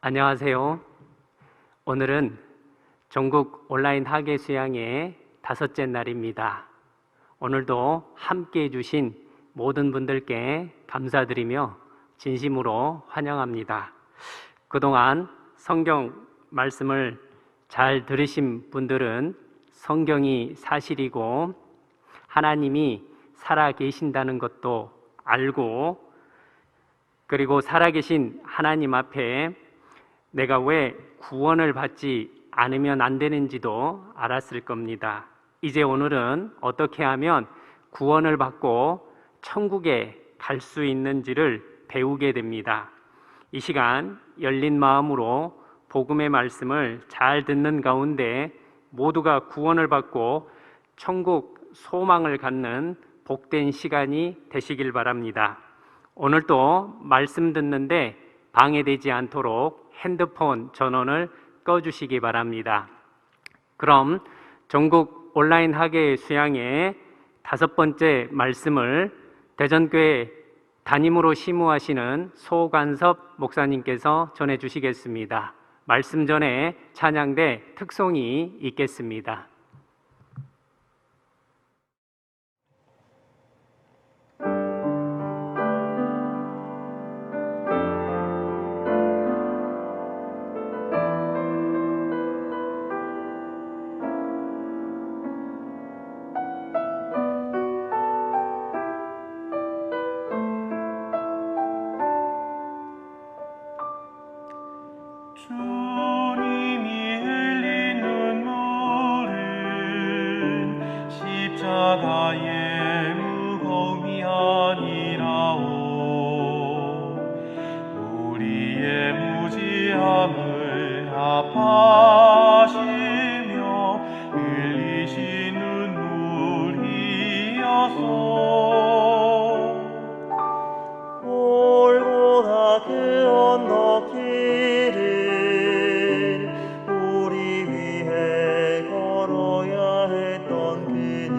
안녕하세요. 오늘은 전국 온라인 학예 수양의 5째 날입니다. 오늘도 함께 해주신 모든 분들께 감사드리며 진심으로 환영합니다. 그동안 성경 말씀을 잘 들으신 분들은 성경이 사실이고 하나님이 살아계신다는 것도 알고, 그리고 살아계신 하나님 앞에 내가 왜 구원을 받지 않으면 안 되는지도 알았을 겁니다. 이제 오늘은 어떻게 하면 구원을 받고 천국에 갈 수 있는지를 배우게 됩니다. 이 시간 열린 마음으로 복음의 말씀을 잘 듣는 가운데 모두가 구원을 받고 천국 소망을 갖는 복된 시간이 되시길 바랍니다. 오늘도 말씀 듣는데 방해되지 않도록 핸드폰 전원을 꺼주시기 바랍니다. 그럼 전국 온라인 학예 수양의 5번째 말씀을 대전교회 담임으로 심우하시는 소관섭 목사님께서 전해주시겠습니다. 말씀 전에 찬양대 특송이 있겠습니다. 주님이 흘린 눈물은 십자가의 무거움이 아니라오. 우리의 무지함을 아파하시며 흘리신 눈물이었소. 골고다 그 언덕길을 우리 위해 걸어야 했던 그는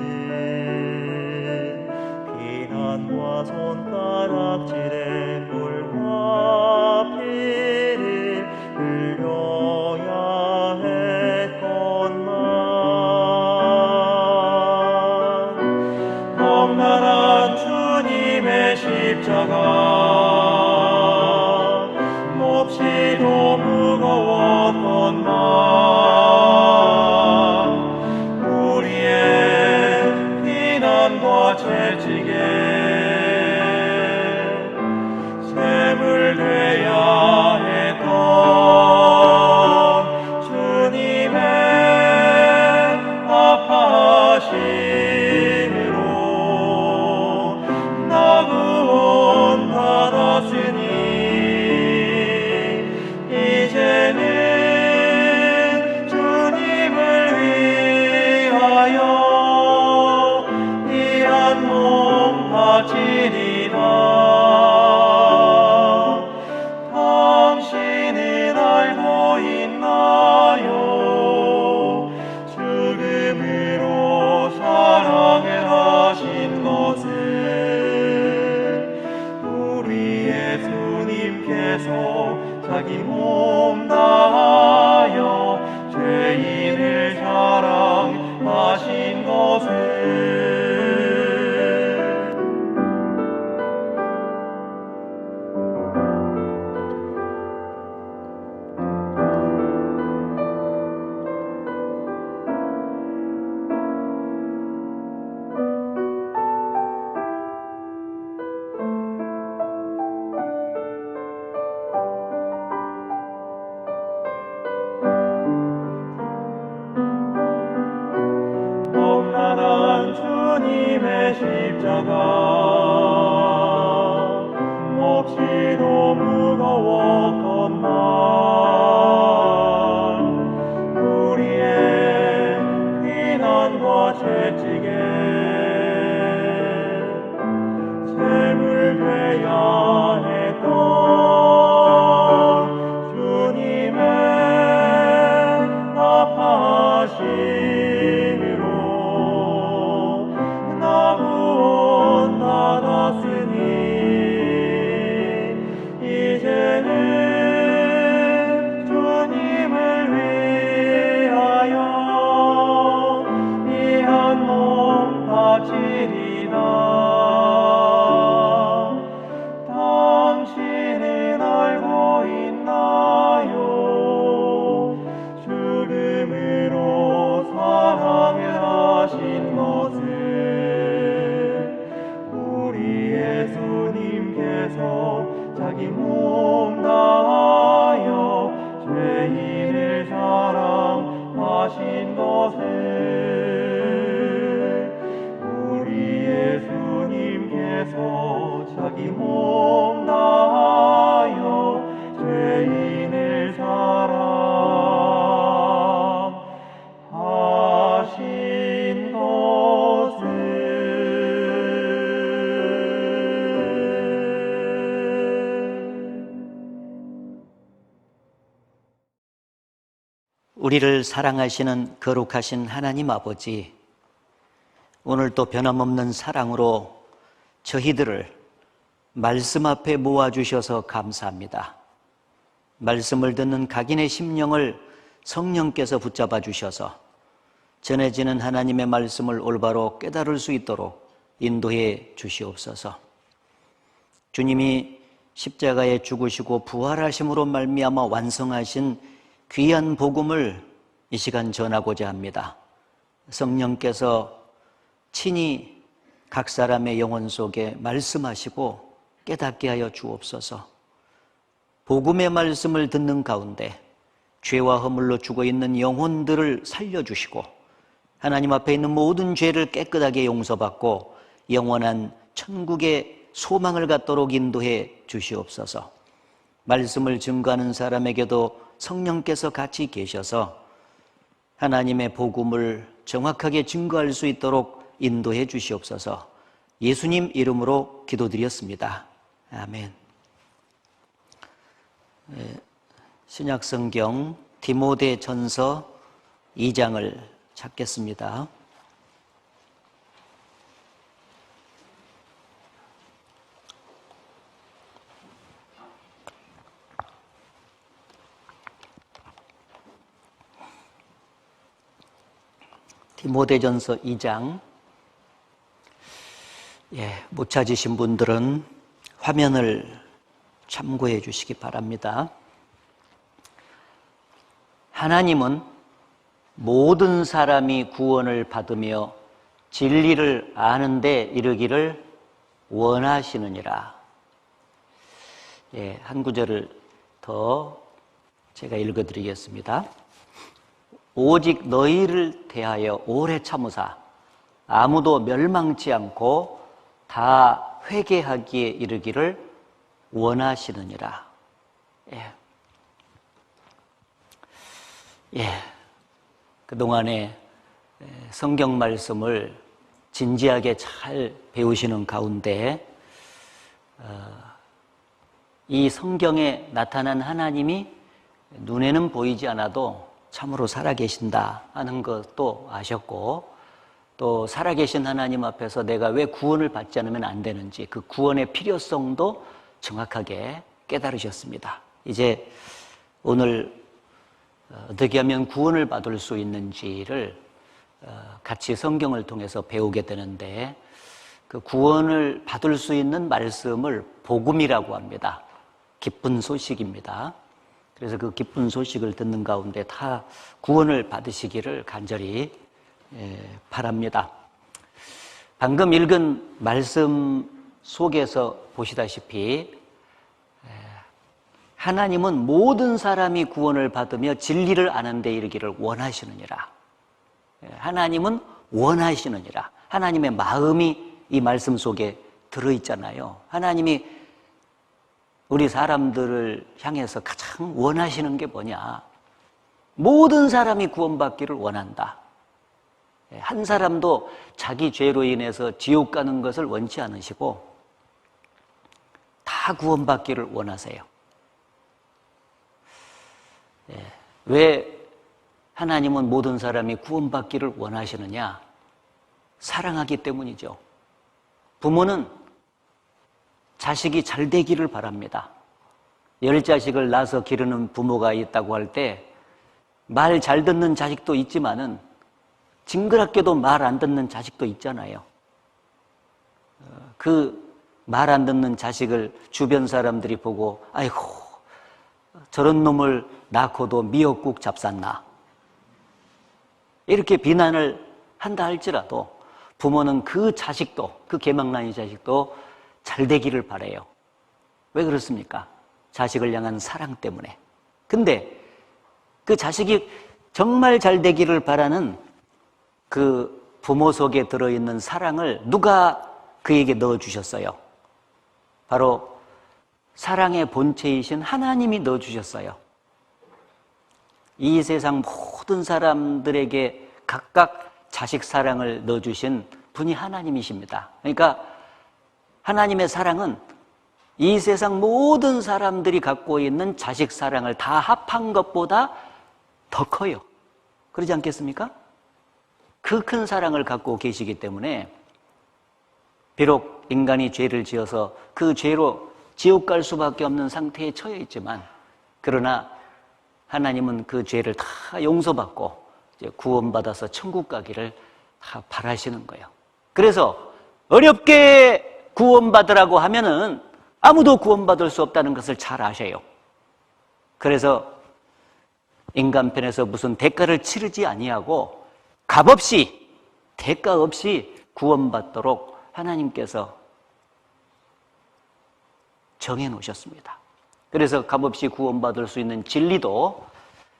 비난과 손가락질에 물과 피를 흘려야 했건만 험난한 주님의 십자가 몹시도 무거웠건만 우리의 비난과 채찍에 샘을 되어야 했던 주님의 아파하심으로 나 구원 받았으니 이제는 주님을 위하여 이한 몸 바치리라. 당신은 알고 있나요? 죽음으로 사랑을 하신 것을 우리 예수님께서 자기 몸 다하여 죄인을 사랑하신 것을 험난한 주님의 십자가 몹시도 무거웠건만 우리의 비난과 채찍에 샘을 되어야 했던 주님의 아파하심으로 나 구원 받았으니 이제는 이 몸 다하여 죄인을 사랑하신 우리를 사랑하시는 거룩하신 하나님 아버지, 오늘도 변함없는 사랑으로 저희들을 말씀 앞에 모아주셔서 감사합니다. 말씀을 듣는 각인의 심령을 성령께서 붙잡아 주셔서 전해지는 하나님의 말씀을 올바로 깨달을 수 있도록 인도해 주시옵소서. 주님이 십자가에 죽으시고 부활하심으로 말미암아 완성하신 귀한 복음을 이 시간 전하고자 합니다. 성령께서 친히 각 사람의 영혼 속에 말씀하시고 깨닫게 하여 주옵소서. 복음의 말씀을 듣는 가운데 죄와 허물로 죽어 있는 영혼들을 살려주시고 하나님 앞에 있는 모든 죄를 깨끗하게 용서받고 영원한 천국의 소망을 갖도록 인도해 주시옵소서. 말씀을 증거하는 사람에게도 성령께서 같이 계셔서 하나님의 복음을 정확하게 증거할 수 있도록 인도해 주시옵소서. 예수님 이름으로 기도드렸습니다. 아멘. 신약성경 디모데전서 2장을 찾겠습니다. 디모데전서 2장. 못 찾으신 분들은 화면을 참고해 주시기 바랍니다. 하나님은 모든 사람이 구원을 받으며 진리를 아는 데 이르기를 원하시느니라. 한 구절을 더 제가 읽어드리겠습니다. 오직 너희를 대하여 오래 참으사 아무도 멸망치 않고 다 회개하기에 이르기를 원하시느니라. 그동안에 성경 말씀을 진지하게 잘 배우시는 가운데 이 성경에 나타난 하나님이 눈에는 보이지 않아도 참으로 살아계신다 하는 것도 아셨고, 또 살아계신 하나님 앞에서 내가 왜 구원을 받지 않으면 안 되는지 그 구원의 필요성도 정확하게 깨달으셨습니다. 이제 오늘 어떻게 하면 구원을 받을 수 있는지를 같이 성경을 통해서 배우게 되는데, 그 구원을 받을 수 있는 말씀을 복음이라고 합니다. 기쁜 소식입니다. 그래서 그 기쁜 소식을 듣는 가운데 다 구원을 받으시기를 간절히 바랍니다. 방금 읽은 말씀 속에서 보시다시피 하나님은 모든 사람이 구원을 받으며 진리를 아는 데 이르기를 원하시느니라. 하나님은 원하시느니라. 하나님의 마음이 이 말씀 속에 들어있잖아요. 하나님이 우리 사람들을 향해서 가장 원하시는 게 뭐냐? 모든 사람이 구원받기를 원한다. 한 사람도 자기 죄로 인해서 지옥 가는 것을 원치 않으시고 다 구원받기를 원하세요. 왜 하나님은 모든 사람이 구원받기를 원하시느냐? 사랑하기 때문이죠. 부모는 자식이 잘 되기를 바랍니다. 10자식을 낳아서 기르는 부모가 있다고 할 때 말 잘 듣는 자식도 있지만은 징그럽게도 말 안 듣는 자식도 있잖아요. 그 말 안 듣는 자식을 주변 사람들이 보고 아이고 저런 놈을 낳고도 미역국 잡쌌나 이렇게 비난을 한다 할지라도 부모는 그 자식도, 그 개망나니 자식도 잘 되기를 바라요. 왜 그렇습니까? 자식을 향한 사랑 때문에. 근데 그 자식이 정말 잘 되기를 바라는 그 부모 속에 들어있는 사랑을 누가 그에게 넣어주셨어요? 바로 사랑의 본체이신 하나님이 넣어주셨어요. 이 세상 모든 사람들에게 각각 자식 사랑을 넣어주신 분이 하나님이십니다. 그러니까 하나님의 사랑은 이 세상 모든 사람들이 갖고 있는 자식 사랑을 다 합한 것보다 더 커요. 그러지 않겠습니까? 그 큰 사랑을 갖고 계시기 때문에 비록 인간이 죄를 지어서 그 죄로 지옥 갈 수밖에 없는 상태에 처해 있지만, 그러나 하나님은 그 죄를 다 용서받고 이제 구원받아서 천국 가기를 다 바라시는 거예요. 그래서 어렵게 구원받으라고 하면은 아무도 구원받을 수 없다는 것을 잘 아셔요. 그래서 인간편에서 무슨 대가를 치르지 아니하고 값없이, 대가 없이 구원받도록 하나님께서 정해 놓으셨습니다. 그래서 값없이 구원받을 수 있는 진리도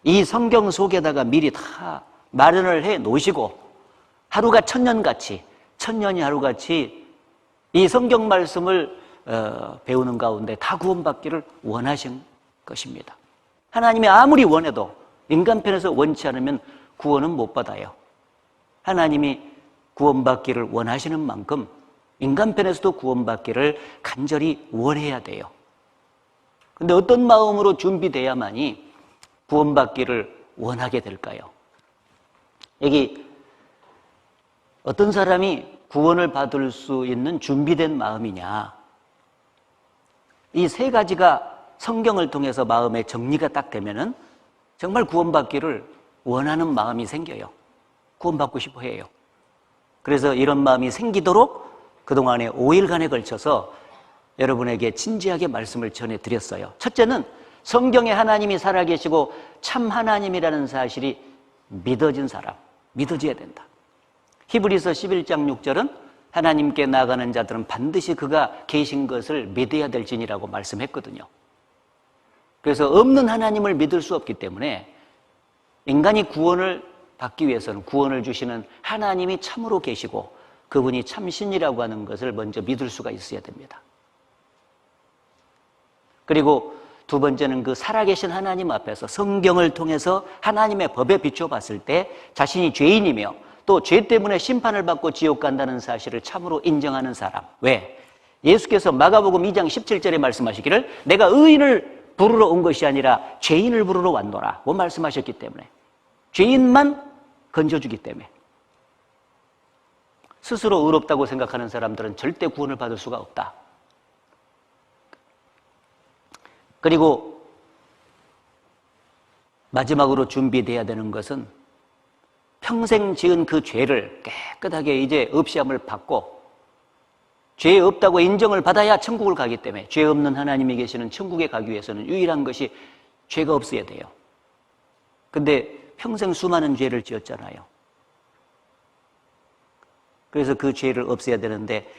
이 성경 속에다가 미리 다 마련을 해 놓으시고, 하루가 천년같이, 천년이 하루같이 이 성경 말씀을 배우는 가운데 다 구원받기를 원하신 것입니다. 하나님이 아무리 원해도 인간편에서 원치 않으면 구원은 못 받아요. 하나님이 구원받기를 원하시는 만큼 인간편에서도 구원받기를 간절히 원해야 돼요. 근데 어떤 마음으로 준비돼야만이 구원받기를 원하게 될까요? 여기 어떤 사람이 구원을 받을 수 있는 준비된 마음이냐? 이 세 가지가 성경을 통해서 마음의 정리가 딱 되면은 정말 구원받기를 원하는 마음이 생겨요. 구원받고 싶어 해요. 그래서 이런 마음이 생기도록 그동안에 5일간에 걸쳐서 여러분에게 진지하게 말씀을 전해드렸어요. 첫째는 성경에 하나님이 살아계시고 참 하나님이라는 사실이 믿어진 사람, 믿어져야 된다. 히브리서 11장 6절은 하나님께 나아가는 자들은 반드시 그가 계신 것을 믿어야 될지니라고 말씀했거든요. 그래서 없는 하나님을 믿을 수 없기 때문에 인간이 구원을 받기 위해서는 구원을 주시는 하나님이 참으로 계시고 그분이 참신이라고 하는 것을 먼저 믿을 수가 있어야 됩니다. 그리고 두 번째는 그 살아계신 하나님 앞에서 성경을 통해서 하나님의 법에 비춰봤을 때 자신이 죄인이며 또 죄 때문에 심판을 받고 지옥 간다는 사실을 참으로 인정하는 사람. 왜? 예수께서 마가복음 2장 17절에 말씀하시기를 내가 의인을 부르러 온 것이 아니라 죄인을 부르러 왔노라 고 말씀하셨기 때문에, 죄인만 건져주기 때문에. 스스로 의롭다고 생각하는 사람들은 절대 구원을 받을 수가 없다. 그리고 마지막으로 준비되어야 되는 것은 평생 지은 그 죄를 깨끗하게 이제 없이함을 받고 죄 없다고 인정을 받아야 천국을 가기 때문에 죄 없는 하나님이 계시는 천국에 가기 위해서는 유일한 것이 죄가 없어야 돼요. 근데 평생 수많은 죄를 지었잖아요. 그래서 그 죄를 없애야 되는데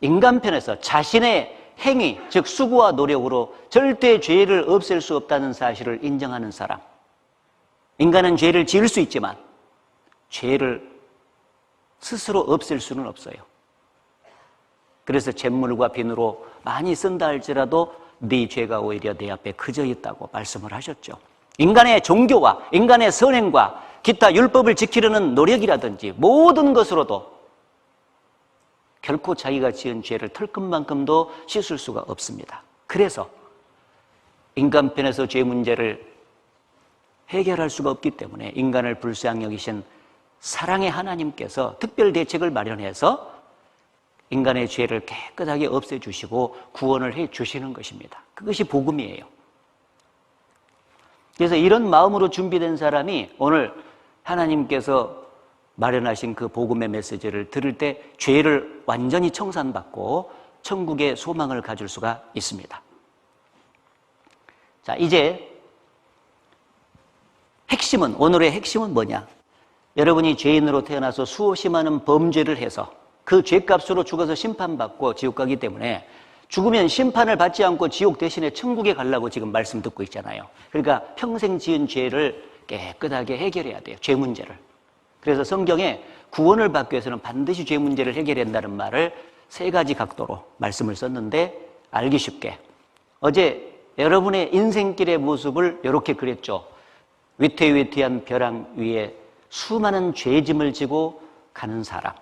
인간편에서 자신의 행위, 즉 수고와 노력으로 절대 죄를 없앨 수 없다는 사실을 인정하는 사람. 인간은 죄를 지을 수 있지만 죄를 스스로 없앨 수는 없어요. 그래서 잿물과 비누로 많이 쓴다 할지라도 네 죄가 오히려 내 앞에 그저 있다고 말씀을 하셨죠. 인간의 종교와 인간의 선행과 기타 율법을 지키려는 노력이라든지 모든 것으로도 결코 자기가 지은 죄를 털끝만큼도 씻을 수가 없습니다. 그래서 인간편에서 죄 문제를 해결할 수가 없기 때문에 인간을 불쌍히 여기신 사랑의 하나님께서 특별 대책을 마련해서 인간의 죄를 깨끗하게 없애주시고 구원을 해주시는 것입니다. 그것이 복음이에요. 그래서 이런 마음으로 준비된 사람이 오늘 하나님께서 마련하신 그 복음의 메시지를 들을 때 죄를 완전히 청산받고 천국의 소망을 가질 수가 있습니다. 자, 이제 핵심은, 오늘의 핵심은 뭐냐? 여러분이 죄인으로 태어나서 수없이 많은 범죄를 해서 그 죄값으로 죽어서 심판받고 지옥 가기 때문에 죽으면 심판을 받지 않고 지옥 대신에 천국에 가려고 지금 말씀 듣고 있잖아요. 그러니까 평생 지은 죄를 깨끗하게 해결해야 돼요. 죄 문제를. 그래서 성경에 구원을 받기 위해서는 반드시 죄 문제를 해결해야 한다는 말을 세 가지 각도로 말씀을 썼는데 알기 쉽게 어제 여러분의 인생길의 모습을 이렇게 그렸죠. 위태위태한 벼랑 위에 수많은 죄짐을 지고 가는 사람.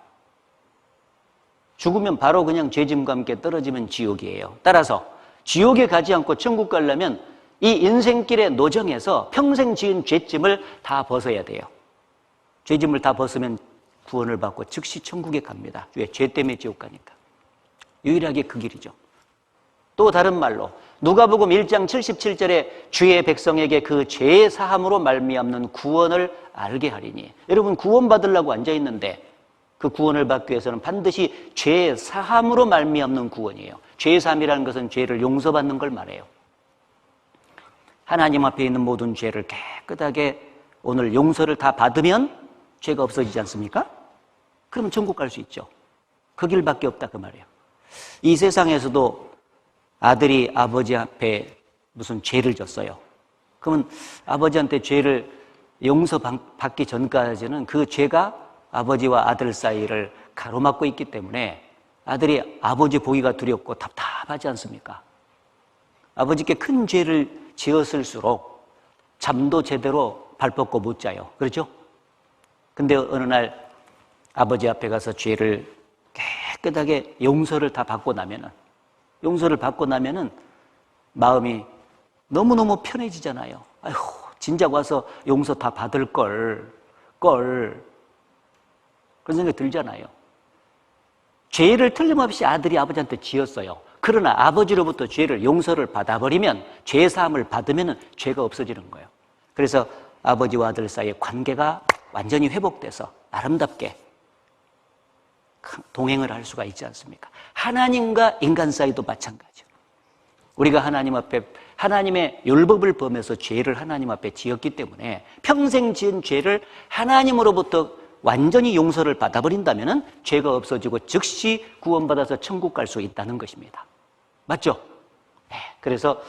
죽으면 바로 그냥 죄짐과 함께 떨어지면 지옥이에요. 따라서 지옥에 가지 않고 천국 가려면 이 인생길의 노정에서 평생 지은 죄짐을 다 벗어야 돼요. 죄짐을 다 벗으면 구원을 받고 즉시 천국에 갑니다. 왜? 죄 때문에 지옥 가니까. 유일하게 그 길이죠. 또 다른 말로 누가복음 1장 77절에 주의 백성에게 그 죄의 사함으로 말미암는 구원을 알게 하리니. 여러분 구원 받으려고 앉아 있는데 그 구원을 받기 위해서는 반드시 죄의 사함으로 말미암는 구원이에요. 죄의 사함이라는 것은 죄를 용서받는 걸 말해요. 하나님 앞에 있는 모든 죄를 깨끗하게 오늘 용서를 다 받으면 죄가 없어지지 않습니까? 그러면 천국 갈 수 있죠. 그 길밖에 없다 그 말이에요. 이 세상에서도 아들이 아버지 앞에 무슨 죄를 졌어요. 그러면 아버지한테 죄를 용서받기 전까지는 그 죄가 아버지와 아들 사이를 가로막고 있기 때문에 아들이 아버지 보기가 두렵고 답답하지 않습니까? 아버지께 큰 죄를 지었을수록 잠도 제대로 발 뻗고 못 자요. 그렇죠? 근데 어느 날 아버지 앞에 가서 죄를 깨끗하게 용서를 다 받고 나면은 마음이 너무너무 편해지잖아요. 아휴, 진작 와서 용서 다 받을 걸. 그런 생각이 들잖아요. 죄를 틀림없이 아들이 아버지한테 지었어요. 그러나 아버지로부터 죄를 용서를 받아버리면, 죄 사함을 받으면 죄가 없어지는 거예요. 그래서 아버지와 아들 사이의 관계가 완전히 회복돼서 아름답게 동행을 할 수가 있지 않습니까? 하나님과 인간 사이도 마찬가지예요. 우리가 하나님 앞에 하나님의 율법을 범해서 죄를 하나님 앞에 지었기 때문에 평생 지은 죄를 하나님으로부터 완전히 용서를 받아버린다면 죄가 없어지고 즉시 구원받아서 천국 갈 수 있다는 것입니다. 맞죠? 네, 그래서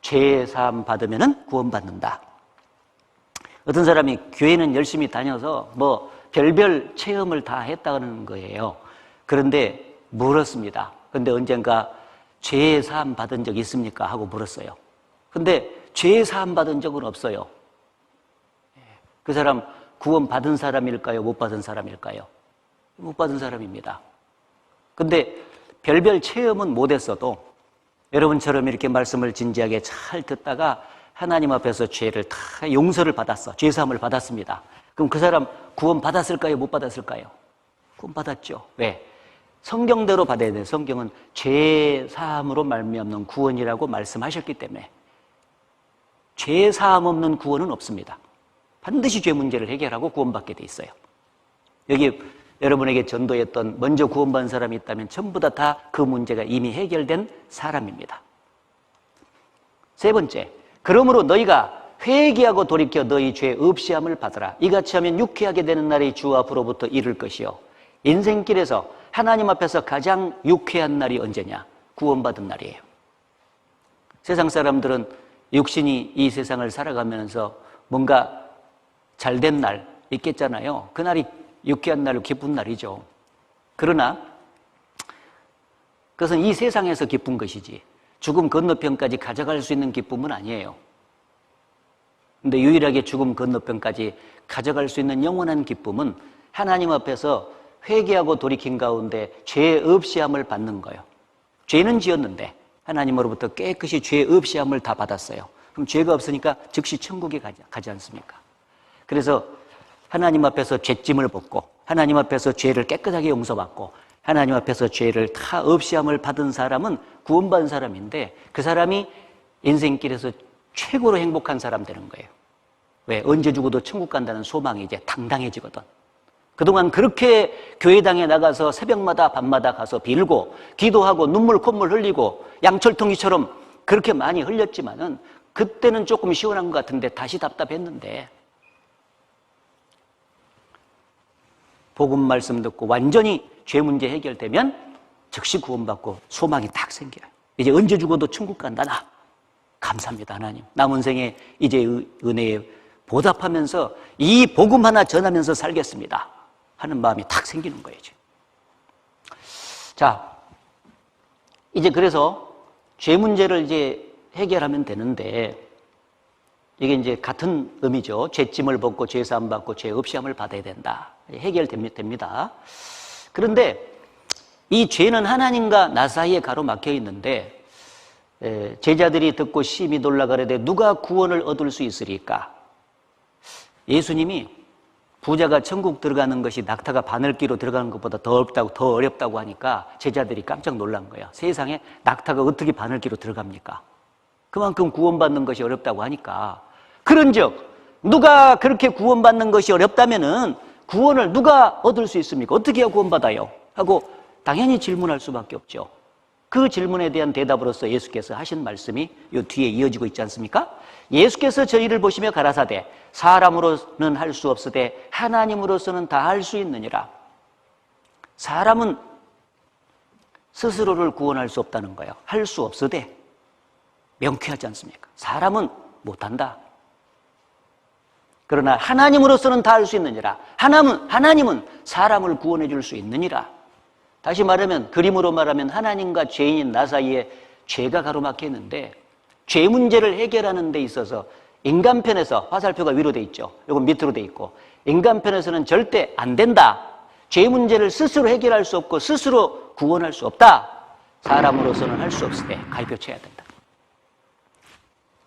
죄 사함 받으면 구원받는다. 어떤 사람이 교회는 열심히 다녀서 별별 체험을 다 했다는 거예요. 그런데 물었습니다. 그런데 언젠가 죄 사함 받은 적 있습니까? 하고 물었어요. 근데 죄 사함 받은 적은 없어요. 그 사람 구원 받은 사람일까요? 못 받은 사람일까요? 못 받은 사람입니다. 근데 별별 체험은 못했어도 여러분처럼 이렇게 말씀을 진지하게 잘 듣다가 하나님 앞에서 죄를 다 용서를 받았어. 죄 사함을 받았습니다. 그럼 그 사람 구원 받았을까요? 못 받았을까요? 구원 받았죠. 왜? 성경대로 받아야 돼요. 성경은 죄 사함으로 말미암는 구원이라고 말씀하셨기 때문에 죄 사함 없는 구원은 없습니다. 반드시 죄 문제를 해결하고 구원받게 돼 있어요. 여기 여러분에게 전도했던 먼저 구원받은 사람이 있다면 전부 다 그 문제가 이미 해결된 사람입니다. 세 번째, 그러므로 너희가 회개하고 돌이켜 너희 죄 없이함을 받으라. 이같이 하면 유쾌하게 되는 날이 주 앞으로부터 이를 것이요. 인생길에서 하나님 앞에서 가장 유쾌한 날이 언제냐? 구원받은 날이에요. 세상 사람들은 육신이 이 세상을 살아가면서 뭔가 잘된 날 있겠잖아요. 그날이 유쾌한 날, 기쁜 날이죠. 그러나 그것은 이 세상에서 기쁜 것이지 죽음 건너편까지 가져갈 수 있는 기쁨은 아니에요. 근데 유일하게 죽음 건너편까지 가져갈 수 있는 영원한 기쁨은 하나님 앞에서 회개하고 돌이킨 가운데 죄 없이함을 받는 거예요. 죄는 지었는데 하나님으로부터 깨끗이 죄 없이함을 다 받았어요. 그럼 죄가 없으니까 즉시 천국에 가지 않습니까? 그래서 하나님 앞에서 죄짐을 벗고 하나님 앞에서 죄를 깨끗하게 용서받고 하나님 앞에서 죄를 다 없이함을 받은 사람은 구원받은 사람인데 그 사람이 인생길에서 최고로 행복한 사람 되는 거예요. 왜? 언제 죽어도 천국 간다는 소망이 이제 당당해지거든. 그동안 그렇게 교회당에 나가서 새벽마다 밤마다 가서 빌고 기도하고 눈물 콧물 흘리고 양철통이처럼 그렇게 많이 흘렸지만은 그때는 조금 시원한 것 같은데 다시 답답했는데 복음 말씀 듣고 완전히 죄 문제 해결되면 즉시 구원받고 소망이 딱 생겨요. 이제 언제 죽어도 천국 간다. 나 감사합니다 하나님. 남은 생에 이제 은혜에 보답하면서 이 복음 하나 전하면서 살겠습니다 하는 마음이 탁 생기는 거예요. 자, 이제 그래서 죄 문제를 이제 해결하면 되는데, 이게 이제 같은 의미죠. 죄짐을 벗고 죄 사함 받고 죄 없이 함을 받아야 된다. 해결됩니다. 그런데 이 죄는 하나님과 나 사이에 가로막혀 있는데, 제자들이 듣고 심히 놀라가려되 누가 구원을 얻을 수 있으리까? 예수님이 부자가 천국 들어가는 것이 낙타가 바늘기로 들어가는 것보다 더 어렵다고 하니까 제자들이 깜짝 놀란 거야. 세상에 낙타가 어떻게 바늘기로 들어갑니까? 그만큼 구원받는 것이 어렵다고 하니까, 그런즉 누가 그렇게 구원받는 것이 어렵다면은 구원을 누가 얻을 수 있습니까? 어떻게 해야 구원받아요? 하고 당연히 질문할 수밖에 없죠. 그 질문에 대한 대답으로서 예수께서 하신 말씀이 이 뒤에 이어지고 있지 않습니까? 예수께서 저희를 보시며 가라사대 사람으로는 할 수 없으되 하나님으로서는 다 할 수 있느니라. 사람은 스스로를 구원할 수 없다는 거예요. 할 수 없으되 명쾌하지 않습니까? 사람은 못한다. 그러나 하나님으로서는 다 할 수 있느니라. 하나님은 사람을 구원해 줄 수 있느니라. 다시 말하면, 그림으로 말하면 하나님과 죄인인 나 사이에 죄가 가로막혀 있는데, 죄 문제를 해결하는 데 있어서 인간 편에서 화살표가 위로 돼 있죠. 이건 밑으로 돼 있고, 인간 편에서는 절대 안 된다. 죄 문제를 스스로 해결할 수 없고 스스로 구원할 수 없다. 사람으로서는 할 수 없을 때 가위표 쳐야 된다.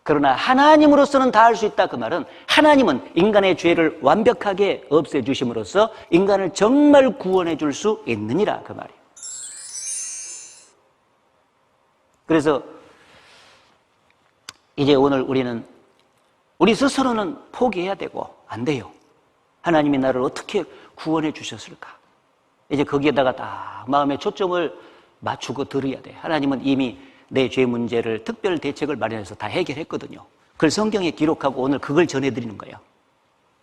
그러나 하나님으로서는 다 할 수 있다. 그 말은 하나님은 인간의 죄를 완벽하게 없애주심으로써 인간을 정말 구원해 줄 수 있느니라. 그 말이에요. 그래서 이제 오늘 우리 스스로는 포기해야 되고 안 돼요. 하나님이 나를 어떻게 구원해 주셨을까? 이제 거기에다가 딱 마음의 초점을 맞추고 들어야 돼. 하나님은 이미 내 죄 문제를 특별 대책을 마련해서 다 해결했거든요. 그걸 성경에 기록하고 오늘 그걸 전해드리는 거예요.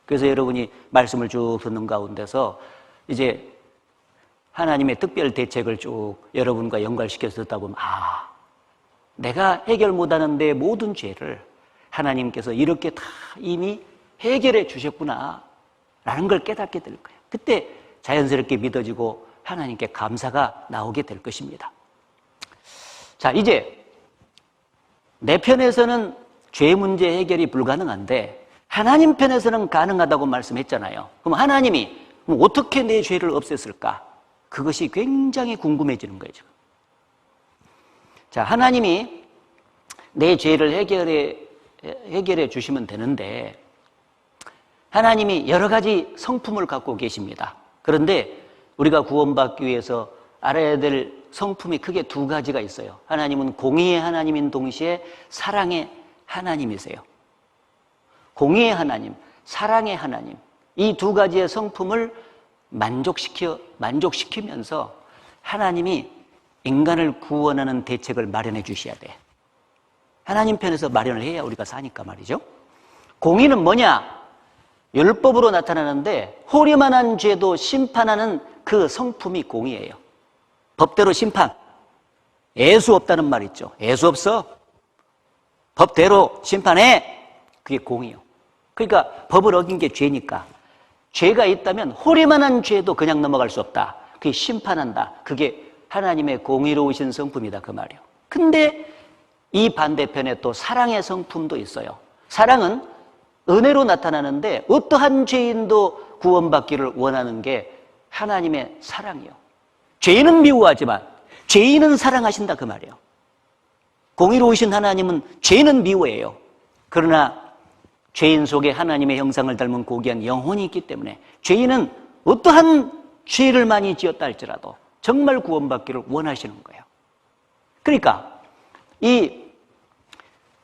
그래서 여러분이 말씀을 쭉 듣는 가운데서 이제 하나님의 특별 대책을 쭉 여러분과 연관시켜서 듣다 보면, 내가 해결 못하는 내 모든 죄를 하나님께서 이렇게 다 이미 해결해 주셨구나 라는 걸 깨닫게 될 거예요. 그때 자연스럽게 믿어지고 하나님께 감사가 나오게 될 것입니다. 자, 이제 내 편에서는 죄 문제 해결이 불가능한데 하나님 편에서는 가능하다고 말씀했잖아요. 그럼 하나님이 어떻게 내 죄를 없앴을까? 그것이 굉장히 궁금해지는 거예요, 지금. 자, 하나님이 내 죄를 해결해 주시면 되는데, 하나님이 여러 가지 성품을 갖고 계십니다. 그런데 우리가 구원받기 위해서 알아야 될 성품이 크게 두 가지가 있어요. 하나님은 공의의 하나님인 동시에 사랑의 하나님이세요. 공의의 하나님, 사랑의 하나님, 이 두 가지의 성품을 만족시키면서 하나님이 인간을 구원하는 대책을 마련해 주셔야 돼. 하나님 편에서 마련을 해야 우리가 사니까 말이죠. 공의는 뭐냐? 율법으로 나타나는데 호리만한 죄도 심판하는 그 성품이 공의예요. 법대로 심판. 애수 없다는 말 있죠. 애수 없어. 법대로 심판해. 그게 공의요. 그러니까 법을 어긴 게 죄니까. 죄가 있다면 호리만한 죄도 그냥 넘어갈 수 없다. 그게 심판한다. 그게 하나님의 공의로우신 성품이다. 그 말이에요. 근데 이 반대편에 또 사랑의 성품도 있어요. 사랑은 은혜로 나타나는데 어떠한 죄인도 구원받기를 원하는 게 하나님의 사랑이요. 죄인은 미워하지만 죄인은 사랑하신다. 그 말이에요. 공의로우신 하나님은 죄인은 미워해요. 그러나 죄인 속에 하나님의 형상을 닮은 고귀한 영혼이 있기 때문에 죄인은 어떠한 죄를 많이 지었다 할지라도 정말 구원받기를 원하시는 거예요. 그러니까 이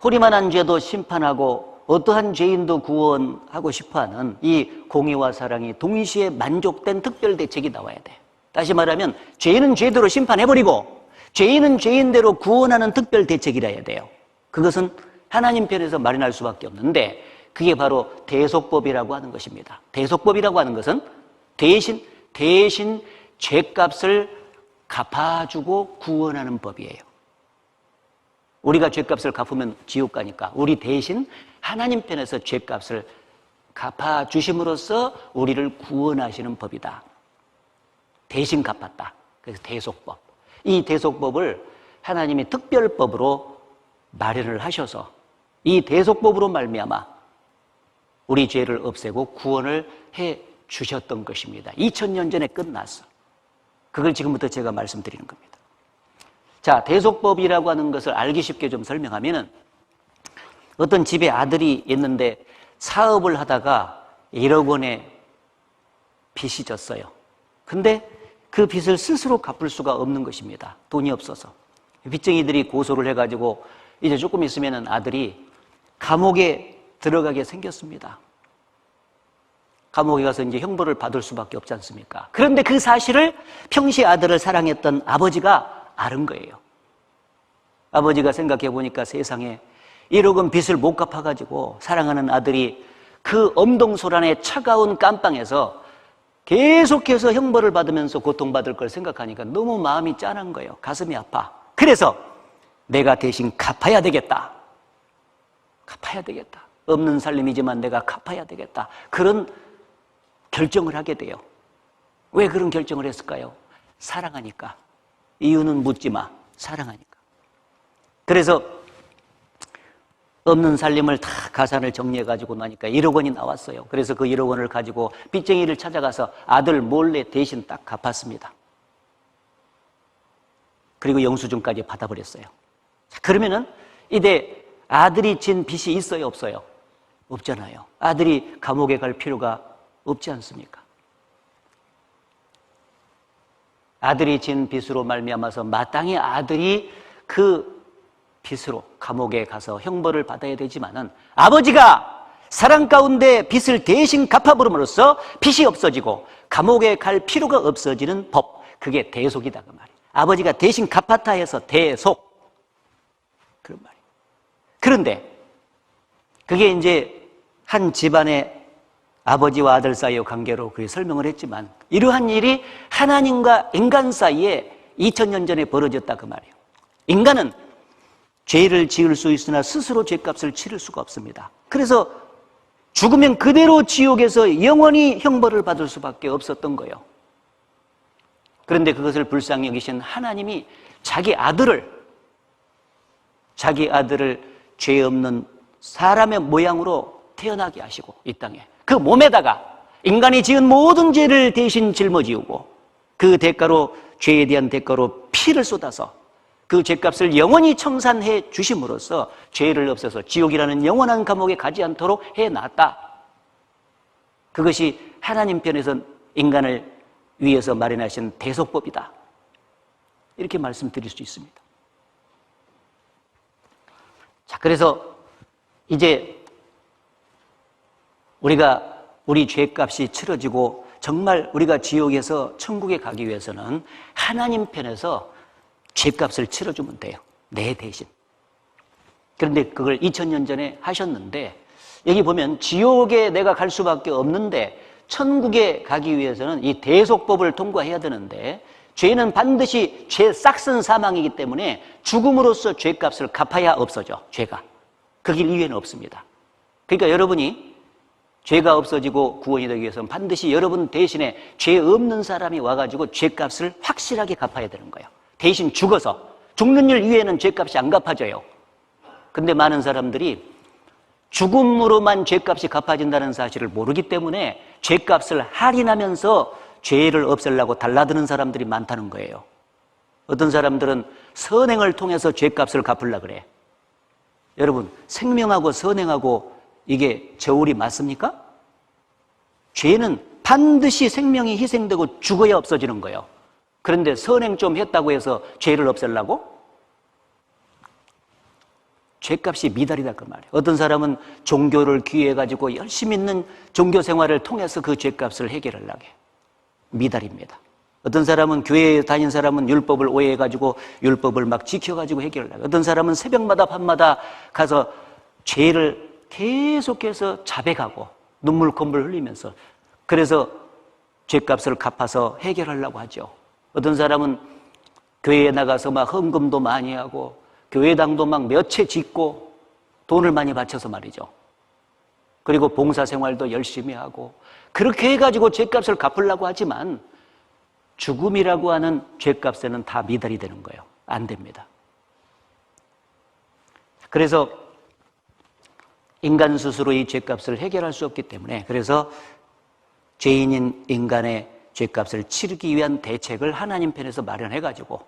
호리만한 죄도 심판하고 어떠한 죄인도 구원하고 싶어하는 이 공의와 사랑이 동시에 만족된 특별 대책이 나와야 돼. 다시 말하면 죄인은 죄대로 심판해버리고 죄인은 죄인대로 구원하는 특별 대책이라 해야 돼요. 그것은 하나님 편에서 마련할 수밖에 없는데 그게 바로 대속법이라고 하는 것입니다. 대속법이라고 하는 것은 대신 죄값을 갚아주고 구원하는 법이에요. 우리가 죄값을 갚으면 지옥 가니까 우리 대신 하나님 편에서 죄값을 갚아주심으로써 우리를 구원하시는 법이다. 대신 갚았다. 그래서 대속법. 이 대속법을 하나님이 특별법으로 마련을 하셔서 이 대속법으로 말미암아 우리 죄를 없애고 구원을 해 주셨던 것입니다. 2000년 전에 끝났어. 그걸 지금부터 제가 말씀드리는 겁니다. 자, 대속법이라고 하는 것을 알기 쉽게 좀 설명하면은 어떤 집에 아들이 있는데 사업을 하다가 1억 원의 빚이 졌어요. 근데 그 빚을 스스로 갚을 수가 없는 것입니다. 돈이 없어서. 빚쟁이들이 고소를 해가지고 이제 조금 있으면은 아들이 감옥에 들어가게 생겼습니다. 감옥에 가서 이제 형벌을 받을 수밖에 없지 않습니까? 그런데 그 사실을 평시에 아들을 사랑했던 아버지가 아는 거예요. 아버지가 생각해 보니까 세상에 1억 원 빚을 못 갚아가지고 사랑하는 아들이 그 엄동소란의 차가운 깜빵에서 계속해서 형벌을 받으면서 고통받을 걸 생각하니까 너무 마음이 짠한 거예요. 가슴이 아파. 그래서 내가 대신 갚아야 되겠다. 갚아야 되겠다. 없는 살림이지만 내가 갚아야 되겠다. 그런 결정을 하게 돼요. 왜 그런 결정을 했을까요? 사랑하니까. 이유는 묻지 마. 사랑하니까. 그래서 없는 살림을 다 가산을 정리해가지고 나니까 1억 원이 나왔어요. 그래서 그 1억 원을 가지고 빚쟁이를 찾아가서 아들 몰래 대신 딱 갚았습니다. 그리고 영수증까지 받아버렸어요. 자, 그러면은 이제 아들이 진 빚이 있어요, 없어요? 없잖아요. 아들이 감옥에 갈 필요가 없지 않습니까? 아들이 진 빚으로 말미암아서 마땅히 아들이 그 빚으로 감옥에 가서 형벌을 받아야 되지만은 아버지가 사랑 가운데 빚을 대신 갚아버림으로써 빚이 없어지고 감옥에 갈 필요가 없어지는 법, 그게 대속이다 그 말이에요. 아버지가 대신 갚았다 해서 대속, 그런 말이에요. 그런데 그게 이제 한 집안의 아버지와 아들 사이의 관계로 그렇게 설명을 했지만 이러한 일이 하나님과 인간 사이에 2000년 전에 벌어졌다 그 말이에요. 인간은 죄를 지을 수 있으나 스스로 죄값을 치를 수가 없습니다. 그래서 죽으면 그대로 지옥에서 영원히 형벌을 받을 수밖에 없었던 거예요. 그런데 그것을 불쌍히 여기신 하나님이 자기 아들을 죄 없는 사람의 모양으로 태어나게 하시고 이 땅에 그 몸에다가 인간이 지은 모든 죄를 대신 짊어지우고 그 대가로 죄에 대한 대가로 피를 쏟아서 그 죄값을 영원히 청산해 주심으로써 죄를 없애서 지옥이라는 영원한 감옥에 가지 않도록 해놨다. 그것이 하나님 편에서 인간을 위해서 마련하신 대속법이다. 이렇게 말씀드릴 수 있습니다. 자, 그래서 이제 우리가 우리 죄값이 치러지고 정말 우리가 지옥에서 천국에 가기 위해서는 하나님 편에서 죄값을 치러주면 돼요. 내 대신. 그런데 그걸 2000년 전에 하셨는데 여기 보면 지옥에 내가 갈 수밖에 없는데 천국에 가기 위해서는 이 대속법을 통과해야 되는데 죄는 반드시 죄 싹슨 사망이기 때문에 죽음으로써 죄값을 갚아야 없어져. 죄가. 그 길 이외에는 없습니다. 그러니까 여러분이 죄가 없어지고 구원이 되기 위해서는 반드시 여러분 대신에 죄 없는 사람이 와가지고 죄값을 확실하게 갚아야 되는 거예요. 대신 죽어서 죽는 일 이외에는 죄값이 안 갚아져요. 근데 많은 사람들이 죽음으로만 죄값이 갚아진다는 사실을 모르기 때문에 죄값을 할인하면서 죄를 없애려고 달라드는 사람들이 많다는 거예요. 어떤 사람들은 선행을 통해서 죄값을 갚으려고 그래. 여러분, 생명하고 선행하고 이게 저울이 맞습니까? 죄는 반드시 생명이 희생되고 죽어야 없어지는 거예요. 그런데 선행 좀 했다고 해서 죄를 없애려고? 죄값이 미달이다 그 말이에요. 어떤 사람은 종교를 귀해가지고 열심히 있는 종교 생활을 통해서 그 죄값을 해결하려고 해요. 미달입니다. 어떤 사람은 교회에 다닌 사람은 율법을 오해해가지고 율법을 막 지켜가지고 해결하려고 해요. 어떤 사람은 새벽마다 밤마다 가서 죄를 계속해서 자백하고 눈물 콧물 흘리면서 그래서 죄값을 갚아서 해결하려고 하죠. 어떤 사람은 교회에 나가서 막 헌금도 많이 하고 교회당도 막 몇 채 짓고 돈을 많이 바쳐서 말이죠. 그리고 봉사생활도 열심히 하고 그렇게 해가지고 죄값을 갚으려고 하지만 죽음이라고 하는 죄값에는 다 미달이 되는 거예요. 안 됩니다. 그래서 인간 스스로 이 죄값을 해결할 수 없기 때문에, 그래서 죄인인 인간의 죄값을 치르기 위한 대책을 하나님 편에서 마련해가지고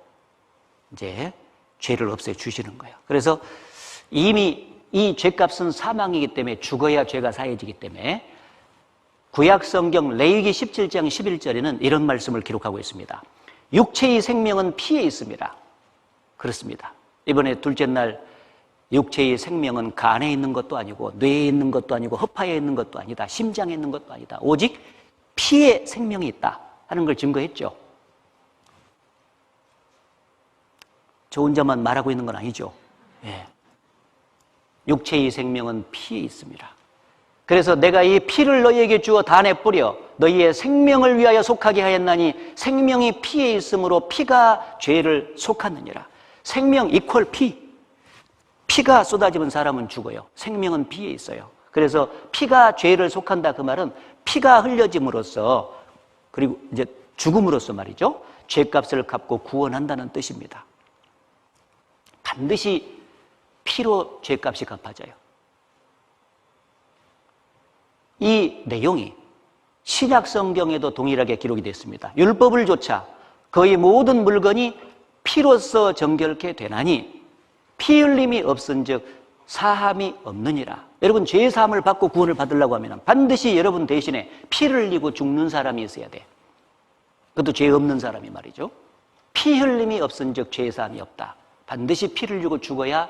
이제 죄를 없애 주시는 거예요. 그래서 이미 이 죄값은 사망이기 때문에 죽어야 죄가 사해지기 때문에 구약 성경 레위기 17장 11절에는 이런 말씀을 기록하고 있습니다. 육체의 생명은 피에 있습니다. 그렇습니다. 이번에 둘째 날 육체의 생명은 간에 있는 것도 아니고 뇌에 있는 것도 아니고 허파에 있는 것도 아니다. 심장에 있는 것도 아니다. 오직 피에 생명이 있다 하는 걸 증거했죠. 저 혼자만 말하고 있는 건 아니죠. 예. 육체의 생명은 피에 있습니다. 그래서 내가 이 피를 너희에게 주어 단에 뿌려 너희의 생명을 위하여 속하게 하였나니 생명이 피에 있으므로 피가 죄를 속하느니라. 생명 이퀄 피. 피가 쏟아지면 사람은 죽어요. 생명은 피에 있어요. 그래서 피가 죄를 속한다 그 말은 피가 흘려짐으로써, 그리고 이제 죽음으로써 말이죠, 죄값을 갚고 구원한다는 뜻입니다. 반드시 피로 죄값이 갚아져요. 이 내용이 신약 성경에도 동일하게 기록이 되어 있습니다. 율법을 조차 거의 모든 물건이 피로써 정결케 되나니 피 흘림이 없은즉 사함이 없느니라. 여러분, 죄 사함을 받고 구원을 받으려고 하면 반드시 여러분 대신에 피를 흘리고 죽는 사람이 있어야 돼. 그것도 죄 없는 사람이 말이죠. 피 흘림이 없은즉 죄 사함이 없다. 반드시 피를 흘리고 죽어야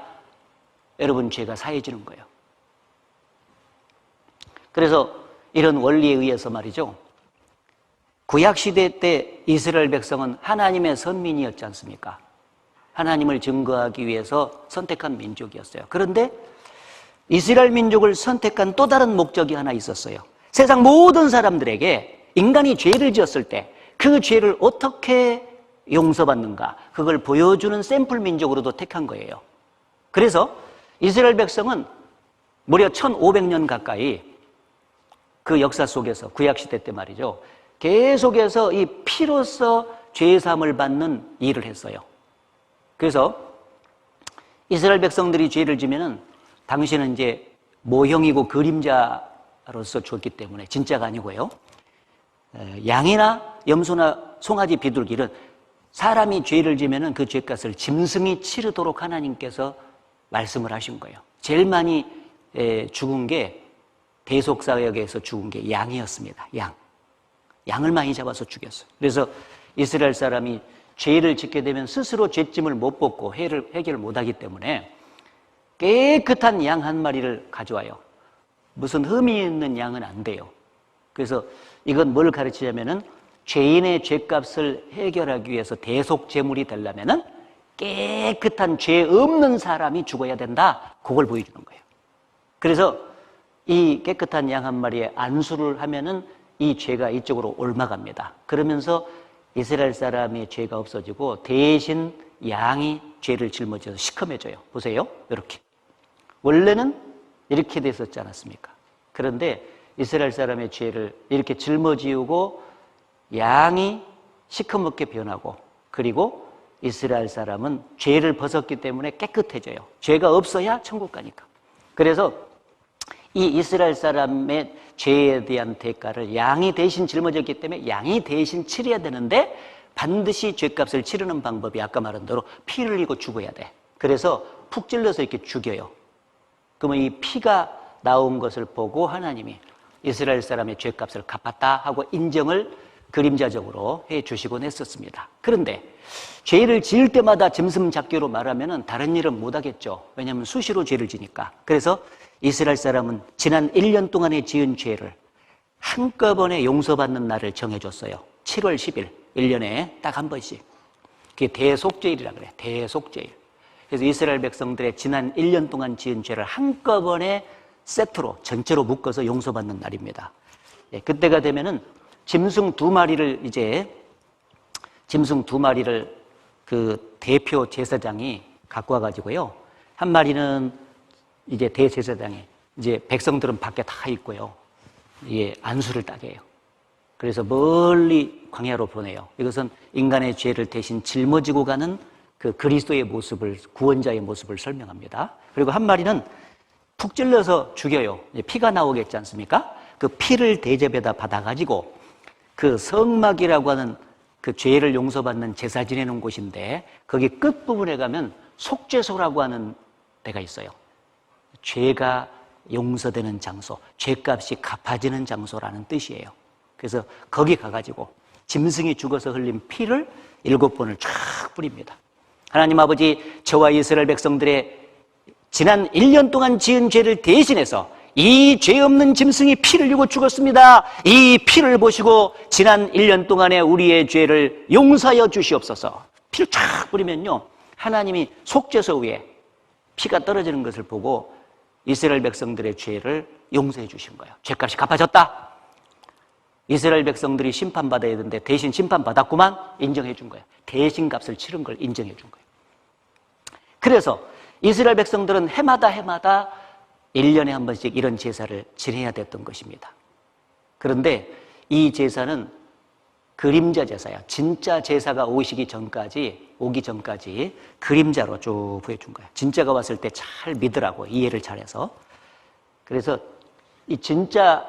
여러분 죄가 사해지는 거예요. 그래서 이런 원리에 의해서 말이죠, 구약시대 때 이스라엘 백성은 하나님의 선민이었지 않습니까? 하나님을 증거하기 위해서 선택한 민족이었어요. 그런데 이스라엘 민족을 선택한 또 다른 목적이 하나 있었어요. 세상 모든 사람들에게 인간이 죄를 지었을 때 그 죄를 어떻게 용서받는가, 그걸 보여주는 샘플 민족으로도 택한 거예요. 그래서 이스라엘 백성은 무려 1500년 가까이 그 역사 속에서, 구약시대 때 말이죠, 계속해서 이 피로써 죄사함을 받는 일을 했어요. 그래서 이스라엘 백성들이 죄를 지면은 당시는 이제 모형이고 그림자로서 줬기 때문에 진짜가 아니고요, 양이나 염소나 송아지 비둘기를, 사람이 죄를 지면은 그 죄값을 짐승이 치르도록 하나님께서 말씀을 하신 거예요. 제일 많이 죽은 게, 대속사역에서 죽은 게 양이었습니다. 양을 많이 잡아서 죽였어요. 그래서 이스라엘 사람이 죄를 짓게 되면 스스로 죄짐을 못 벗고 해결을 못하기 때문에 깨끗한 양 한 마리를 가져와요. 무슨 흠이 있는 양은 안 돼요. 그래서 이건 뭘 가르치냐면은 죄인의 죄값을 해결하기 위해서 대속제물이 되려면은 깨끗한 죄 없는 사람이 죽어야 된다. 그걸 보여주는 거예요. 그래서 이 깨끗한 양 한 마리에 안수를 하면은 이 죄가 이쪽으로 옮아갑니다. 그러면서 이스라엘 사람의 죄가 없어지고 대신 양이 죄를 짊어져서 시커매져요. 보세요. 이렇게. 원래는 이렇게 됐었지 않았습니까? 그런데 이스라엘 사람의 죄를 이렇게 짊어지우고 양이 시커멓게 변하고, 그리고 이스라엘 사람은 죄를 벗었기 때문에 깨끗해져요. 죄가 없어야 천국 가니까. 그래서 이 이스라엘 사람의 죄에 대한 대가를 양이 대신 짊어졌기 때문에 양이 대신 치러야 되는데, 반드시 죄값을 치르는 방법이 아까 말한 대로 피를 흘리고 죽어야 돼. 그래서 푹 찔러서 이렇게 죽여요. 그러면 이 피가 나온 것을 보고 하나님이 이스라엘 사람의 죄값을 갚았다 하고 인정을 그림자적으로 해 주시곤 했었습니다. 그런데 죄를 지을 때마다 짐승 잡기로 말하면 다른 일은 못 하겠죠. 왜냐하면 수시로 죄를 지니까. 그래서 이스라엘 사람은 지난 1년 동안에 지은 죄를 한꺼번에 용서받는 날을 정해줬어요. 7월 10일, 1년에 딱 한 번씩. 그게 대속죄일이라 그래. 대속죄일. 그래서 이스라엘 백성들의 지난 1년 동안 지은 죄를 한꺼번에 세트로 전체로 묶어서 용서받는 날입니다. 예, 그때가 되면은 짐승 두 마리를 그 대표 제사장이 갖고 와가지고요, 한 마리는 이제 대제사장이, 이제 백성들은 밖에 다 있고요, 이게 안수를 따게 해요. 그래서 멀리 광야로 보내요. 이것은 인간의 죄를 대신 짊어지고 가는 그 그리스도의 모습을, 구원자의 모습을 설명합니다. 그리고 한 마리는 푹 찔러서 죽여요. 피가 나오겠지 않습니까? 그 피를 대접에다 받아가지고 그 성막이라고 하는 그 죄를 용서받는 제사 지내는 곳인데 거기 끝부분에 가면 속죄소라고 하는 데가 있어요. 죄가 용서되는 장소, 죄값이 갚아지는 장소라는 뜻이에요. 그래서 거기 가가지고 짐승이 죽어서 흘린 피를 7번을 쫙 뿌립니다. 하나님 아버지, 저와 이스라엘 백성들의 지난 1년 동안 지은 죄를 대신해서 이 죄 없는 짐승이 피를 흘리고 죽었습니다. 이 피를 보시고 지난 1년 동안의 우리의 죄를 용서하여 주시옵소서. 피를 쫙 뿌리면요, 하나님이 속죄소 위에 피가 떨어지는 것을 보고 이스라엘 백성들의 죄를 용서해 주신 거예요. 죄값이 갚아졌다. 이스라엘 백성들이 심판받아야 되는데 대신 심판받았구만, 인정해 준 거예요. 대신 값을 치른 걸 인정해 준 거예요. 그래서 이스라엘 백성들은 해마다 1년에 한 번씩 이런 제사를 지내야 됐던 것입니다. 그런데 이 제사는 그림자 제사야. 진짜 제사가 오기 전까지 그림자로 쭉 보여준 거야. 진짜가 왔을 때 잘 믿으라고, 이해를 잘해서. 그래서 이 진짜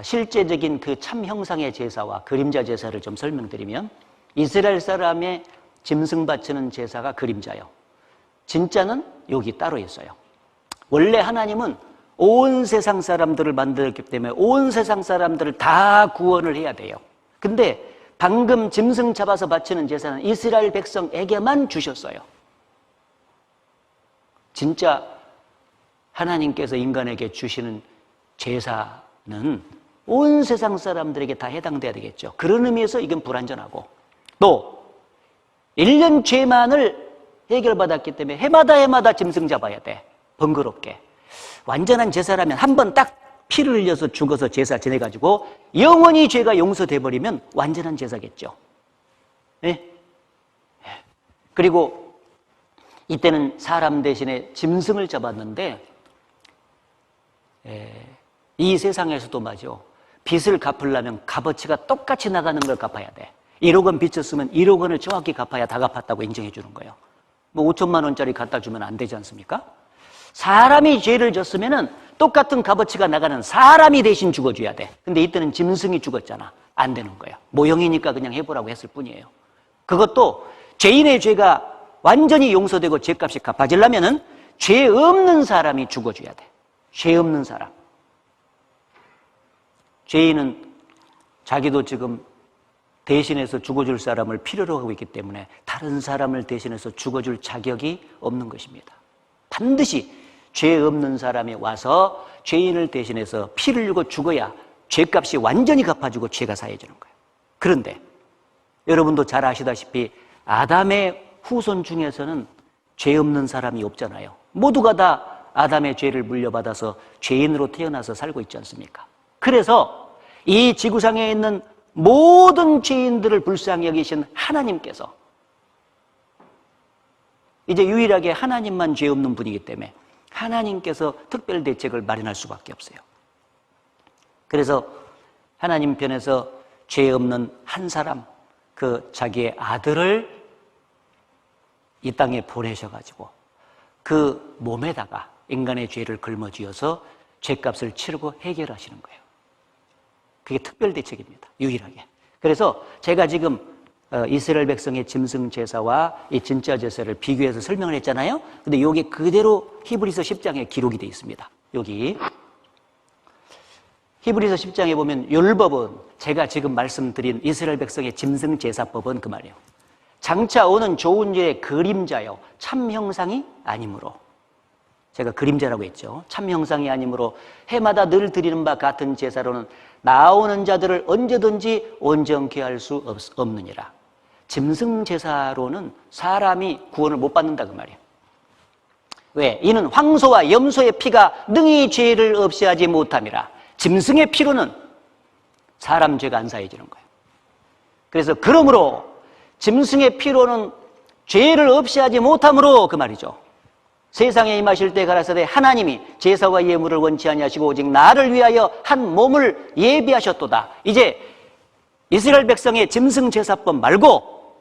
실제적인 그 참 형상의 제사와 그림자 제사를 좀 설명드리면, 이스라엘 사람의 짐승 바치는 제사가 그림자요. 진짜는 여기 따로 있어요. 원래 하나님은 온 세상 사람들을 만들었기 때문에 온 세상 사람들을 다 구원을 해야 돼요. 근데 방금 짐승 잡아서 바치는 제사는 이스라엘 백성에게만 주셨어요. 진짜 하나님께서 인간에게 주시는 제사는 온 세상 사람들에게 다 해당돼야 되겠죠. 그런 의미에서 이건 불완전하고, 또 1년 죄만을 해결받았기 때문에 해마다 짐승 잡아야 돼. 번거롭게. 완전한 제사라면 한 번 딱 피를 흘려서 죽어서 제사 지내가지고 영원히 죄가 용서돼 버리면 완전한 제사겠죠. 네? 그리고 이때는 사람 대신에 짐승을 잡았는데, 이 세상에서도 말이죠, 빚을 갚으려면 값어치가 똑같이 나가는 걸 갚아야 돼. 1억 원 빚졌으면 1억 원을 정확히 갚아야 다 갚았다고 인정해 주는 거예요. 뭐 5천만 원짜리 갖다 주면 안 되지 않습니까? 사람이 죄를 졌으면은 똑같은 값어치가 나가는 사람이 대신 죽어줘야 돼. 근데 이때는 짐승이 죽었잖아. 안 되는 거예요. 모형이니까 그냥 해보라고 했을 뿐이에요. 그것도 죄인의 죄가 완전히 용서되고 죄값이 갚아지려면은 죄 없는 사람이 죽어줘야 돼. 죄 없는 사람. 죄인은 자기도 지금 대신해서 죽어줄 사람을 필요로 하고 있기 때문에 다른 사람을 대신해서 죽어줄 자격이 없는 것입니다. 반드시 죄 없는 사람이 와서 죄인을 대신해서 피를 흘리고 죽어야 죄값이 완전히 갚아지고 죄가 사해지는 거예요. 그런데 여러분도 잘 아시다시피 아담의 후손 중에서는 죄 없는 사람이 없잖아요. 모두가 다 아담의 죄를 물려받아서 죄인으로 태어나서 살고 있지 않습니까? 그래서 이 지구상에 있는 모든 죄인들을 불쌍히 여기신 하나님께서 이제 유일하게 하나님만 죄 없는 분이기 때문에 하나님께서 특별 대책을 마련할 수밖에 없어요. 그래서 하나님 편에서 죄 없는 한 사람, 그 자기의 아들을 이 땅에 보내셔가지고 그 몸에다가 인간의 죄를 걸머쥐어서 죄값을 치르고 해결하시는 거예요. 그게 특별 대책입니다. 유일하게. 그래서 제가 지금 이스라엘 백성의 짐승 제사와 이 진짜 제사를 비교해서 설명을 했잖아요. 근데 이게 그대로 히브리서 10장에 기록이 되어 있습니다. 여기 히브리서 10장에 보면 율법은, 제가 지금 말씀드린 이스라엘 백성의 짐승 제사법은 그 말이에요. 장차 오는 좋은 일의 그림자요 참 형상이 아니므로, 제가 그림자라고 했죠. 참 형상이 아니므로 해마다 늘 드리는 바 같은 제사로는 나오는 자들을 언제든지 온전케 할 수 없느니라. 짐승 제사로는 사람이 구원을 못 받는다 그 말이에요. 왜? 이는 황소와 염소의 피가 능히 죄를 없이 하지 못함이라. 짐승의 피로는 사람 죄가 안 사해지는 거예요. 그래서 그러므로 짐승의 피로는 죄를 없이 하지 못함으로 그 말이죠. 세상에 임하실 때 가라사대 하나님이 제사와 예물을 원치 아니하시고 오직 나를 위하여 한 몸을 예비하셨도다. 이제 이스라엘 백성의 짐승 제사법 말고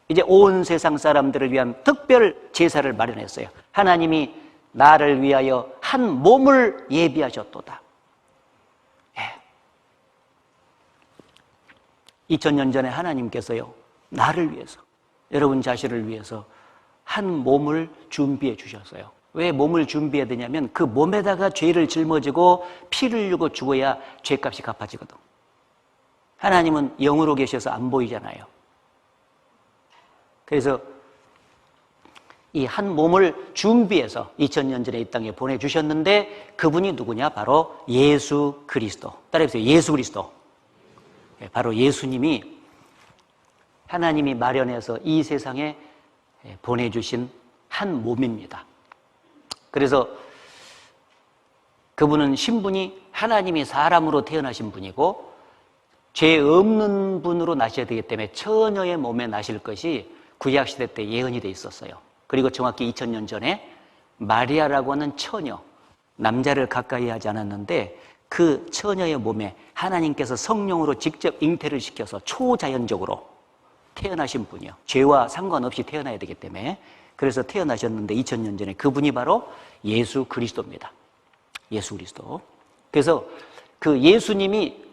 이제 온 세상 사람들을 위한 특별 제사를 마련했어요. 하나님이 나를 위하여 한 몸을 예비하셨도다. 2000년 전에 하나님께서요, 나를 위해서, 여러분 자신을 위해서 한 몸을 준비해 주셨어요. 왜 몸을 준비해야 되냐면 그 몸에다가 죄를 짊어지고 피를 흘리고 죽어야 죄값이 갚아지거든. 하나님은 영으로 계셔서 안 보이잖아요. 그래서 이 한 몸을 준비해서 2000년 전에 이 땅에 보내주셨는데 그분이 누구냐? 바로 예수 그리스도. 따라해보세요. 예수 그리스도. 바로 예수님이 하나님이 마련해서 이 세상에 보내주신 한 몸입니다. 그래서 그분은 신분이 하나님이 사람으로 태어나신 분이고 죄 없는 분으로 나셔야 되기 때문에 처녀의 몸에 나실 것이 구약시대 때 예언이 돼 있었어요. 그리고 정확히 2000년 전에 마리아라고 하는 처녀, 남자를 가까이 하지 않았는데 그 처녀의 몸에 하나님께서 성령으로 직접 잉태를 시켜서 초자연적으로 태어나신 분이요. 죄와 상관없이 태어나야 되기 때문에 그래서 태어나셨는데 2000년 전에 그분이 바로 예수 그리스도입니다. 예수 그리스도. 그래서 그 예수님이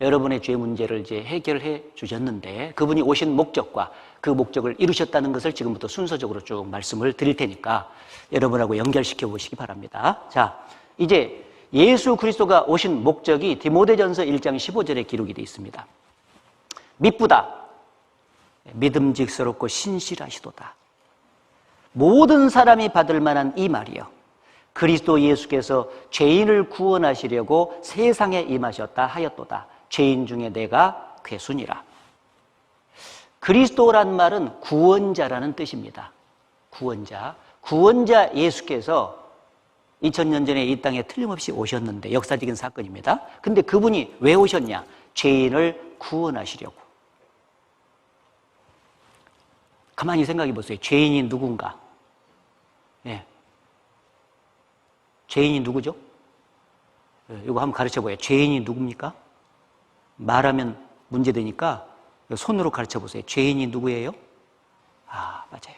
여러분의 죄 문제를 이제 해결해 주셨는데 그분이 오신 목적과 그 목적을 이루셨다는 것을 지금부터 순서적으로 쭉 말씀을 드릴 테니까 여러분하고 연결시켜 보시기 바랍니다. 자, 이제 예수 그리스도가 오신 목적이 디모데전서 1장 15절에 기록이 되어 있습니다. 미쁘다. 믿음직스럽고 신실하시도다. 모든 사람이 받을 만한 이 말이요. 그리스도 예수께서 죄인을 구원하시려고 세상에 임하셨다 하였도다. 죄인 중에 내가 괴순이라. 그리스도란 말은 구원자라는 뜻입니다. 구원자. 구원자 예수께서 2000년 전에 이 땅에 틀림없이 오셨는데 역사적인 사건입니다. 근데 그분이 왜 오셨냐? 죄인을 구원하시려고. 가만히 생각해 보세요. 죄인이 누군가? 예. 죄인이 누구죠? 이거 한번 가르쳐 보여요. 죄인이 누굽니까? 말하면 문제되니까 손으로 가르쳐 보세요. 죄인이 누구예요? 아, 맞아요.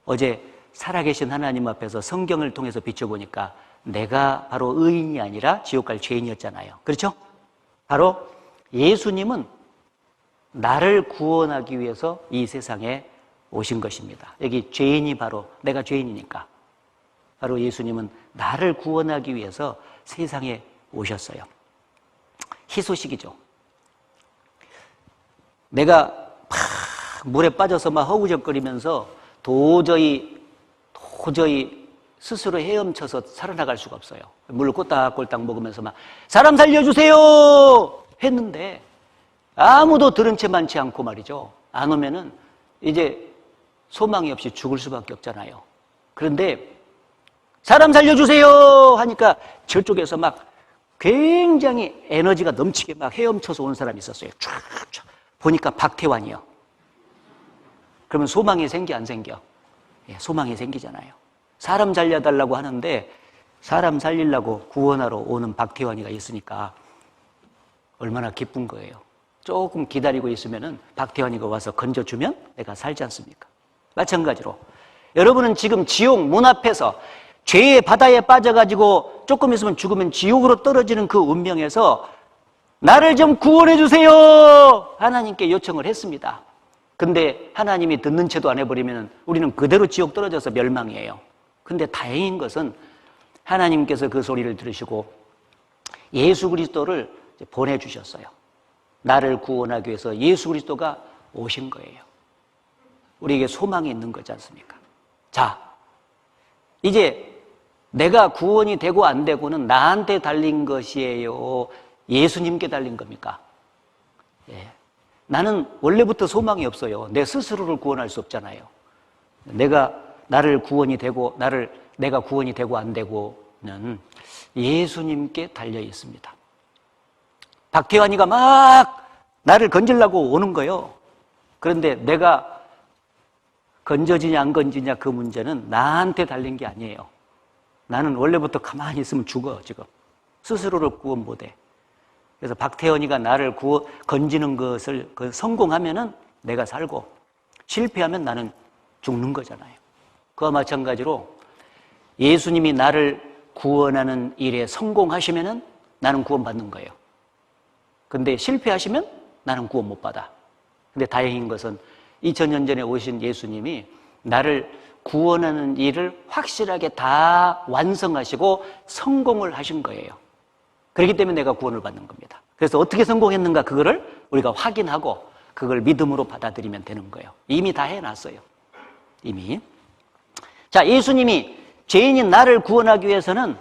어제 살아계신 하나님 앞에서 성경을 통해서 비춰보니까 내가 바로 의인이 아니라 지옥 갈 죄인이었잖아요. 그렇죠? 바로 예수님은 나를 구원하기 위해서 이 세상에 오신 것입니다. 여기 죄인이 바로 내가 죄인이니까 바로 예수님은 나를 구원하기 위해서 세상에 오셨어요. 희소식이죠. 내가 막 물에 빠져서 막 허우적거리면서 도저히 스스로 헤엄쳐서 살아나갈 수가 없어요. 물을 꼴딱꼴딱 먹으면서 막 사람 살려주세요 했는데 아무도 들은 채 많지 않고 말이죠. 안 오면은 이제 소망이 없이 죽을 수밖에 없잖아요. 그런데 사람 살려주세요 하니까 저쪽에서 막 굉장히 에너지가 넘치게 막 헤엄쳐서 온 사람이 있었어요. 쫙쫙 보니까 박태환이요. 그러면 소망이 생겨 안 생겨? 예, 소망이 생기잖아요. 사람 살려달라고 하는데 사람 살리려고 구원하러 오는 박태환이가 있으니까 얼마나 기쁜 거예요. 조금 기다리고 있으면은 박태환이가 와서 건져주면 내가 살지 않습니까? 마찬가지로 여러분은 지금 지옥 문 앞에서 죄의 바다에 빠져가지고 조금 있으면 죽으면 지옥으로 떨어지는 그 운명에서 나를 좀 구원해 주세요 하나님께 요청을 했습니다. 근데 하나님이 듣는 채도 안 해버리면 우리는 그대로 지옥 떨어져서 멸망이에요. 근데 다행인 것은 하나님께서 그 소리를 들으시고 예수 그리스도를 보내주셨어요. 나를 구원하기 위해서 예수 그리스도가 오신 거예요. 우리에게 소망이 있는 거지 않습니까? 자, 이제 내가 구원이 되고 안 되고는 나한테 달린 것이에요? 예수님께 달린 겁니까? 예. 나는 원래부터 소망이 없어요. 내 스스로를 구원할 수 없잖아요. 나를 구원이 되고 내가 구원이 되고 안 되고는 예수님께 달려 있습니다. 박태환이가 막 나를 건지려고 오는 거예요. 그런데 내가 건져지냐 안 건지냐 그 문제는 나한테 달린 게 아니에요. 나는 원래부터 가만히 있으면 죽어 지금. 스스로를 구원 못해. 그래서 박태환이가 나를 건지는 것을 성공하면은 내가 살고 실패하면 나는 죽는 거잖아요. 그와 마찬가지로 예수님이 나를 구원하는 일에 성공하시면은 나는 구원받는 거예요. 근데 실패하시면 나는 구원 못 받아. 근데 다행인 것은 2000년 전에 오신 예수님이 나를 구원하는 일을 확실하게 다 완성하시고 성공을 하신 거예요. 그렇기 때문에 내가 구원을 받는 겁니다. 그래서 어떻게 성공했는가 그거를 우리가 확인하고 그걸 믿음으로 받아들이면 되는 거예요. 이미 다 해놨어요. 이미. 자, 예수님이 죄인인 나를 구원하기 위해서는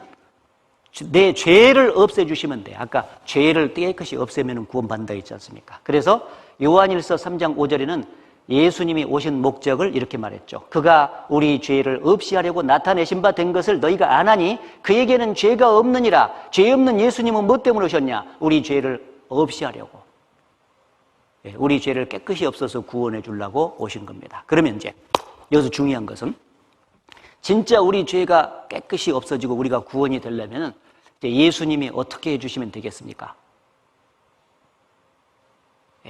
내 죄를 없애주시면 돼. 아까 죄를 깨끗이 없애면 구원받는다 했지 않습니까? 그래서 요한일서 3장 5절에는 예수님이 오신 목적을 이렇게 말했죠. 그가 우리 죄를 없이 하려고 나타내신 바 된 것을 너희가 아나니 그에게는 죄가 없느니라. 죄 없는 예수님은 뭐 때문에 오셨냐? 우리 죄를 없이 하려고. 우리 죄를 깨끗이 없어서 구원해 주려고 오신 겁니다. 그러면 이제 여기서 중요한 것은 진짜 우리 죄가 깨끗이 없어지고 우리가 구원이 되려면 예수님이 어떻게 해주시면 되겠습니까?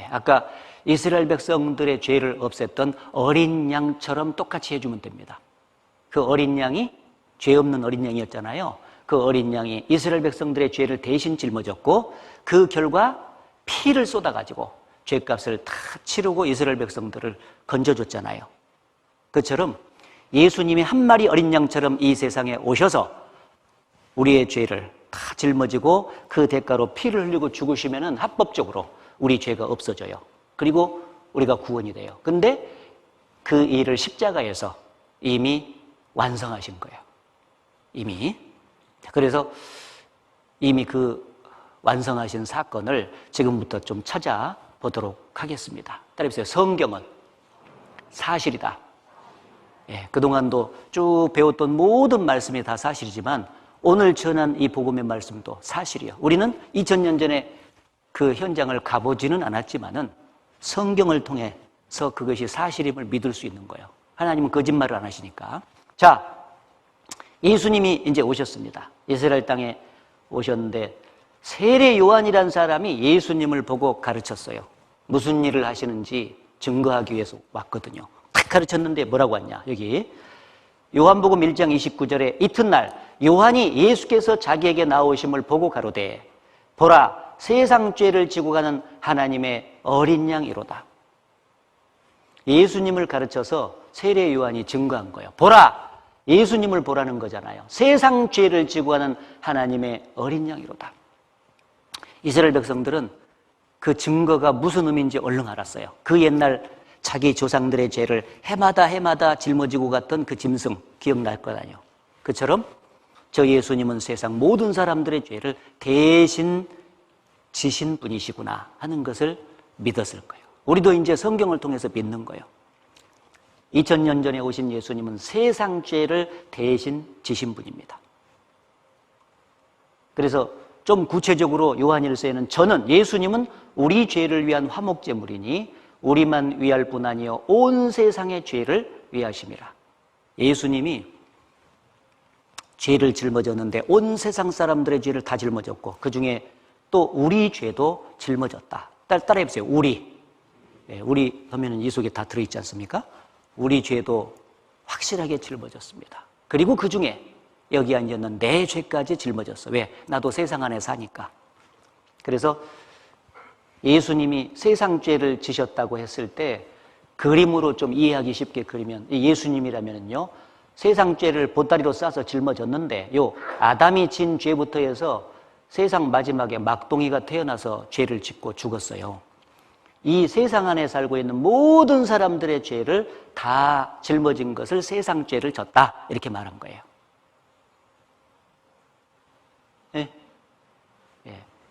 아까 이스라엘 백성들의 죄를 없앴던 어린 양처럼 똑같이 해주면 됩니다. 그 어린 양이 죄 없는 어린 양이었잖아요. 그 어린 양이 이스라엘 백성들의 죄를 대신 짊어졌고 그 결과 피를 쏟아가지고 죄값을 다 치르고 이스라엘 백성들을 건져줬잖아요. 그처럼 예수님이 한 마리 어린 양처럼 이 세상에 오셔서 우리의 죄를 다 짊어지고 그 대가로 피를 흘리고 죽으시면은 합법적으로 우리 죄가 없어져요. 그리고 우리가 구원이 돼요. 근데 그 일을 십자가에서 이미 완성하신 거예요. 이미. 그래서 이미 그 완성하신 사건을 지금부터 좀 찾아보도록 하겠습니다. 따라해보세요. 성경은 사실이다. 그동안도 쭉 배웠던 모든 말씀이 다 사실이지만 오늘 전한 이 복음의 말씀도 사실이에요. 우리는 2000년 전에 그 현장을 가보지는 않았지만은 성경을 통해서 그것이 사실임을 믿을 수 있는 거예요. 하나님은 거짓말을 안 하시니까. 자, 예수님이 이제 오셨습니다. 이스라엘 땅에 오셨는데 세례 요한이라는 사람이 예수님을 보고 가르쳤어요. 무슨 일을 하시는지 증거하기 위해서 왔거든요. 딱 가르쳤는데 뭐라고 왔냐? 여기 요한복음 1장 29절에 이튿날 요한이 예수께서 자기에게 나오심을 보고 가로되 보라 세상 죄를 지고 가는 하나님의 어린 양이로다. 예수님을 가르쳐서 세례 요한이 증거한 거예요. 보라! 예수님을 보라는 거잖아요. 세상 죄를 지고 가는 하나님의 어린 양이로다. 이스라엘 백성들은 그 증거가 무슨 의미인지 얼른 알았어요. 그 옛날 자기 조상들의 죄를 해마다 짊어지고 갔던 그 짐승 기억날 거라뇨. 그처럼 저 예수님은 세상 모든 사람들의 죄를 대신 지신 분이시구나 하는 것을 믿었을 거예요. 우리도 이제 성경을 통해서 믿는 거예요. 2000년 전에 오신 예수님은 세상 죄를 대신 지신 분입니다. 그래서 좀 구체적으로 요한일서에는 저는 예수님은 우리 죄를 위한 화목제물이니 우리만 위할 뿐 아니요 온 세상의 죄를 위하심이라. 예수님이 죄를 짊어졌는데 온 세상 사람들의 죄를 다 짊어졌고 그 중에 또 우리 죄도 짊어졌다. 따라해보세요. 우리. 우리 하면은 이 속에 다 들어있지 않습니까? 우리 죄도 확실하게 짊어졌습니다. 그리고 그 중에 여기 앉아있는 내 죄까지 짊어졌어. 왜? 나도 세상 안에 사니까. 그래서 예수님이 세상 죄를 지셨다고 했을 때 그림으로 좀 이해하기 쉽게 그리면 예수님이라면요 세상 죄를 보따리로 싸서 짊어졌는데 요 아담이 진 죄부터 해서 세상 마지막에 막둥이가 태어나서 죄를 짓고 죽었어요. 이 세상 안에 살고 있는 모든 사람들의 죄를 다 짊어진 것을 세상 죄를 졌다 이렇게 말한 거예요.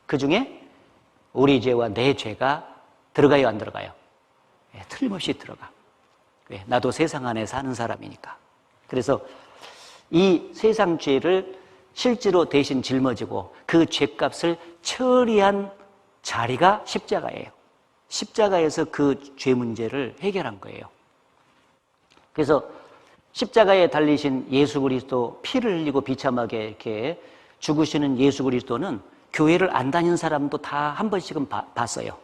그 중에 우리 죄와 내 죄가 들어가요 안 들어가요? 틀림없이 들어가. 왜? 나도 세상 안에 사는 사람이니까. 그래서 이 세상 죄를 실제로 대신 짊어지고 그 죄값을 처리한 자리가 십자가예요. 십자가에서 그 죄 문제를 해결한 거예요. 그래서 십자가에 달리신 예수 그리스도 피를 흘리고 비참하게 이렇게 죽으시는 예수 그리스도는 교회를 안 다니는 사람도 다 한 번씩은 봤어요.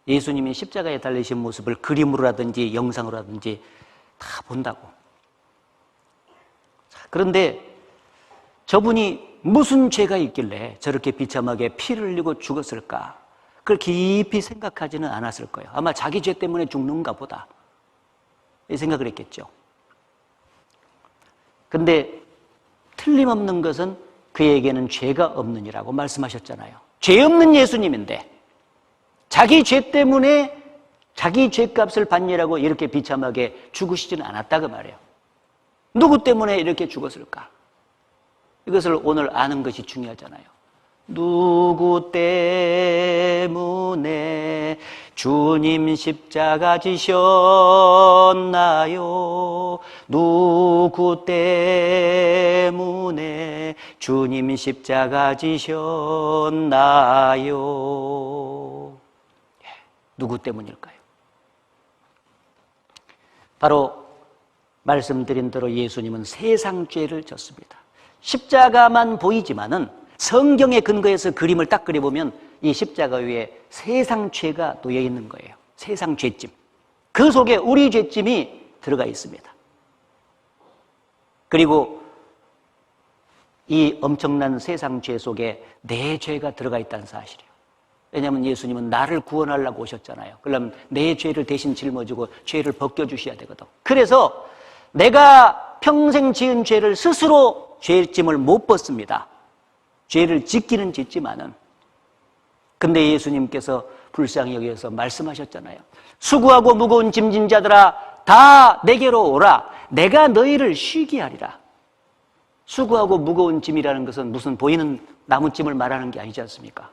예수님이 십자가에 달리신 모습을 그림으로라든지 영상으로라든지 다 본다고. 그런데 저분이 무슨 죄가 있길래 저렇게 비참하게 피를 흘리고 죽었을까? 그걸 깊이 생각하지는 않았을 거예요. 아마 자기 죄 때문에 죽는가 보다, 이 생각을 했겠죠. 근데 틀림없는 것은 그에게는 죄가 없느니라고 말씀하셨잖아요. 죄 없는 예수님인데 자기 죄 때문에 자기 죄값을 받느라고 이렇게 비참하게 죽으시지는 않았다고 말해요. 누구 때문에 이렇게 죽었을까? 이것을 오늘 아는 것이 중요하잖아요. 누구 때문에 주님 십자가 지셨나요? 누구 때문에 주님 십자가 지셨나요? 누구 때문일까요? 바로 말씀드린 대로 예수님은 세상 죄를 졌습니다. 십자가만 보이지만은 성경의 근거에서 그림을 딱 그려보면 이 십자가 위에 세상 죄가 놓여 있는 거예요. 세상 죄짐. 그 속에 우리 죄짐이 들어가 있습니다. 그리고 이 엄청난 세상 죄 속에 내 죄가 들어가 있다는 사실이에요. 왜냐하면 예수님은 나를 구원하려고 오셨잖아요. 그러면 내 죄를 대신 짊어지고 죄를 벗겨주셔야 되거든. 그래서 내가 평생 지은 죄를 스스로 죄짐을 못 벗습니다. 죄를 짓기는 짓지만은. 근데 예수님께서 불쌍히 여기서 말씀하셨잖아요. 수고하고 무거운 짐진 자들아 다 내게로 오라. 내가 너희를 쉬게 하리라. 수고하고 무거운 짐이라는 것은 무슨 보이는 나무짐을 말하는 게 아니지 않습니까?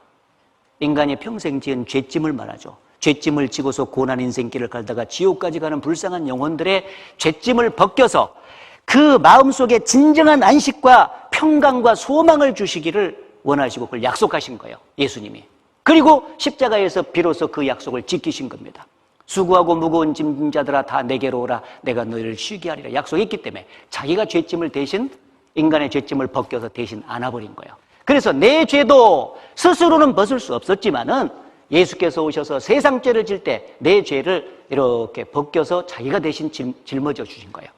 인간이 평생 지은 죄짐을 말하죠. 죄짐을 지고서 고난 인생길을 가다가 지옥까지 가는 불쌍한 영혼들의 죄짐을 벗겨서 그 마음속에 진정한 안식과 평강과 소망을 주시기를 원하시고 그걸 약속하신 거예요, 예수님이. 그리고 십자가에서 비로소 그 약속을 지키신 겁니다. 수고하고 무거운 짐진 자들아 다 내게로 오라. 내가 너희를 쉬게 하리라. 약속했기 때문에 자기가 죄짐을 대신, 인간의 죄짐을 벗겨서 대신 안아버린 거예요. 그래서 내 죄도 스스로는 벗을 수 없었지만은 예수께서 오셔서 세상 죄를 질 때 내 죄를 이렇게 벗겨서 자기가 대신 짊어져 주신 거예요.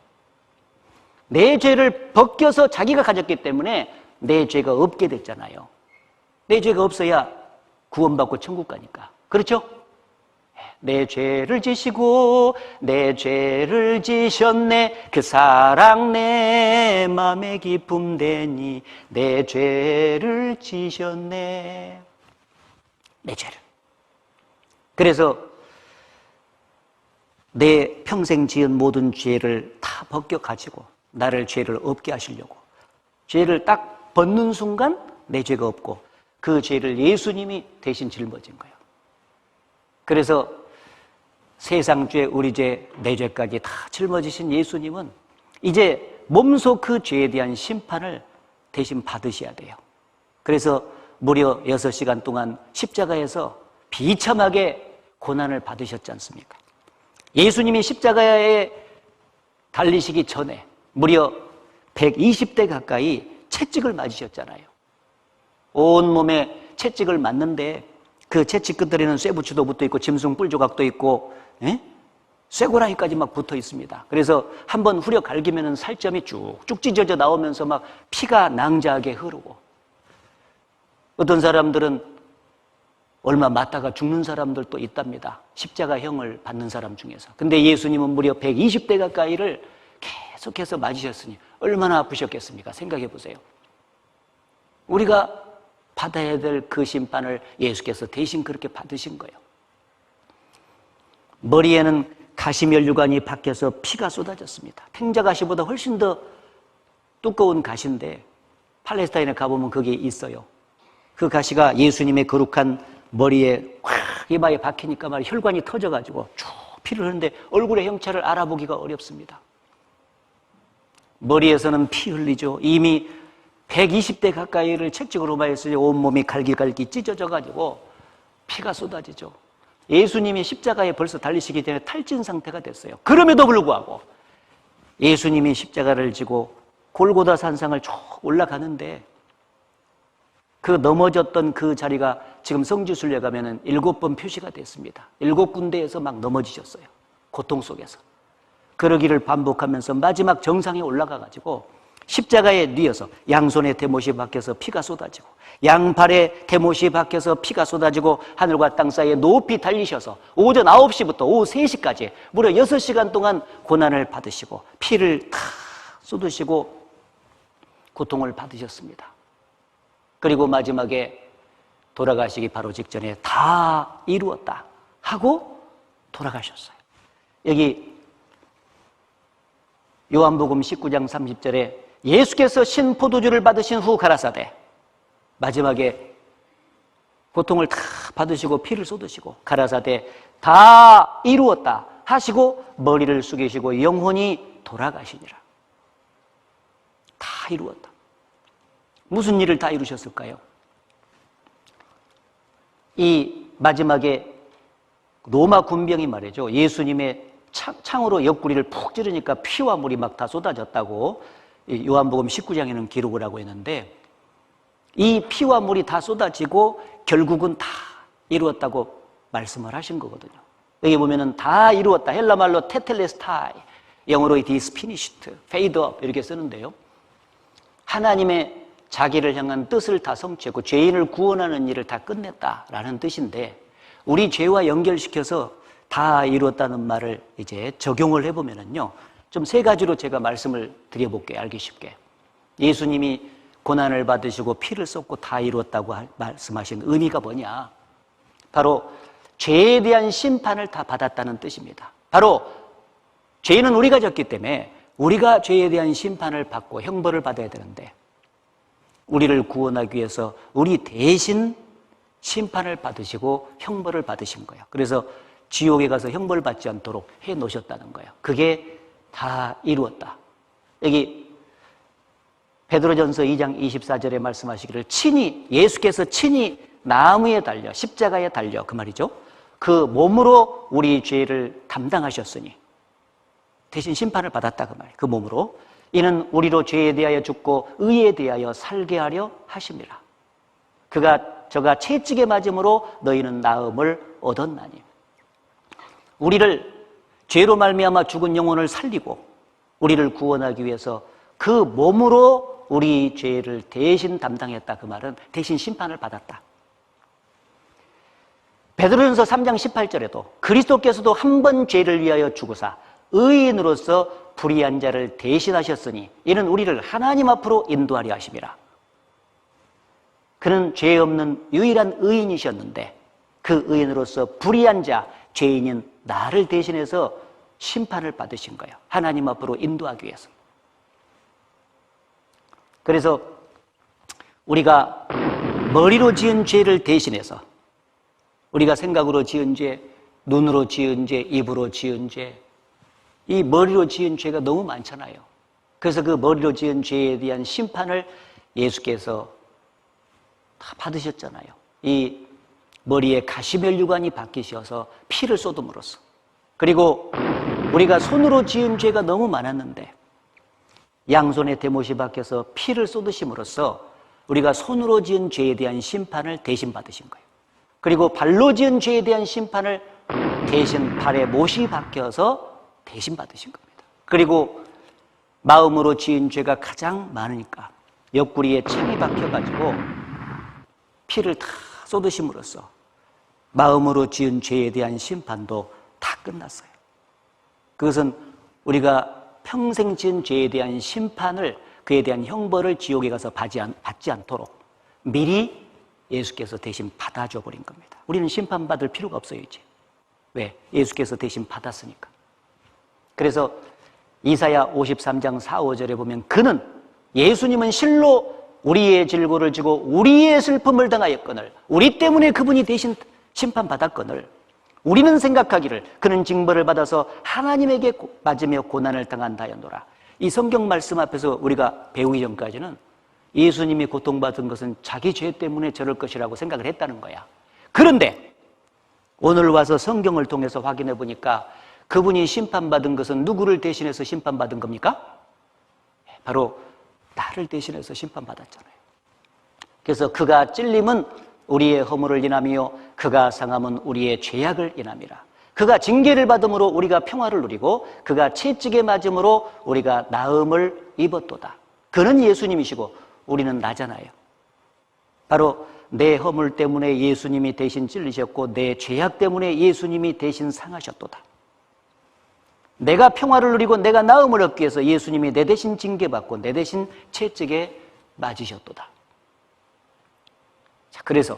내 죄를 벗겨서 자기가 가졌기 때문에 내 죄가 없게 됐잖아요. 내 죄가 없어야 구원받고 천국 가니까. 그렇죠? 내 죄를 지시고 내 죄를 지셨네. 그 사랑 내 맘에 기쁨 되니 내 죄를 지셨네. 내 죄를. 그래서 내 평생 지은 모든 죄를 다 벗겨가지고 나를 죄를 없게 하시려고, 죄를 딱 벗는 순간 내 죄가 없고 그 죄를 예수님이 대신 짊어진 거예요. 그래서 세상 죄, 우리 죄, 내 죄까지 다 짊어지신 예수님은 이제 몸소 그 죄에 대한 심판을 대신 받으셔야 돼요. 그래서 무려 6시간 동안 십자가에서 비참하게 고난을 받으셨지 않습니까? 예수님이 십자가에 달리시기 전에 무려 120대 가까이 채찍을 맞으셨잖아요. 온몸에 채찍을 맞는데 그 채찍 끝들에는 쇠붙이도 붙어 있고 짐승 뿔 조각도 있고 쇠고랑이까지 막 붙어 있습니다. 그래서 한번 후려 갈기면 살점이 쭉쭉 찢어져 나오면서 막 피가 낭자하게 흐르고, 어떤 사람들은 얼마 맞다가 죽는 사람들도 있답니다. 십자가형을 받는 사람 중에서. 근데 예수님은 무려 120대 가까이를 계속해서 맞으셨으니 얼마나 아프셨겠습니까? 생각해 보세요. 우리가 받아야 될 그 심판을 예수께서 대신 그렇게 받으신 거예요. 머리에는 가시면류관이 박혀서 피가 쏟아졌습니다. 팽자가시보다 훨씬 더 두꺼운 가시인데 팔레스타인에 가보면 그게 있어요. 그 가시가 예수님의 거룩한 머리에 확 이마에 박히니까 말이야 혈관이 터져가지고 쭉 피를 흐르는데 얼굴의 형체를 알아보기가 어렵습니다. 머리에서는 피 흘리죠. 이미 120대 가까이를 채찍으로 맞았으니 온몸이 갈기갈기 찢어져가지고 피가 쏟아지죠. 예수님이 십자가에 벌써 달리시기 전에 탈진 상태가 됐어요. 그럼에도 불구하고 예수님이 십자가를 지고 골고다 산상을 쭉 올라가는데 그 넘어졌던 그 자리가 지금 성지순례 가면은 7번 표시가 됐습니다. 7군데에서 막 넘어지셨어요. 고통 속에서. 그러기를 반복하면서 마지막 정상에 올라가가지고 십자가에 뉘어서 양손에 대못이 박혀서 피가 쏟아지고 양팔에 대못이 박혀서 피가 쏟아지고 하늘과 땅 사이에 높이 달리셔서 오전 9시부터 오후 3시까지 무려 6시간 동안 고난을 받으시고 피를 다 쏟으시고 고통을 받으셨습니다. 그리고 마지막에 돌아가시기 바로 직전에 다 이루었다 하고 돌아가셨어요. 여기 요한복음 19장 30절에 예수께서 신포도주를 받으신 후 가라사대, 마지막에 고통을 다 받으시고 피를 쏟으시고 가라사대 다 이루었다 하시고 머리를 숙이시고 영혼이 돌아가시니라. 다 이루었다. 무슨 일을 다 이루셨을까요? 이 마지막에 로마 군병이 말이죠, 예수님의 창으로 옆구리를 푹 찌르니까 피와 물이 막 다 쏟아졌다고 요한복음 19장에는 기록을 하고 있는데, 이 피와 물이 다 쏟아지고 결국은 다 이루었다고 말씀을 하신 거거든요. 여기 보면은 다 이루었다, 헬라말로 테텔레스타이, 영어로 it is finished, fade up 이렇게 쓰는데요, 하나님의 자기를 향한 뜻을 다 성취했고 죄인을 구원하는 일을 다 끝냈다라는 뜻인데, 우리 죄와 연결시켜서 다 이루었다는 말을 이제 적용을 해보면은요, 좀 3가지로 제가 말씀을 드려볼게요. 알기 쉽게. 예수님이 고난을 받으시고 피를 쏟고 다 이루었다고 말씀하신 의미가 뭐냐? 바로 죄에 대한 심판을 다 받았다는 뜻입니다. 바로 죄는 우리가 졌기 때문에 우리가 죄에 대한 심판을 받고 형벌을 받아야 되는데, 우리를 구원하기 위해서 우리 대신 심판을 받으시고 형벌을 받으신 거예요. 그래서 지옥에 가서 형벌 받지 않도록 해 놓으셨다는 거예요. 그게 다 이루었다. 여기 베드로전서 2장 24절에 말씀하시기를 친히, 예수께서 친히 나무에 달려 십자가에 달려, 그 말이죠, 그 몸으로 우리 죄를 담당하셨으니 대신 심판을 받았다, 그 말이에요. 그 몸으로 이는 우리로 죄에 대하여 죽고 의에 대하여 살게 하려 하심이라. 저가 채찍에 맞음으로 너희는 나음을 얻었나니. 우리를 죄로 말미암아 죽은 영혼을 살리고 우리를 구원하기 위해서 그 몸으로 우리 죄를 대신 담당했다. 그 말은 대신 심판을 받았다. 베드로전서 3장 18절에도 그리스도께서도 한 번 죄를 위하여 죽으사 의인으로서 불의한 자를 대신하셨으니 이는 우리를 하나님 앞으로 인도하려 하심이라. 그는 죄 없는 유일한 의인이셨는데 그 의인으로서 불의한 자, 죄인인 나를 대신해서 심판을 받으신 거예요. 하나님 앞으로 인도하기 위해서. 그래서 우리가 머리로 지은 죄를 대신해서, 우리가 생각으로 지은 죄, 눈으로 지은 죄, 입으로 지은 죄, 이 머리로 지은 죄가 너무 많잖아요. 그래서 그 머리로 지은 죄에 대한 심판을 예수께서 다 받으셨잖아요. 이 머리에 가시면류관이 박히셔서 피를 쏟음으로써, 그리고 우리가 손으로 지은 죄가 너무 많았는데 양손에 대못이 박혀서 피를 쏟으심으로써 우리가 손으로 지은 죄에 대한 심판을 대신 받으신 거예요. 그리고 발로 지은 죄에 대한 심판을 대신 발에 못이 박혀서 대신 받으신 겁니다. 그리고 마음으로 지은 죄가 가장 많으니까 옆구리에 창이 박혀가지고 피를 다 쏟으심으로써 마음으로 지은 죄에 대한 심판도 다 끝났어요. 그것은 우리가 평생 지은 죄에 대한 심판을, 그에 대한 형벌을 지옥에 가서 받지 않도록 미리 예수께서 대신 받아줘 버린 겁니다. 우리는 심판받을 필요가 없어요, 이제. 왜? 예수께서 대신 받았으니까. 그래서 이사야 53장 4, 5절에 보면 그는, 예수님은 실로 우리의 질고를 지고 우리의 슬픔을 당하였거늘, 우리 때문에 그분이 대신 심판받았거늘, 우리는 생각하기를 그는 징벌을 받아서 하나님에게 맞으며 고난을 당한다 하였노라. 이 성경 말씀 앞에서 우리가 배우기 전까지는 예수님이 고통받은 것은 자기 죄 때문에 저럴 것이라고 생각을 했다는 거야. 그런데 오늘 와서 성경을 통해서 확인해 보니까 그분이 심판받은 것은 누구를 대신해서 심판받은 겁니까? 바로 나를 대신해서 심판받았잖아요. 그래서 그가 찔림은 우리의 허물을 인하며 그가 상함은 우리의 죄악을 인함이라. 그가 징계를 받음으로 우리가 평화를 누리고 그가 채찍에 맞음으로 우리가 나음을 입었도다. 그는 예수님이시고 우리는 나잖아요. 바로 내 허물 때문에 예수님이 대신 찔리셨고 내 죄악 때문에 예수님이 대신 상하셨도다. 내가 평화를 누리고 내가 나음을 얻기 위해서 예수님이 내 대신 징계받고 내 대신 채찍에 맞으셨도다. 자, 그래서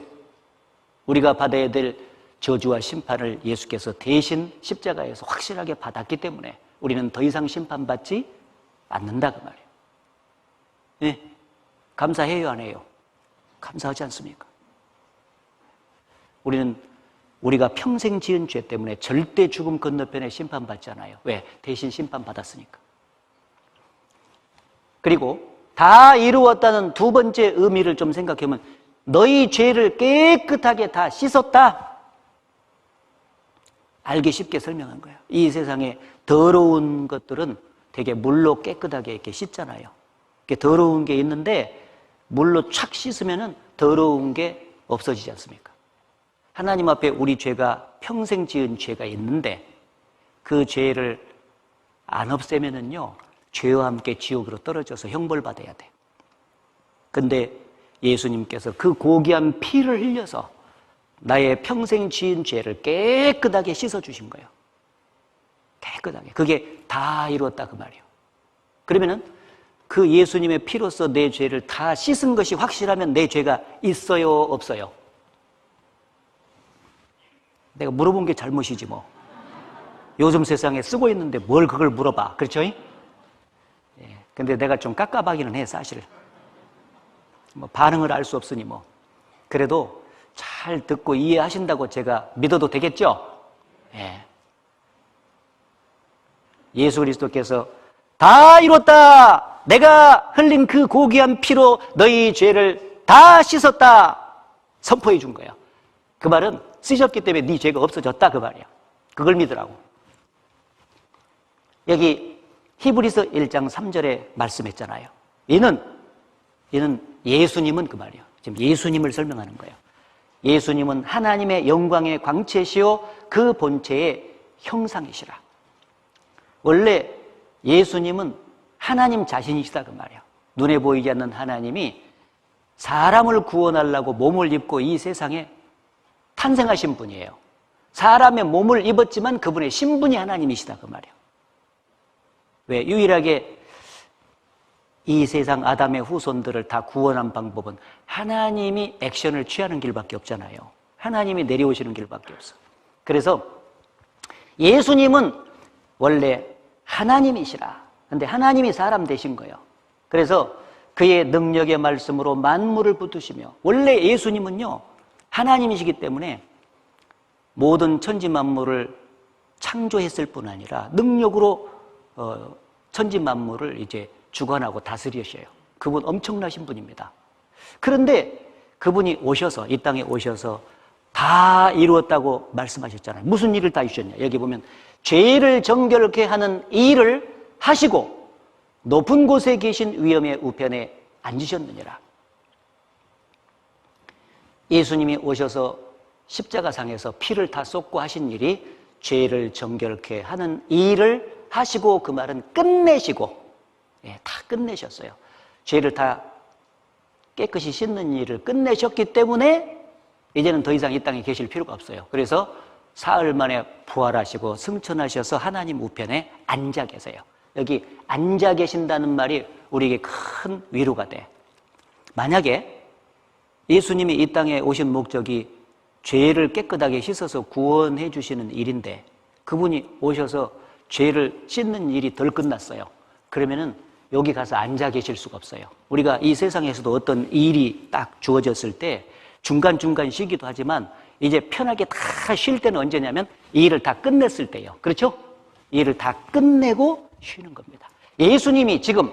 우리가 받아야 될 저주와 심판을 예수께서 대신 십자가에서 확실하게 받았기 때문에 우리는 더 이상 심판받지 않는다 그 말이에요. 네. 감사해요, 안 해요? 감사하지 않습니까? 우리가 평생 지은 죄 때문에 절대 죽음 건너편에 심판받지 않아요. 왜? 대신 심판받았으니까. 그리고 다 이루었다는 두 번째 의미를 좀 생각해보면 너희 죄를 깨끗하게 다 씻었다. 알기 쉽게 설명한 거예요. 이 세상에 더러운 것들은 되게 물로 깨끗하게 이렇게 씻잖아요. 이렇게 더러운 게 있는데 물로 착 씻으면은 더러운 게 없어지지 않습니까? 하나님 앞에 우리 죄가 평생 지은 죄가 있는데 그 죄를 안 없애면은요, 죄와 함께 지옥으로 떨어져서 형벌 받아야 돼. 근데 예수님께서 그 고귀한 피를 흘려서 나의 평생 지은 죄를 깨끗하게 씻어주신 거예요. 깨끗하게. 그게 다 이루었다 그 말이에요. 그러면은 그 예수님의 피로서 내 죄를 다 씻은 것이 확실하면 내 죄가 있어요, 없어요? 내가 물어본 게 잘못이지 뭐. 요즘 세상에 쓰고 있는데 뭘 그걸 물어봐. 그렇죠? 예. 근데 내가 좀 깝깝하기는 해, 사실. 뭐 반응을 알 수 없으니 뭐. 그래도 잘 듣고 이해하신다고 제가 믿어도 되겠죠? 예. 예수 그리스도께서 다 이뤘다! 내가 흘린 그 고귀한 피로 너희 죄를 다 씻었다! 선포해 준 거예요. 그 말은 쓰셨기 때문에 네 죄가 없어졌다 그 말이야. 그걸 믿으라고. 여기 히브리서 1장 3절에 말씀했잖아요. 이는 예수님은 그 말이에요. 지금 예수님을 설명하는 거예요. 예수님은 하나님의 영광의 광채시요 그 본체의 형상이시라. 원래 예수님은 하나님 자신이시다 그 말이에요. 눈에 보이지 않는 하나님이 사람을 구원하려고 몸을 입고 이 세상에 탄생하신 분이에요. 사람의 몸을 입었지만 그분의 신분이 하나님이시다 그 말이에요. 왜? 유일하게 이 세상 아담의 후손들을 다 구원한 방법은 하나님이 액션을 취하는 길밖에 없잖아요. 하나님이 내려오시는 길밖에 없어. 그래서 예수님은 원래 하나님이시라. 근데 하나님이 사람 되신 거예요. 그래서 그의 능력의 말씀으로 만물을 붙드시며, 원래 예수님은요 하나님이시기 때문에 모든 천지 만물을 창조했을 뿐 아니라 능력으로 천지 만물을 이제 주관하고 다스리셔요. 그분 엄청나신 분입니다. 그런데 그분이 오셔서, 이 땅에 오셔서 다 이루었다고 말씀하셨잖아요. 무슨 일을 다 이루셨냐? 여기 보면 죄를 정결케 하는 일을 하시고 높은 곳에 계신 위엄의 우편에 앉으셨느니라. 예수님이 오셔서 십자가상에서 피를 다 쏟고 하신 일이 죄를 정결케 하는 일을 하시고, 그 말은 끝내시고, 다 끝내셨어요. 죄를 다 깨끗이 씻는 일을 끝내셨기 때문에 이제는 더 이상 이 땅에 계실 필요가 없어요. 그래서 사흘 만에 부활하시고 승천하셔서 하나님 우편에 앉아 계세요. 여기 앉아 계신다는 말이 우리에게 큰 위로가 돼. 만약에 예수님이 이 땅에 오신 목적이 죄를 깨끗하게 씻어서 구원해 주시는 일인데 그분이 오셔서 죄를 씻는 일이 덜 끝났어요. 그러면은 여기 가서 앉아 계실 수가 없어요. 우리가 이 세상에서도 어떤 일이 딱 주어졌을 때 중간중간 쉬기도 하지만 이제 편하게 다 쉴 때는 언제냐면 이 일을 다 끝냈을 때예요. 그렇죠? 이 일을 다 끝내고 쉬는 겁니다. 예수님이 지금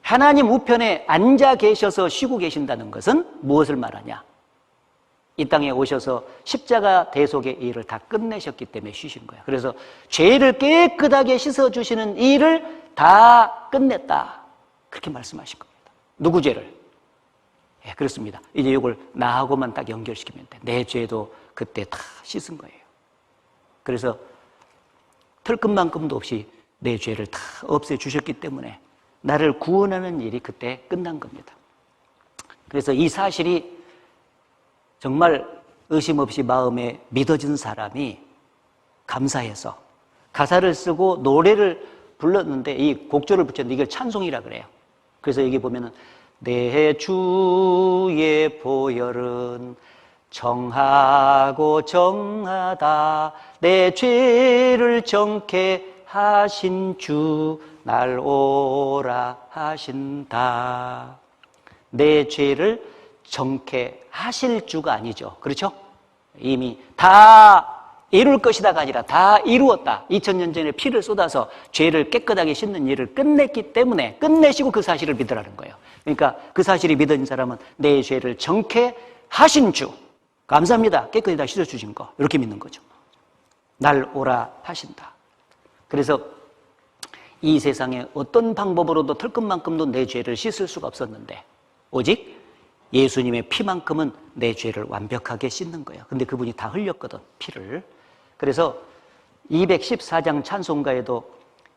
하나님 우편에 앉아 계셔서 쉬고 계신다는 것은 무엇을 말하냐? 이 땅에 오셔서 십자가 대속의 일을 다 끝내셨기 때문에 쉬신 거예요. 그래서 죄를 깨끗하게 씻어주시는 일을 다 끝냈다. 그렇게 말씀하신 겁니다. 누구 죄를? 예, 그렇습니다. 이제 이걸 나하고만 딱 연결시키면 돼. 내 죄도 그때 다 씻은 거예요. 그래서 털끝만큼도 없이 내 죄를 다 없애주셨기 때문에 나를 구원하는 일이 그때 끝난 겁니다. 그래서 이 사실이 정말 의심 없이 마음에 믿어진 사람이 감사해서 가사를 쓰고 노래를 불렀는데 이 곡조를 붙였는데 이걸 찬송이라 그래요. 그래서 여기 보면은 내 주의 보혈은 정하고 정하다 내 죄를 정케 하신 주 날 오라 하신다. 내 죄를 정케 하실 주가 아니죠. 그렇죠? 이미 다 이룰 것이다가 아니라 다 이루었다. 2000년 전에 피를 쏟아서 죄를 깨끗하게 씻는 일을 끝냈기 때문에 끝내시고 그 사실을 믿으라는 거예요. 그러니까 그 사실이 믿은 사람은 내 죄를 정케 하신 주 감사합니다. 깨끗이 다 씻어주신 거 이렇게 믿는 거죠. 날 오라 하신다. 그래서 이 세상에 어떤 방법으로도 털끝만큼도 내 죄를 씻을 수가 없었는데 오직 예수님의 피만큼은 내 죄를 완벽하게 씻는 거예요. 근데 그분이 다 흘렸거든, 피를. 그래서 214장 찬송가에도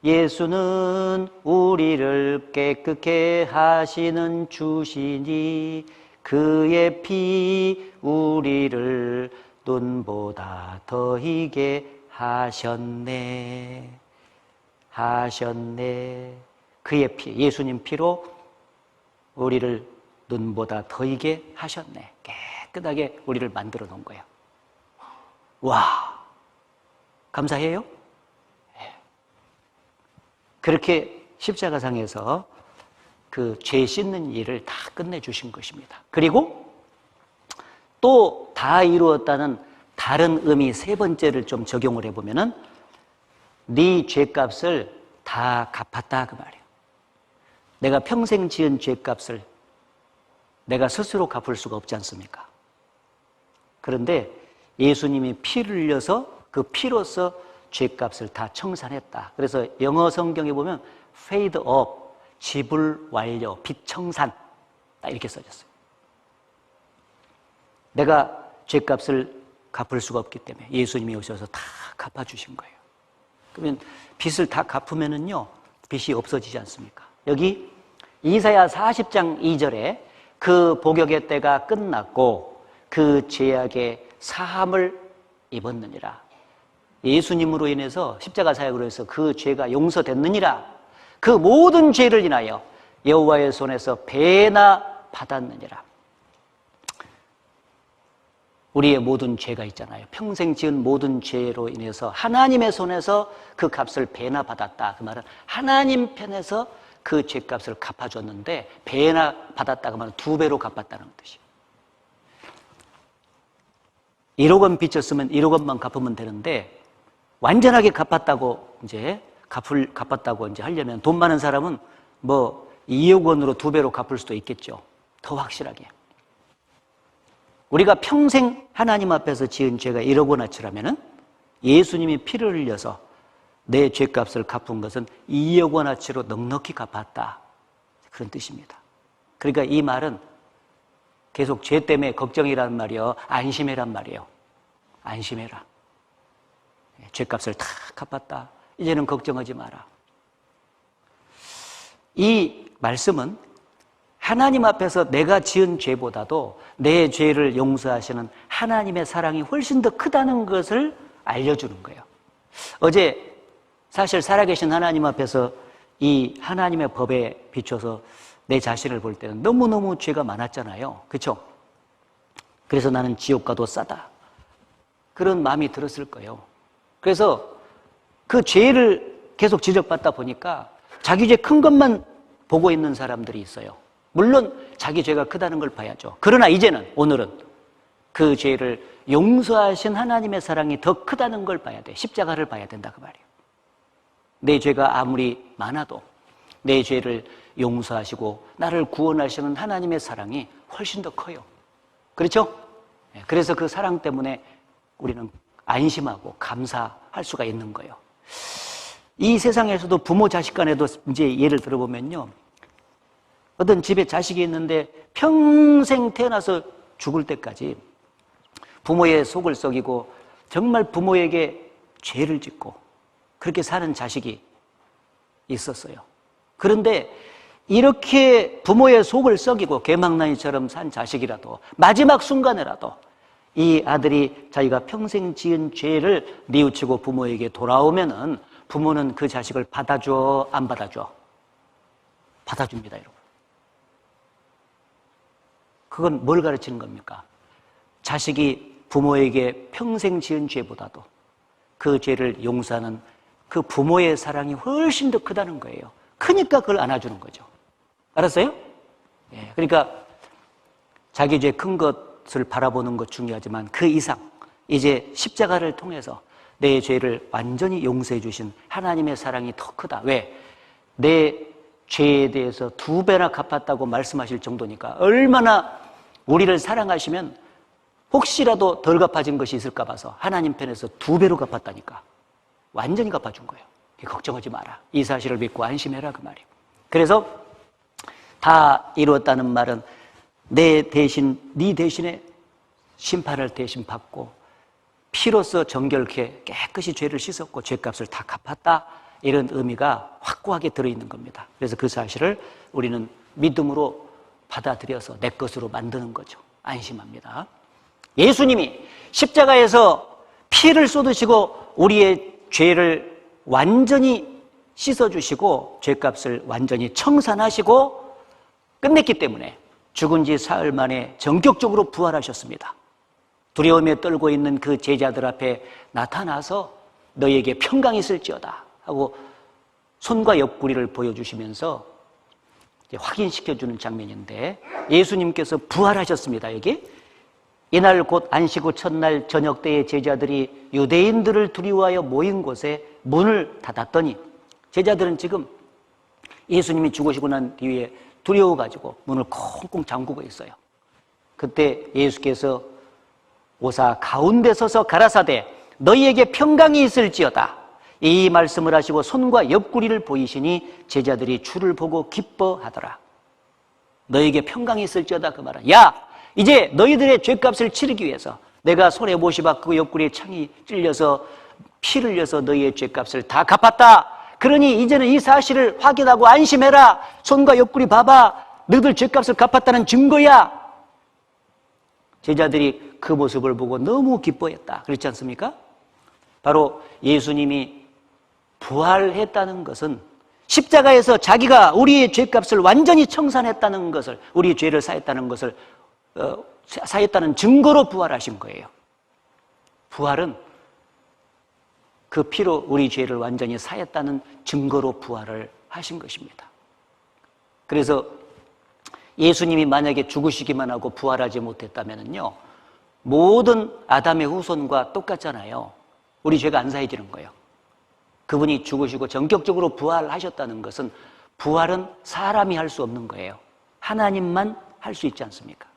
예수는 우리를 깨끗게 하시는 주시니 그의 피 우리를 눈보다 더 희게 하셨네. 그의 피, 예수님 피로 우리를 눈보다 더 희게 하셨네. 깨끗하게 우리를 만들어 놓은 거예요. 와, 감사해요? 그렇게 십자가상에서 그 죄 씻는 일을 다 끝내주신 것입니다. 그리고 또 다 이루었다는 다른 의미 세 번째를 좀 적용을 해보면은 네 죄값을 다 갚았다 그 말이에요. 내가 평생 지은 죄값을 내가 스스로 갚을 수가 없지 않습니까? 그런데 예수님이 피를 흘려서 그 피로서 죄값을 다 청산했다. 그래서 영어 성경에 보면 paid up, 지불 완료, 빚 청산 딱 이렇게 써졌어요. 내가 죄값을 갚을 수가 없기 때문에 예수님이 오셔서 다 갚아주신 거예요. 그러면 빚을 다 갚으면은요 빚이 없어지지 않습니까? 여기 이사야 40장 2절에 그 복역의 때가 끝났고 그 죄악의 사함을 입었느니라. 예수님으로 인해서 십자가 사역으로 해서 그 죄가 용서됐느니라. 그 모든 죄를 인하여 여호와의 손에서 배나 받았느니라. 우리의 모든 죄가 있잖아요. 평생 지은 모든 죄로 인해서 하나님의 손에서 그 값을 배나 받았다. 그 말은 하나님 편에서 그 죄값을 갚아줬는데 배나 받았다 그 말은 2배로 갚았다는 뜻이에요. 1억 원 빚졌으면 1억 원만 갚으면 되는데 완전하게 갚았다고 이제 갚았다고 이제 하려면 돈 많은 사람은 뭐 2억 원으로 2배로 갚을 수도 있겠죠. 더 확실하게. 우리가 평생 하나님 앞에서 지은 죄가 1억 원어치라면은 예수님이 피를 흘려서 내 죄값을 갚은 것은 2억 원어치로 넉넉히 갚았다. 그런 뜻입니다. 그러니까 이 말은 계속 죄 때문에 걱정이란 말이요. 안심해란 말이에요. 안심해라. 죄값을 다 갚았다. 이제는 걱정하지 마라. 이 말씀은 하나님 앞에서 내가 지은 죄보다도 내 죄를 용서하시는 하나님의 사랑이 훨씬 더 크다는 것을 알려주는 거예요. 어제 사실 살아계신 하나님 앞에서 이 하나님의 법에 비춰서 내 자신을 볼 때는 너무너무 죄가 많았잖아요. 그렇죠? 그래서 나는 지옥 가도 싸다. 그런 마음이 들었을 거예요. 그래서 그 죄를 계속 지적받다 보니까 자기 죄 큰 것만 보고 있는 사람들이 있어요. 물론 자기 죄가 크다는 걸 봐야죠. 그러나 이제는 오늘은 그 죄를 용서하신 하나님의 사랑이 더 크다는 걸 봐야 돼. 십자가를 봐야 된다 그 말이에요. 내 죄가 아무리 많아도 내 죄를 용서하시고 나를 구원하시는 하나님의 사랑이 훨씬 더 커요. 그렇죠? 그래서 그 사랑 때문에 우리는 안심하고 감사할 수가 있는 거예요. 이 세상에서도 부모 자식 간에도 이제 예를 들어보면요. 어떤 집에 자식이 있는데 평생 태어나서 죽을 때까지 부모의 속을 썩이고 정말 부모에게 죄를 짓고 그렇게 사는 자식이 있었어요. 그런데 이렇게 부모의 속을 썩이고 개망나니처럼 산 자식이라도 마지막 순간에라도 이 아들이 자기가 평생 지은 죄를 뉘우치고 부모에게 돌아오면은 부모는 그 자식을 받아줘, 안 받아줘? 받아줍니다, 여러분. 그건 뭘 가르치는 겁니까? 자식이 부모에게 평생 지은 죄보다도 그 죄를 용서하는 그 부모의 사랑이 훨씬 더 크다는 거예요. 크니까 그걸 안아주는 거죠. 알았어요? 예, 그러니까 자기 죄 큰 것을 바라보는 것 중요하지만 그 이상 이제 십자가를 통해서 내 죄를 완전히 용서해 주신 하나님의 사랑이 더 크다. 왜? 내 죄에 대해서 2배나 갚았다고 말씀하실 정도니까. 얼마나 우리를 사랑하시면 혹시라도 덜 갚아진 것이 있을까 봐서 하나님 편에서 2배로 갚았다니까. 완전히 갚아준 거예요. 걱정하지 마라. 이 사실을 믿고 안심해라, 그 말이에요. 그래서 다 이루었다는 말은 내 대신, 네 대신에 심판을 대신 받고 피로써 정결케 깨끗이 죄를 씻었고 죄값을 다 갚았다, 이런 의미가 확고하게 들어있는 겁니다. 그래서 그 사실을 우리는 믿음으로 받아들여서 내 것으로 만드는 거죠. 안심합니다. 예수님이 십자가에서 피를 쏟으시고 우리의 죄를 완전히 씻어주시고 죄값을 완전히 청산하시고 끝냈기 때문에 죽은 지 사흘 만에 전격적으로 부활하셨습니다. 두려움에 떨고 있는 그 제자들 앞에 나타나서 너희에게 평강이 있을지어다 하고 손과 옆구리를 보여주시면서 확인시켜주는 장면인데, 예수님께서 부활하셨습니다. 여기 이날 곧 안식 후 첫날 저녁 때에 제자들이 유대인들을 두려워하여 모인 곳에 문을 닫았더니, 제자들은 지금 예수님이 죽으시고 난 뒤에 두려워가지고 문을 콩콩 잠그고 있어요. 그때 예수께서 오사 가운데 서서 가라사대 너희에게 평강이 있을지어다, 이 말씀을 하시고 손과 옆구리를 보이시니 제자들이 주를 보고 기뻐하더라. 너희에게 평강이 있을지어다, 그 말은 야, 이제 너희들의 죄값을 치르기 위해서 내가 손에 못이 박히고 옆구리에 창이 찔려서 피를 흘려서 너희의 죄값을 다 갚았다. 그러니 이제는 이 사실을 확인하고 안심해라. 손과 옆구리 봐봐. 너희들 죄값을 갚았다는 증거야. 제자들이 그 모습을 보고 너무 기뻐했다. 그렇지 않습니까? 바로 예수님이 부활했다는 것은 십자가에서 자기가 우리의 죄값을 완전히 청산했다는 것을, 우리의 죄를 사했다는 것을 사했다는 증거로 부활하신 거예요. 부활은 그 피로 우리 죄를 완전히 사했다는 증거로 부활을 하신 것입니다. 그래서 예수님이 만약에 죽으시기만 하고 부활하지 못했다면요, 모든 아담의 후손과 똑같잖아요. 우리 죄가 안 사해지는 거예요. 그분이 죽으시고 전격적으로 부활하셨다는 것은, 부활은 사람이 할 수 없는 거예요. 하나님만 할 수 있지 않습니까?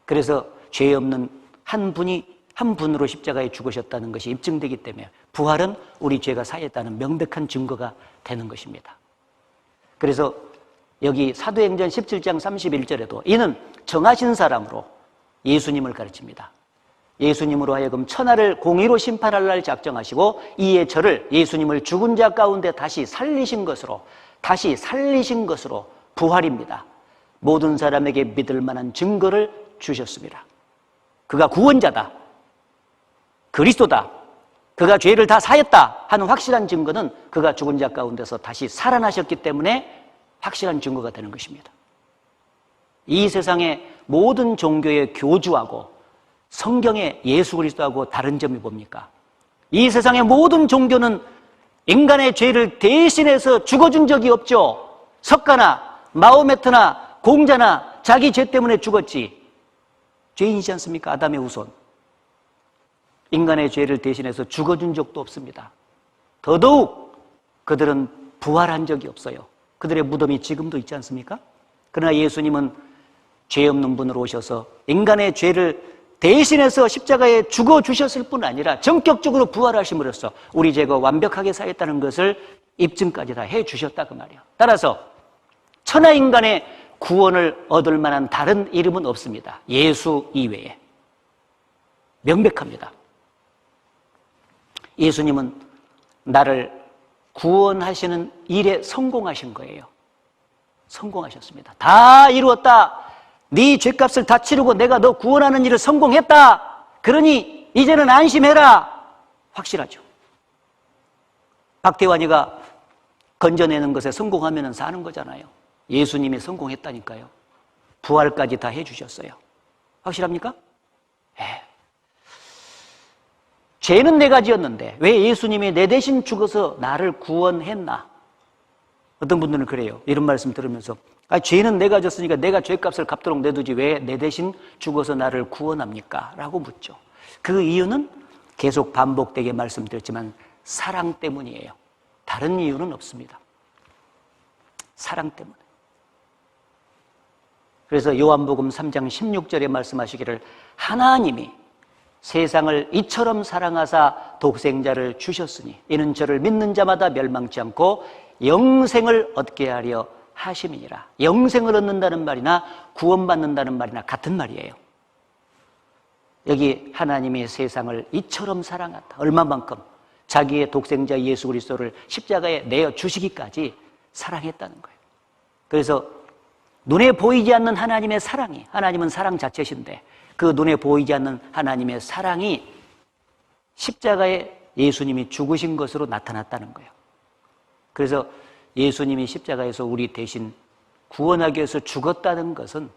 그래서 죄 없는 한 분으로 십자가에 죽으셨다는 것이 입증되기 때문에 부활은 우리 죄가 사했다는 명백한 증거가 되는 것입니다. 그래서 여기 사도행전 17장 31절에도 이는 정하신 사람으로 예수님을 가르칩니다. 예수님으로 하여금 천하를 공의로 심판할 날 작정하시고 이에 저를, 예수님을 죽은 자 가운데 다시 살리신 것으로 부활입니다. 모든 사람에게 믿을 만한 증거를 주셨습니다. 그가 구원자다, 그리스도다, 그가 죄를 다 사했다 하는 확실한 증거는 그가 죽은 자 가운데서 다시 살아나셨기 때문에 확실한 증거가 되는 것입니다. 이 세상의 모든 종교의 교주하고 성경의 예수 그리스도하고 다른 점이 뭡니까? 이 세상의 모든 종교는 인간의 죄를 대신해서 죽어준 적이 없죠. 석가나 마호메트나 공자나 자기 죄 때문에 죽었지. 죄인이지 않습니까? 아담의 후손. 인간의 죄를 대신해서 죽어준 적도 없습니다. 더더욱 그들은 부활한 적이 없어요. 그들의 무덤이 지금도 있지 않습니까? 그러나 예수님은 죄 없는 분으로 오셔서 인간의 죄를 대신해서 십자가에 죽어주셨을 뿐 아니라 전격적으로 부활하심으로써 우리 죄가 완벽하게 사했다는 것을 입증까지 다 해주셨다, 그 말이에요. 따라서 천하인간의 구원을 얻을 만한 다른 이름은 없습니다. 예수 이외에. 명백합니다. 예수님은 나를 구원하시는 일에 성공하신 거예요. 성공하셨습니다. 다 이루었다. 네 죄값을 다 치르고 내가 너 구원하는 일을 성공했다. 그러니 이제는 안심해라. 확실하죠. 박태환이가 건져내는 것에 성공하면 사는 거잖아요. 예수님이 성공했다니까요. 부활까지 다 해주셨어요. 확실합니까? 예. 죄는 내가 지었는데 왜 예수님이 내 대신 죽어서 나를 구원했나? 어떤 분들은 그래요. 이런 말씀 들으면서 죄는 내가 졌으니까 내가 죄값을 갚도록 내두지 왜 내 대신 죽어서 나를 구원합니까? 라고 묻죠. 그 이유는 계속 반복되게 말씀드렸지만 사랑 때문이에요. 다른 이유는 없습니다. 사랑 때문에. 그래서 요한복음 3장 16절에 말씀하시기를 하나님이 세상을 이처럼 사랑하사 독생자를 주셨으니 이는 저를 믿는 자마다 멸망치 않고 영생을 얻게 하려 하심이니라. 영생을 얻는다는 말이나 구원받는다는 말이나 같은 말이에요. 여기 하나님이 세상을 이처럼 사랑하다. 얼마만큼? 자기의 독생자 예수 그리스도를 십자가에 내어 주시기까지 사랑했다는 거예요. 그래서 눈에 보이지 않는 하나님의 사랑이, 하나님은 사랑 자체신데 그 눈에 보이지 않는 하나님의 사랑이 십자가에 예수님이 죽으신 것으로 나타났다는 거예요. 그래서 예수님이 십자가에서 우리 대신 구원하기 위해서 죽었다는 것은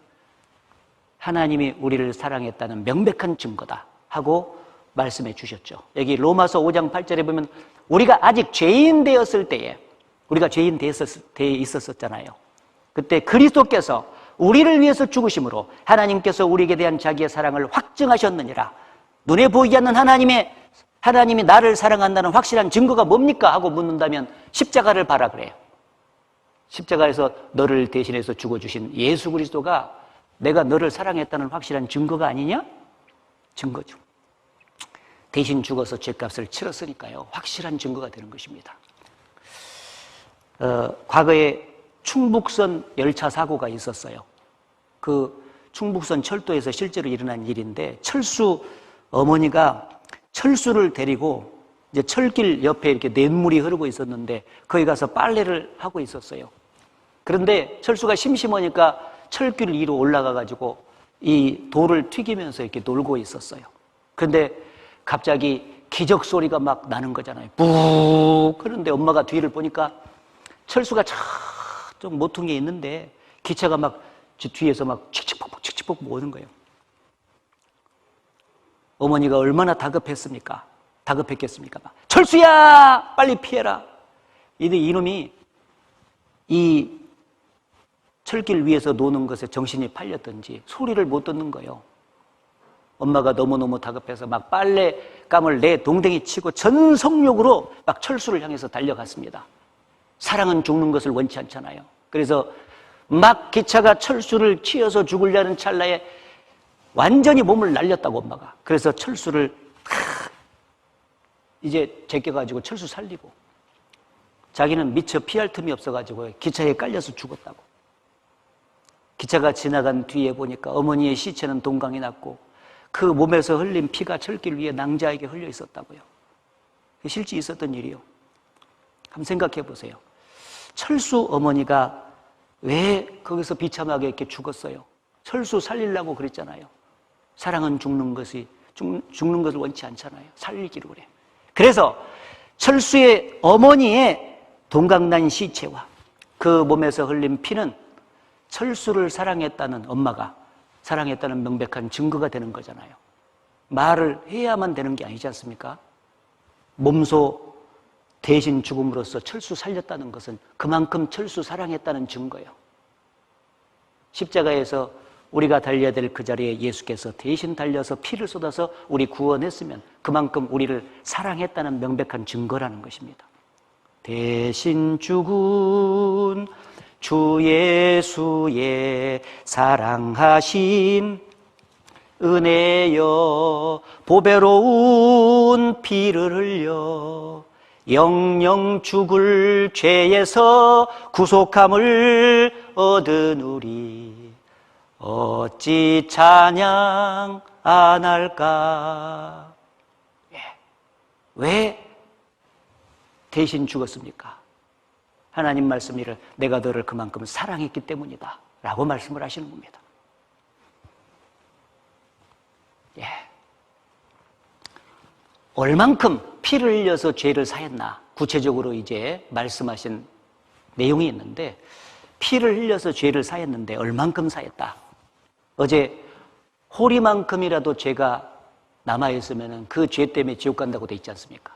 하나님이 우리를 사랑했다는 명백한 증거다 하고 말씀해 주셨죠. 여기 로마서 5장 8절에 보면 우리가 아직 죄인 되었을 때에 우리가 죄인 돼 있었잖아요. 그때 그리스도께서 우리를 위해서 죽으심으로 하나님께서 우리에게 대한 자기의 사랑을 확증하셨느니라. 눈에 보이지 않는 하나님이 나를 사랑한다는 확실한 증거가 뭡니까? 하고 묻는다면 십자가를 봐라 그래요. 십자가에서 너를 대신해서 죽어주신 예수 그리스도가 내가 너를 사랑했다는 확실한 증거가 아니냐? 증거죠. 대신 죽어서 죄값을 치렀으니까요. 확실한 증거가 되는 것입니다. 과거에 충북선 열차 사고가 있었어요. 그 충북선 철도에서 실제로 일어난 일인데 철수 어머니가 철수를 데리고 이제 철길 옆에 이렇게 냇물이 흐르고 있었는데 거기 가서 빨래를 하고 있었어요. 그런데 철수가 심심하니까 철길 위로 올라가 가지고 이 돌을 튀기면서 이렇게 놀고 있었어요. 그런데 갑자기 기적 소리가 막 나는 거잖아요. 뿡! 그런데 엄마가 뒤를 보니까 철수가 저쪽 모퉁이에 있는데 기차가 막 뒤에서 막 칙칙폭폭 오는 거예요. 어머니가 얼마나 다급했습니까? 다급했겠습니까? 철수야! 빨리 피해라! 이놈이 이 철길 위에서 노는 것에 정신이 팔렸던지 소리를 못 듣는 거예요. 엄마가 너무너무 다급해서 막 빨래감을 내 동댕이 치고 전속력으로 막 철수를 향해서 달려갔습니다. 사랑은 죽는 것을 원치 않잖아요. 그래서 막 기차가 철수를 치어서 죽으려는 찰나에 완전히 몸을 날렸다고 엄마가. 그래서 철수를 이제 제껴가지고 철수 살리고 자기는 미처 피할 틈이 없어가지고 기차에 깔려서 죽었다고. 기차가 지나간 뒤에 보니까 어머니의 시체는 동강이 났고 그 몸에서 흘린 피가 철길 위에 낭자에게 흘려 있었다고요. 실제 있었던 일이요. 한번 생각해 보세요. 철수 어머니가 왜 거기서 비참하게 이렇게 죽었어요? 철수 살리려고 그랬잖아요. 사랑은 죽는 것을 원치 않잖아요. 살리기로 그래. 그래서 철수의 어머니의 동강난 시체와 그 몸에서 흘린 피는 철수를 사랑했다는 엄마가 사랑했다는 명백한 증거가 되는 거잖아요. 말을 해야만 되는 게 아니지 않습니까? 몸소 대신 죽음으로써 철수 살렸다는 것은 그만큼 철수 사랑했다는 증거예요. 십자가에서 우리가 달려야 될 그 자리에 예수께서 대신 달려서 피를 쏟아서 우리 구원했으면 그만큼 우리를 사랑했다는 명백한 증거라는 것입니다. 대신 죽은 주 예수의 사랑하심 은혜여 보배로운 피를 흘려 영영 죽을 죄에서 구속함을 얻은 우리 어찌 찬양 안 할까? 왜 대신 죽었습니까? 하나님 말씀이를 내가 너를 그만큼 사랑했기 때문이다 라고 말씀을 하시는 겁니다. 얼만큼 피를 흘려서 죄를 사했나 구체적으로 이제 말씀하신 내용이 있는데, 피를 흘려서 죄를 사했는데 얼만큼 사했다. 어제 호리만큼이라도 죄가 남아있으면 그 죄 때문에 지옥 간다고 돼 있지 않습니까?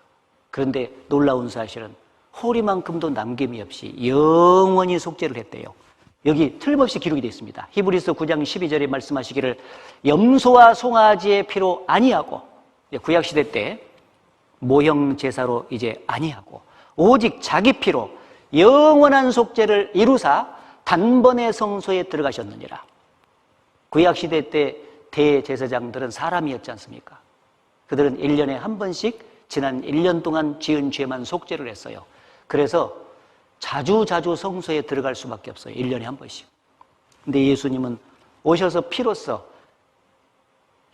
그런데 놀라운 사실은 호리만큼도 남김이 없이 영원히 속죄를 했대요. 여기 틀림없이 기록이 되어 있습니다. 히브리서 9장 12절에 말씀하시기를 염소와 송아지의 피로 아니하고, 구약시대 때 모형 제사로 이제 아니하고 오직 자기 피로 영원한 속죄를 이루사 단번에 성소에 들어가셨느니라. 구약시대 때 대제사장들은 사람이었지 않습니까? 그들은 1년에 한 번씩 지난 1년 동안 지은 죄만 속죄를 했어요. 그래서 자주 성소에 들어갈 수밖에 없어요. 1년에 한 번씩. 근데 예수님은 오셔서 피로써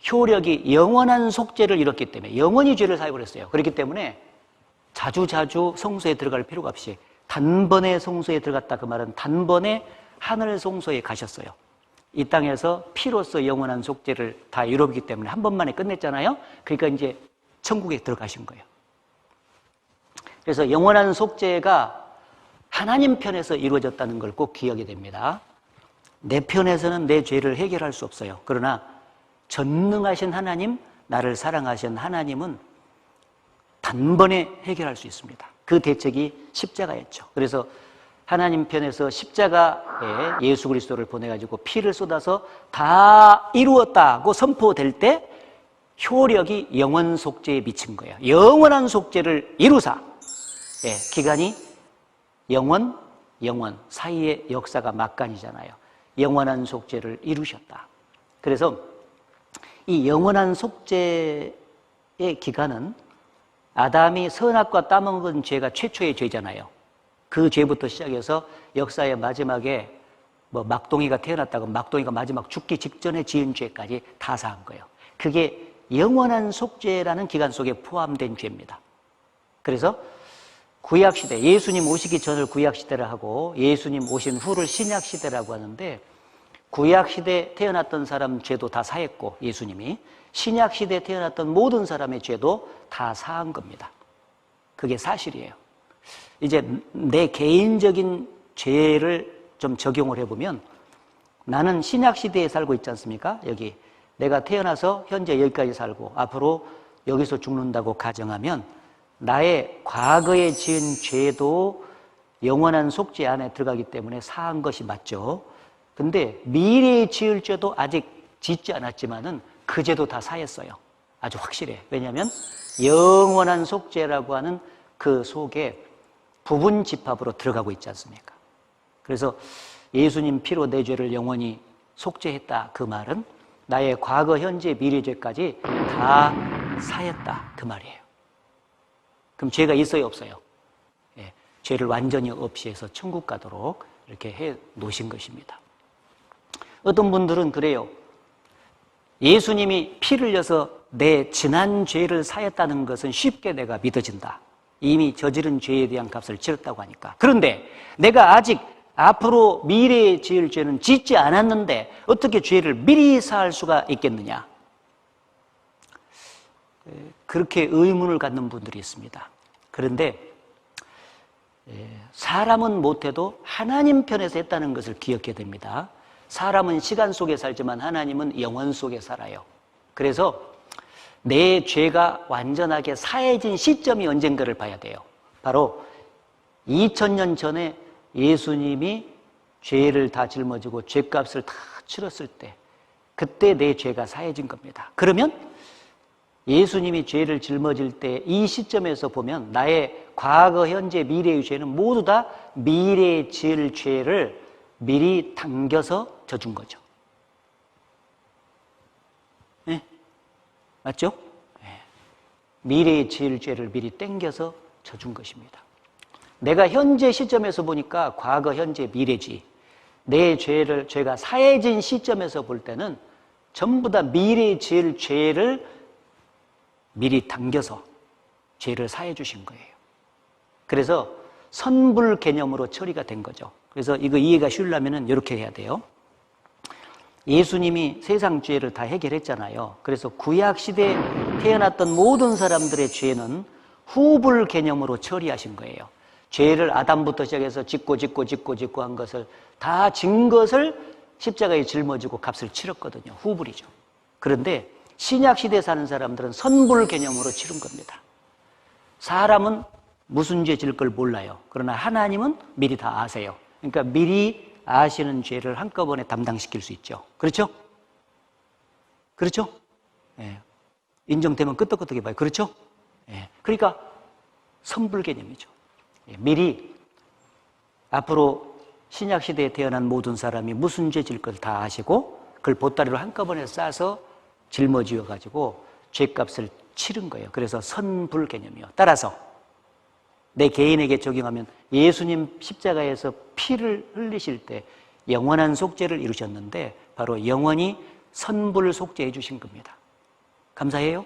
효력이 영원한 속죄를 이뤘기 때문에 영원히 죄를 사용을 했어요. 그렇기 때문에 자주 성소에 들어갈 필요가 없이 단번에 성소에 들어갔다, 그 말은 단번에 하늘 성소에 가셨어요. 이 땅에서 피로써 영원한 속죄를 다 이루었기 때문에 한 번만에 끝냈잖아요. 그러니까 이제 천국에 들어가신 거예요. 그래서 영원한 속죄가 하나님 편에서 이루어졌다는 걸 꼭 기억해야 됩니다. 내 편에서는 내 죄를 해결할 수 없어요. 그러나 전능하신 하나님, 나를 사랑하신 하나님은 단번에 해결할 수 있습니다. 그 대책이 십자가였죠. 그래서 하나님 편에서 십자가에 예수 그리스도를 보내가지고 피를 쏟아서 다 이루었다고 선포될 때 효력이 영원 속죄에 미친 거예요. 영원한 속죄를 이루사. 기간이 영원 사이의 역사가 막간이잖아요. 영원한 속죄를 이루셨다. 그래서 이 영원한 속죄의 기간은 아담이 선악과 따먹은 죄가 최초의 죄잖아요. 그 죄부터 시작해서 역사의 마지막에 막동이가 태어났다고 막동이가 마지막 죽기 직전에 지은 죄까지 다 사한 거예요. 그게 영원한 속죄라는 기간 속에 포함된 죄입니다. 그래서 구약시대, 예수님 오시기 전을 구약시대라 하고 예수님 오신 후를 신약시대라고 하는데, 구약시대에 태어났던 사람 죄도 다 사했고 예수님이, 신약시대에 태어났던 모든 사람의 죄도 다 사한 겁니다. 그게 사실이에요. 이제 내 개인적인 죄를 좀 적용을 해보면, 나는 신약시대에 살고 있지 않습니까? 여기 내가 태어나서 현재 여기까지 살고 앞으로 여기서 죽는다고 가정하면 나의 과거에 지은 죄도 영원한 속죄 안에 들어가기 때문에 사한 것이 맞죠. 근데 미래에 지을 죄도 아직 짓지 않았지만은 그 죄도 다 사했어요. 아주 확실해. 왜냐하면 영원한 속죄라고 하는 그 속에 부분 집합으로 들어가고 있지 않습니까? 그래서 예수님 피로 내 죄를 영원히 속죄했다, 그 말은 나의 과거, 현재, 미래 죄까지 다 사했다, 그 말이에요. 그럼 죄가 있어요, 없어요? 죄를 완전히 없이 해서 천국 가도록 이렇게 해 놓으신 것입니다. 어떤 분들은 그래요. 예수님이 피를 흘려서 내 지난 죄를 사했다는 것은 쉽게 내가 믿어진다. 이미 저지른 죄에 대한 값을 치렀다고 하니까. 그런데 내가 아직 앞으로 미래에 지을 죄는 짓지 않았는데 어떻게 죄를 미리 사할 수가 있겠느냐? 그렇게 의문을 갖는 분들이 있습니다. 그런데 사람은 못해도 하나님 편에서 했다는 것을 기억해야 됩니다. 사람은 시간 속에 살지만 하나님은 영원 속에 살아요. 그래서 내 죄가 완전하게 사해진 시점이 언젠가를 봐야 돼요. 바로 2000년 전에 예수님이 죄를 다 짊어지고 죄값을 다 치렀을 때, 그때 내 죄가 사해진 겁니다. 그러면 예수님이 죄를 짊어질 때 이 시점에서 보면 나의 과거, 현재, 미래의 죄는 모두 다 미래에 지을 죄를 미리 당겨서 져준 거죠. 네? 맞죠? 네. 미래에 지을 죄를 미리 땡겨서 져준 것입니다. 내가 현재 시점에서 보니까 과거, 현재, 미래지. 내 죄가 사해진 시점에서 볼 때는 전부 다 미리 지을 죄를 미리 당겨서 죄를 사해 주신 거예요. 그래서 선불 개념으로 처리가 된 거죠. 그래서 이거 이해가 쉬우려면 이렇게 해야 돼요. 예수님이 세상 죄를 다 해결했잖아요. 그래서 구약시대에 태어났던 모든 사람들의 죄는 후불 개념으로 처리하신 거예요. 죄를 아담부터 시작해서 짓고 한 것을 다 진 것을 십자가에 짊어지고 값을 치렀거든요. 후불이죠. 그런데 신약시대에 사는 사람들은 선불 개념으로 치른 겁니다. 사람은 무슨 죄 질 걸 몰라요. 그러나 하나님은 미리 다 아세요. 그러니까 미리 아시는 죄를 한꺼번에 담당시킬 수 있죠. 그렇죠? 그렇죠? 예. 인정되면 끄떡끄떡해 봐요. 그렇죠? 예. 그러니까 선불 개념이죠. 예. 미리 앞으로 신약시대에 태어난 모든 사람이 무슨 죄 질 걸 다 아시고 그걸 보따리로 한꺼번에 싸서 짊어지어가지고 죄값을 치른 거예요. 그래서 선불 개념이요. 따라서 내 개인에게 적용하면 예수님 십자가에서 피를 흘리실 때 영원한 속죄를 이루셨는데 바로 영원히 선불 속죄해 주신 겁니다. 감사해요?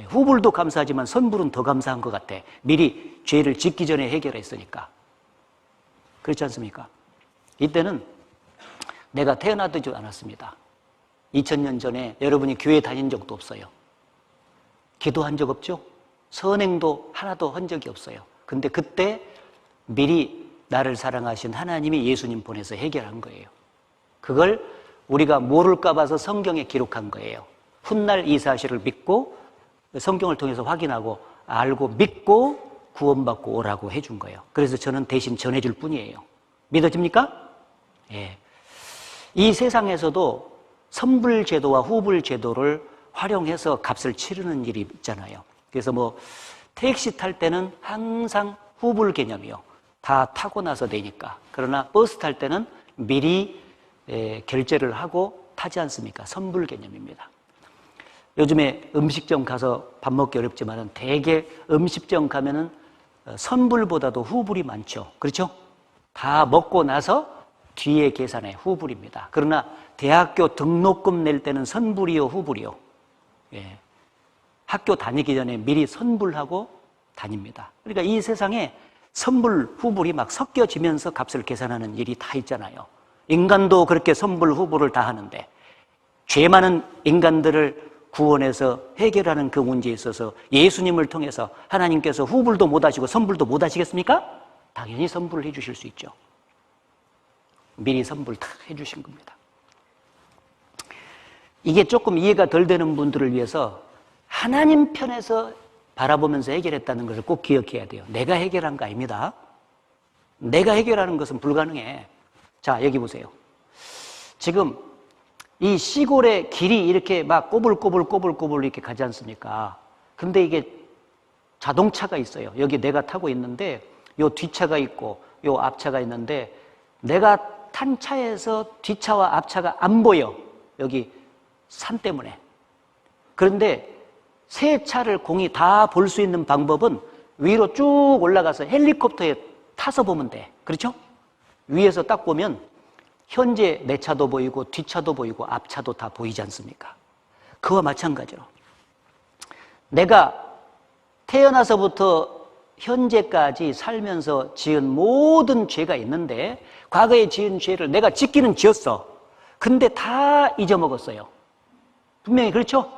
후불도 감사하지만 선불은 더 감사한 것 같아. 미리 죄를 짓기 전에 해결했으니까. 그렇지 않습니까? 이때는 내가 태어나지도 않았습니다. 2000년 전에 여러분이 교회 다닌 적도 없어요. 기도한 적 없죠? 선행도 하나도 한 적이 없어요. 근데 그때 미리 나를 사랑하신 하나님이 예수님 보내서 해결한 거예요. 그걸 우리가 모를까 봐서 성경에 기록한 거예요. 훗날 이 사실을 믿고 성경을 통해서 확인하고 알고 믿고 구원받고 오라고 해준 거예요. 그래서 저는 대신 전해줄 뿐이에요. 믿어집니까? 예. 이 세상에서도 선불제도와 후불제도를 활용해서 값을 치르는 일이 있잖아요. 그래서 뭐 택시 탈 때는 항상 후불 개념이요. 다 타고 나서 내니까. 그러나 버스 탈 때는 미리 결제를 하고 타지 않습니까? 선불 개념입니다. 요즘에 음식점 가서 밥 먹기 어렵지만 대개 음식점 가면은 선불보다도 후불이 많죠. 그렇죠? 다 먹고 나서 뒤에 계산해 후불입니다. 그러나 대학교 등록금 낼 때는 선불이요, 후불이요. 예. 학교 다니기 전에 미리 선불하고 다닙니다. 그러니까 이 세상에 선불, 후불이 막 섞여지면서 값을 계산하는 일이 다 있잖아요. 인간도 그렇게 선불, 후불을 다 하는데 죄 많은 인간들을 구원해서 해결하는 그 문제에 있어서 예수님을 통해서 하나님께서 후불도 못 하시고 선불도 못 하시겠습니까? 당연히 선불을 해 주실 수 있죠. 미리 선불 다 해 주신 겁니다. 이게 조금 이해가 덜 되는 분들을 위해서 하나님 편에서 바라보면서 해결했다는 것을 꼭 기억해야 돼요. 내가 해결한 거 아닙니다. 내가 해결하는 것은 불가능해. 자, 여기 보세요. 지금 이 시골의 길이 이렇게 막 꼬불꼬불 이렇게 가지 않습니까? 근데 이게 자동차가 있어요. 여기 내가 타고 있는데 요 뒷차가 있고 요 앞차가 있는데 내가 탄 차에서 뒷차와 앞차가 안 보여. 여기 산 때문에. 그런데 세 차를 공이 다 볼 수 있는 방법은 위로 쭉 올라가서 헬리콥터에 타서 보면 돼. 그렇죠? 위에서 딱 보면 현재 내 차도 보이고 뒷차도 보이고 앞차도 다 보이지 않습니까? 그와 마찬가지로 내가 태어나서부터 현재까지 살면서 지은 모든 죄가 있는데 과거에 지은 죄를 내가 짓기는 지었어. 근데 다 잊어먹었어요. 분명히 그렇죠?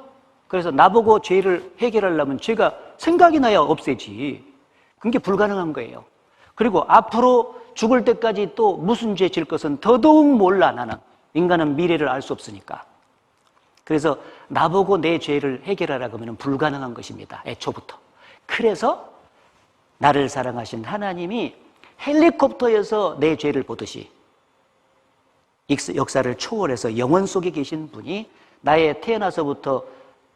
그래서 나보고 죄를 해결하려면 죄가 생각이 나야 없애지. 그게 불가능한 거예요. 그리고 앞으로 죽을 때까지 또 무슨 죄 질 것은 더더욱 몰라. 나는 인간은 미래를 알 수 없으니까. 그래서 나보고 내 죄를 해결하라고 하면 불가능한 것입니다. 애초부터. 그래서 나를 사랑하신 하나님이 헬리콥터에서 내 죄를 보듯이 역사를 초월해서 영원 속에 계신 분이 나의 태어나서부터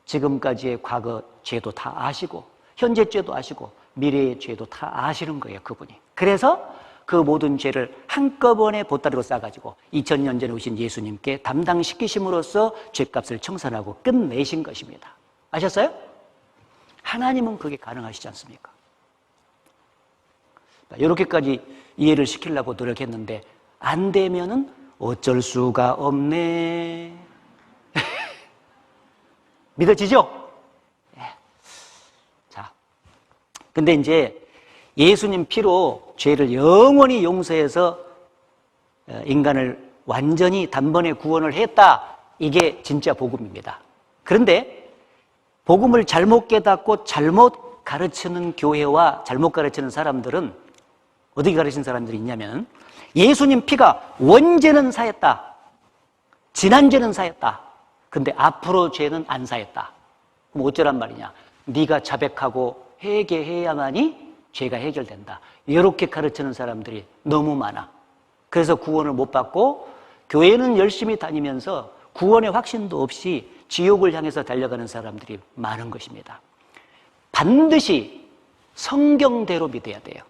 지금까지의 과거 죄도 다 아시고 현재 죄도 아시고 미래의 죄도 다 아시는 거예요. 그분이. 그래서 그 모든 죄를 한꺼번에 보따리로 싸가지고 2000년 전에 오신 예수님께 담당시키심으로써 죄값을 청산하고 끝내신 것입니다. 아셨어요? 하나님은 그게 가능하시지 않습니까? 이렇게까지 이해를 시키려고 노력했는데 안 되면은 어쩔 수가 없네. 믿어지죠? 자, 근데 이제 예수님 피로 죄를 영원히 용서해서 인간을 완전히 단번에 구원을 했다. 이게 진짜 복음입니다. 그런데 복음을 잘못 깨닫고 잘못 가르치는 교회와 잘못 가르치는 사람들은 어떻게 가르치는 사람들이 있냐면 예수님 피가 원죄는 사했다. 지난죄는 사했다. 근데 앞으로 죄는 안 사했다. 그럼 어쩌란 말이냐? 네가 자백하고 회개해야만이 죄가 해결된다. 이렇게 가르치는 사람들이 너무 많아. 그래서 구원을 못 받고 교회는 열심히 다니면서 구원의 확신도 없이 지옥을 향해서 달려가는 사람들이 많은 것입니다. 반드시 성경대로 믿어야 돼요.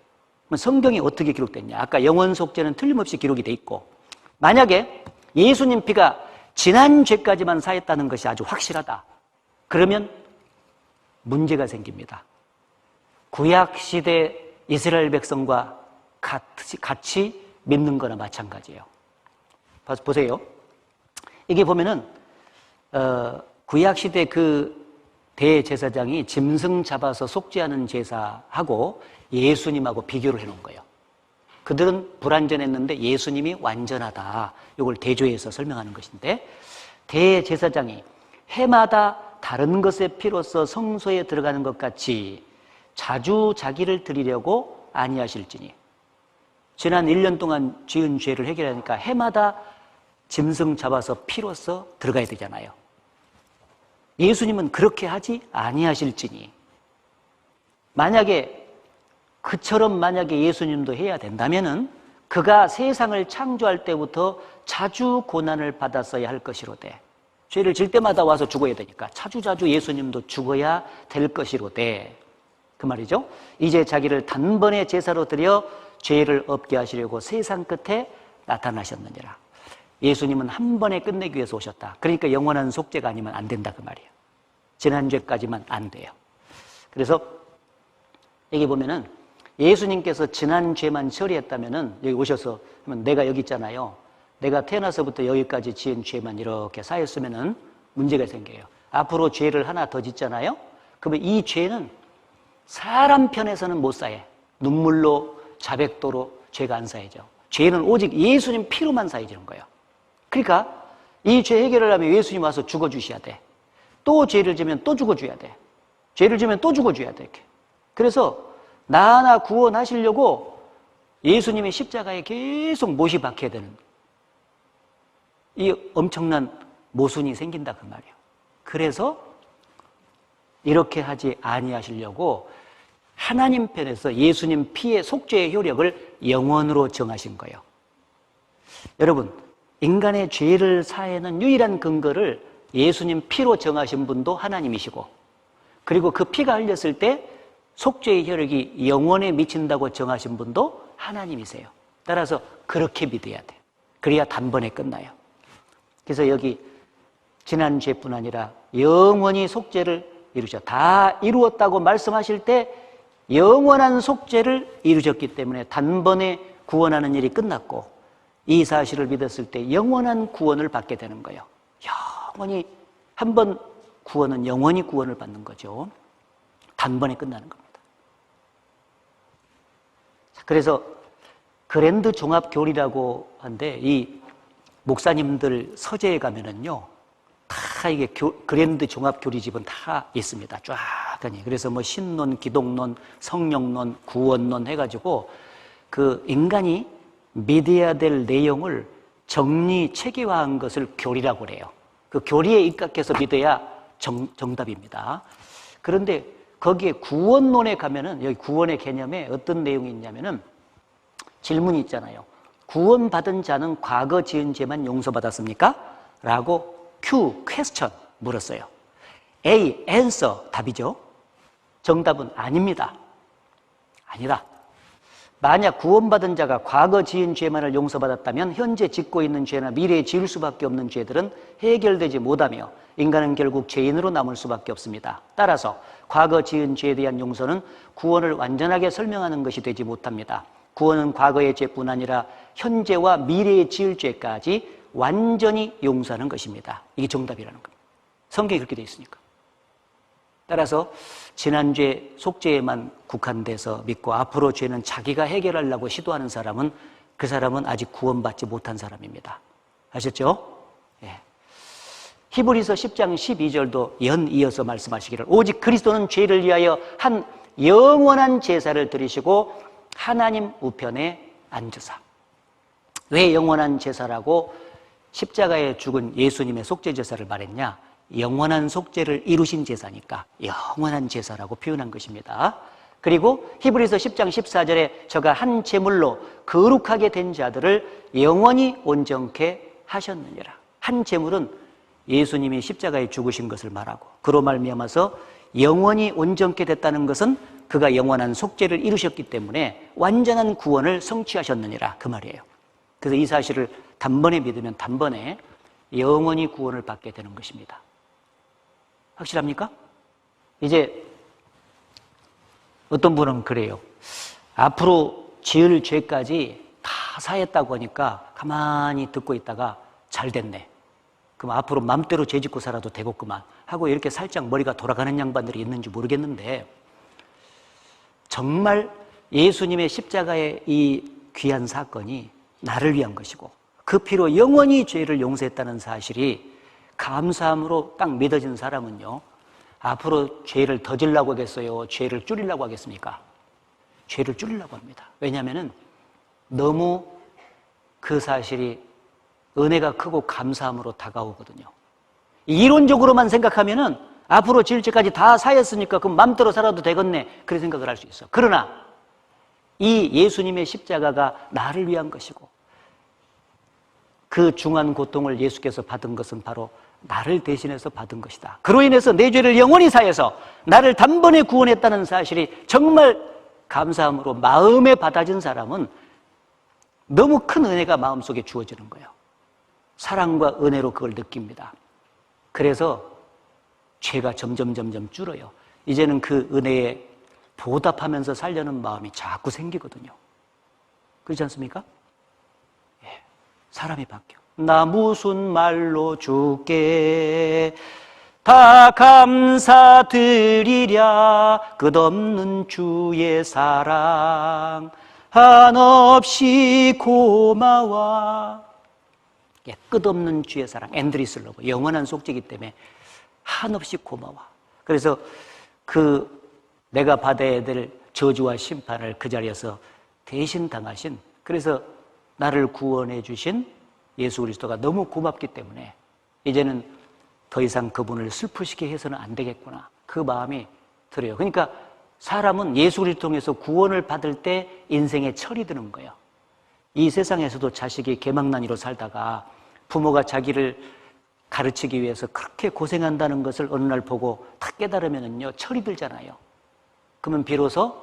성경이 어떻게 기록됐냐? 아까 영원 속죄는 틀림없이 기록이 돼 있고, 만약에 예수님 피가 지난 죄까지만 사했다는 것이 아주 확실하다. 그러면 문제가 생깁니다. 구약시대 이스라엘 백성과 같이 믿는 거나 마찬가지예요. 보세요. 이게 보면은 구약시대 그 대제사장이 짐승 잡아서 속죄하는 제사하고 예수님하고 비교를 해놓은 거예요. 그들은 불완전했는데 예수님이 완전하다. 이걸 대조해서 설명하는 것인데, 대제사장이 해마다 다른 것의 피로써 성소에 들어가는 것 같이 자주 자기를 드리려고 아니하실지니. 지난 1년 동안 지은 죄를 해결하니까 해마다 짐승 잡아서 피로써 들어가야 되잖아요. 예수님은 그렇게 하지 아니하실지니. 만약에 예수님도 해야 된다면은 그가 세상을 창조할 때부터 자주 고난을 받았어야 할 것이로되, 죄를 질 때마다 와서 죽어야 되니까 자주자주 예수님도 죽어야 될 것이로되, 그 말이죠. 이제 자기를 단번에 제사로 드려 죄를 없게 하시려고 세상 끝에 나타나셨느니라. 예수님은 한 번에 끝내기 위해서 오셨다. 그러니까 영원한 속죄가 아니면 안 된다, 그 말이에요. 지난 죄까지만 안 돼요. 그래서 여기 보면은 예수님께서 지난 죄만 처리했다면은, 여기 오셔서 내가 여기 있잖아요. 내가 태어나서부터 여기까지 지은 죄만 이렇게 사했으면은 문제가 생겨요. 앞으로 죄를 하나 더 짓잖아요. 그러면 이 죄는 사람 편에서는 못 사해. 눈물로, 자백도로 죄가 안 사해져. 죄는 오직 예수님 피로만 사해지는 거예요. 그러니까 이 죄 해결을 하면 예수님 와서 죽어주셔야 돼. 또 죄를 지면 또 죽어줘야 돼. 죄를 지면 또 죽어줘야 돼. 이렇게. 그래서 나 하나 구원하시려고 예수님의 십자가에 계속 못이 박혀야 되는, 이 엄청난 모순이 생긴다, 그 말이에요. 그래서 이렇게 하지 아니하시려고 하나님 편에서 예수님 피의 속죄의 효력을 영원으로 정하신 거예요. 여러분, 인간의 죄를 사해는 유일한 근거를 예수님 피로 정하신 분도 하나님이시고, 그리고 그 피가 흘렸을 때 속죄의 효력이 영원에 미친다고 정하신 분도 하나님이세요. 따라서 그렇게 믿어야 돼요. 그래야 단번에 끝나요. 그래서 여기 지난 죄뿐 아니라 영원히 속죄를 이루셔. 다 이루었다고 말씀하실 때 영원한 속죄를 이루셨기 때문에 단번에 구원하는 일이 끝났고, 이 사실을 믿었을 때 영원한 구원을 받게 되는 거예요. 영원히, 한 번 구원은 영원히 구원을 받는 거죠. 단번에 끝나는 겁니다. 그래서 그랜드 종합교리라고 하는데, 이 목사님들 서재에 가면은요, 다 이게 그랜드 종합교리집은 다 있습니다. 쫙. 그래서 뭐 신론, 기독론, 성령론, 구원론 해가지고 그 인간이 믿어야 될 내용을 정리, 체계화한 것을 교리라고 그래요. 그 교리에 입각해서 믿어야 정답입니다. 그런데 거기에 구원론에 가면은, 여기 구원의 개념에 어떤 내용이 있냐면은 질문이 있잖아요. 구원받은 자는 과거 지은 죄만 용서받았습니까? 라고 question 물었어요. A, answer, 답이죠. 정답은 아닙니다. 아니다. 만약 구원받은 자가 과거 지은 죄만을 용서받았다면 현재 짓고 있는 죄나 미래에 지을 수밖에 없는 죄들은 해결되지 못하며 인간은 결국 죄인으로 남을 수밖에 없습니다. 따라서 과거 지은 죄에 대한 용서는 구원을 완전하게 설명하는 것이 되지 못합니다. 구원은 과거의 죄뿐 아니라 현재와 미래에 지을 죄까지 완전히 용서하는 것입니다. 이게 정답이라는 겁니다. 성경이 그렇게 되어 있으니까. 따라서 지난죄, 속죄에만 국한돼서 믿고 앞으로 죄는 자기가 해결하려고 시도하는 사람은 그 사람은 아직 구원받지 못한 사람입니다. 아셨죠? 예. 히브리서 10장 12절도 연이어서 말씀하시기를 오직 그리스도는 죄를 위하여 한 영원한 제사를 드리시고 하나님 우편에 앉으사. 왜 영원한 제사라고 십자가에 죽은 예수님의 속죄 제사를 말했냐? 영원한 속죄를 이루신 제사니까 영원한 제사라고 표현한 것입니다. 그리고 히브리서 10장 14절에 저가 한 제물로 거룩하게 된 자들을 영원히 온전케 하셨느니라. 한 제물은 예수님이 십자가에 죽으신 것을 말하고 그로 말미암아서 영원히 온전케 됐다는 것은 그가 영원한 속죄를 이루셨기 때문에 완전한 구원을 성취하셨느니라 그 말이에요. 그래서 이 사실을 단번에 믿으면 단번에 영원히 구원을 받게 되는 것입니다. 확실합니까? 이제 어떤 분은 그래요. 앞으로 지을 죄까지 다 사했다고 하니까 가만히 듣고 있다가 잘 됐네. 그럼 앞으로 맘대로 죄 짓고 살아도 되겠구만 하고 이렇게 살짝 머리가 돌아가는 양반들이 있는지 모르겠는데 정말 예수님의 십자가의 이 귀한 사건이 나를 위한 것이고 그 피로 영원히 죄를 용서했다는 사실이 감사함으로 딱 믿어진 사람은요 앞으로 죄를 더 지려고 하겠어요? 죄를 줄이려고 하겠습니까? 죄를 줄이려고 합니다. 왜냐하면 너무 그 사실이 은혜가 크고 감사함으로 다가오거든요. 이론적으로만 생각하면은 앞으로 지을 죄까지 다 사였으니까 그럼 맘대로 살아도 되겠네 그런 생각을 할 수 있어. 그러나 이 예수님의 십자가가 나를 위한 것이고 그 중한 고통을 예수께서 받은 것은 바로 나를 대신해서 받은 것이다. 그로 인해서 내 죄를 영원히 사해서 나를 단번에 구원했다는 사실이 정말 감사함으로 마음에 받아진 사람은 너무 큰 은혜가 마음속에 주어지는 거예요. 사랑과 은혜로 그걸 느낍니다. 그래서 죄가 점점 줄어요. 이제는 그 은혜에 보답하면서 살려는 마음이 자꾸 생기거든요. 그렇지 않습니까? 예, 사람이 바뀌어. 나 무슨 말로 주께 다 감사드리랴 끝없는 주의 사랑 한없이 고마워. 예, 끝없는 주의 사랑 엔드리스 러브 영원한 속죄이기 때문에 한없이 고마워. 그래서 그 내가 받아야 될 저주와 심판을 그 자리에서 대신 당하신 그래서 나를 구원해 주신 예수 그리스도가 너무 고맙기 때문에 이제는 더 이상 그분을 슬프시게 해서는 안 되겠구나 그 마음이 들어요. 그러니까 사람은 예수 그리스도를 통해서 구원을 받을 때 인생에 철이 드는 거예요. 이 세상에서도 자식이 개망난이로 살다가 부모가 자기를 가르치기 위해서 그렇게 고생한다는 것을 어느 날 보고 탁 깨달으면요 철이 들잖아요. 그러면 비로소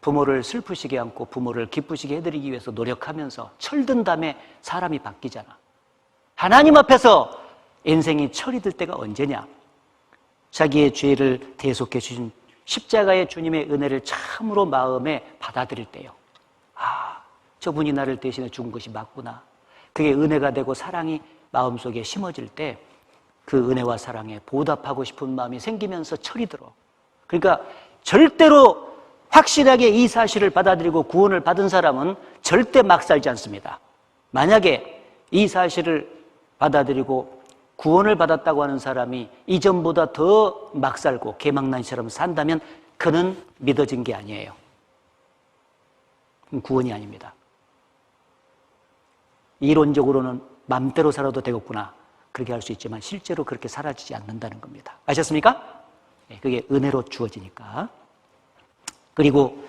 부모를 슬프시게 않고 부모를 기쁘시게 해드리기 위해서 노력하면서 철든 다음에 사람이 바뀌잖아. 하나님 앞에서 인생이 철이 들 때가 언제냐? 자기의 죄를 대속해 주신 십자가의 주님의 은혜를 참으로 마음에 받아들일 때요. 아, 저분이 나를 대신해 죽은 것이 맞구나. 그게 은혜가 되고 사랑이 마음속에 심어질 때 그 은혜와 사랑에 보답하고 싶은 마음이 생기면서 철이 들어. 그러니까 절대로 확실하게 이 사실을 받아들이고 구원을 받은 사람은 절대 막 살지 않습니다. 만약에 이 사실을 받아들이고 구원을 받았다고 하는 사람이 이전보다 더 막 살고 개망난이처럼 산다면 그는 믿어진 게 아니에요. 구원이 아닙니다. 이론적으로는 맘대로 살아도 되겠구나 그렇게 할 수 있지만 실제로 그렇게 사라지지 않는다는 겁니다. 아셨습니까? 그게 은혜로 주어지니까. 그리고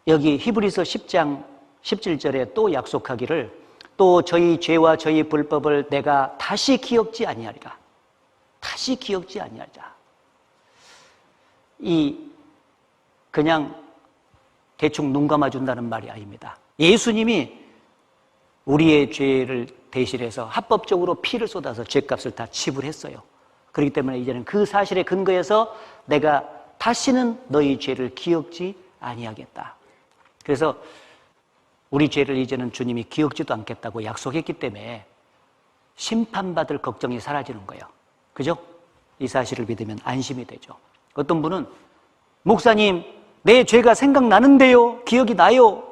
여기 히브리서 10장 17절에 또 약속하기를 또 저희 죄와 저희 불법을 내가 다시 기억지 아니하리라. 다시 기억지 아니하리라. 이 그냥 대충 눈 감아준다는 말이 아닙니다. 예수님이 우리의 죄를 대신해서 합법적으로 피를 쏟아서 죄값을 다 지불했어요. 그렇기 때문에 이제는 그 사실에 근거해서 내가 다시는 너희 죄를 기억지 아니하겠다. 그래서 우리 죄를 이제는 주님이 기억지도 않겠다고 약속했기 때문에 심판받을 걱정이 사라지는 거예요. 그죠? 이 사실을 믿으면 안심이 되죠. 어떤 분은 목사님, 내 죄가 생각나는데요, 기억이 나요.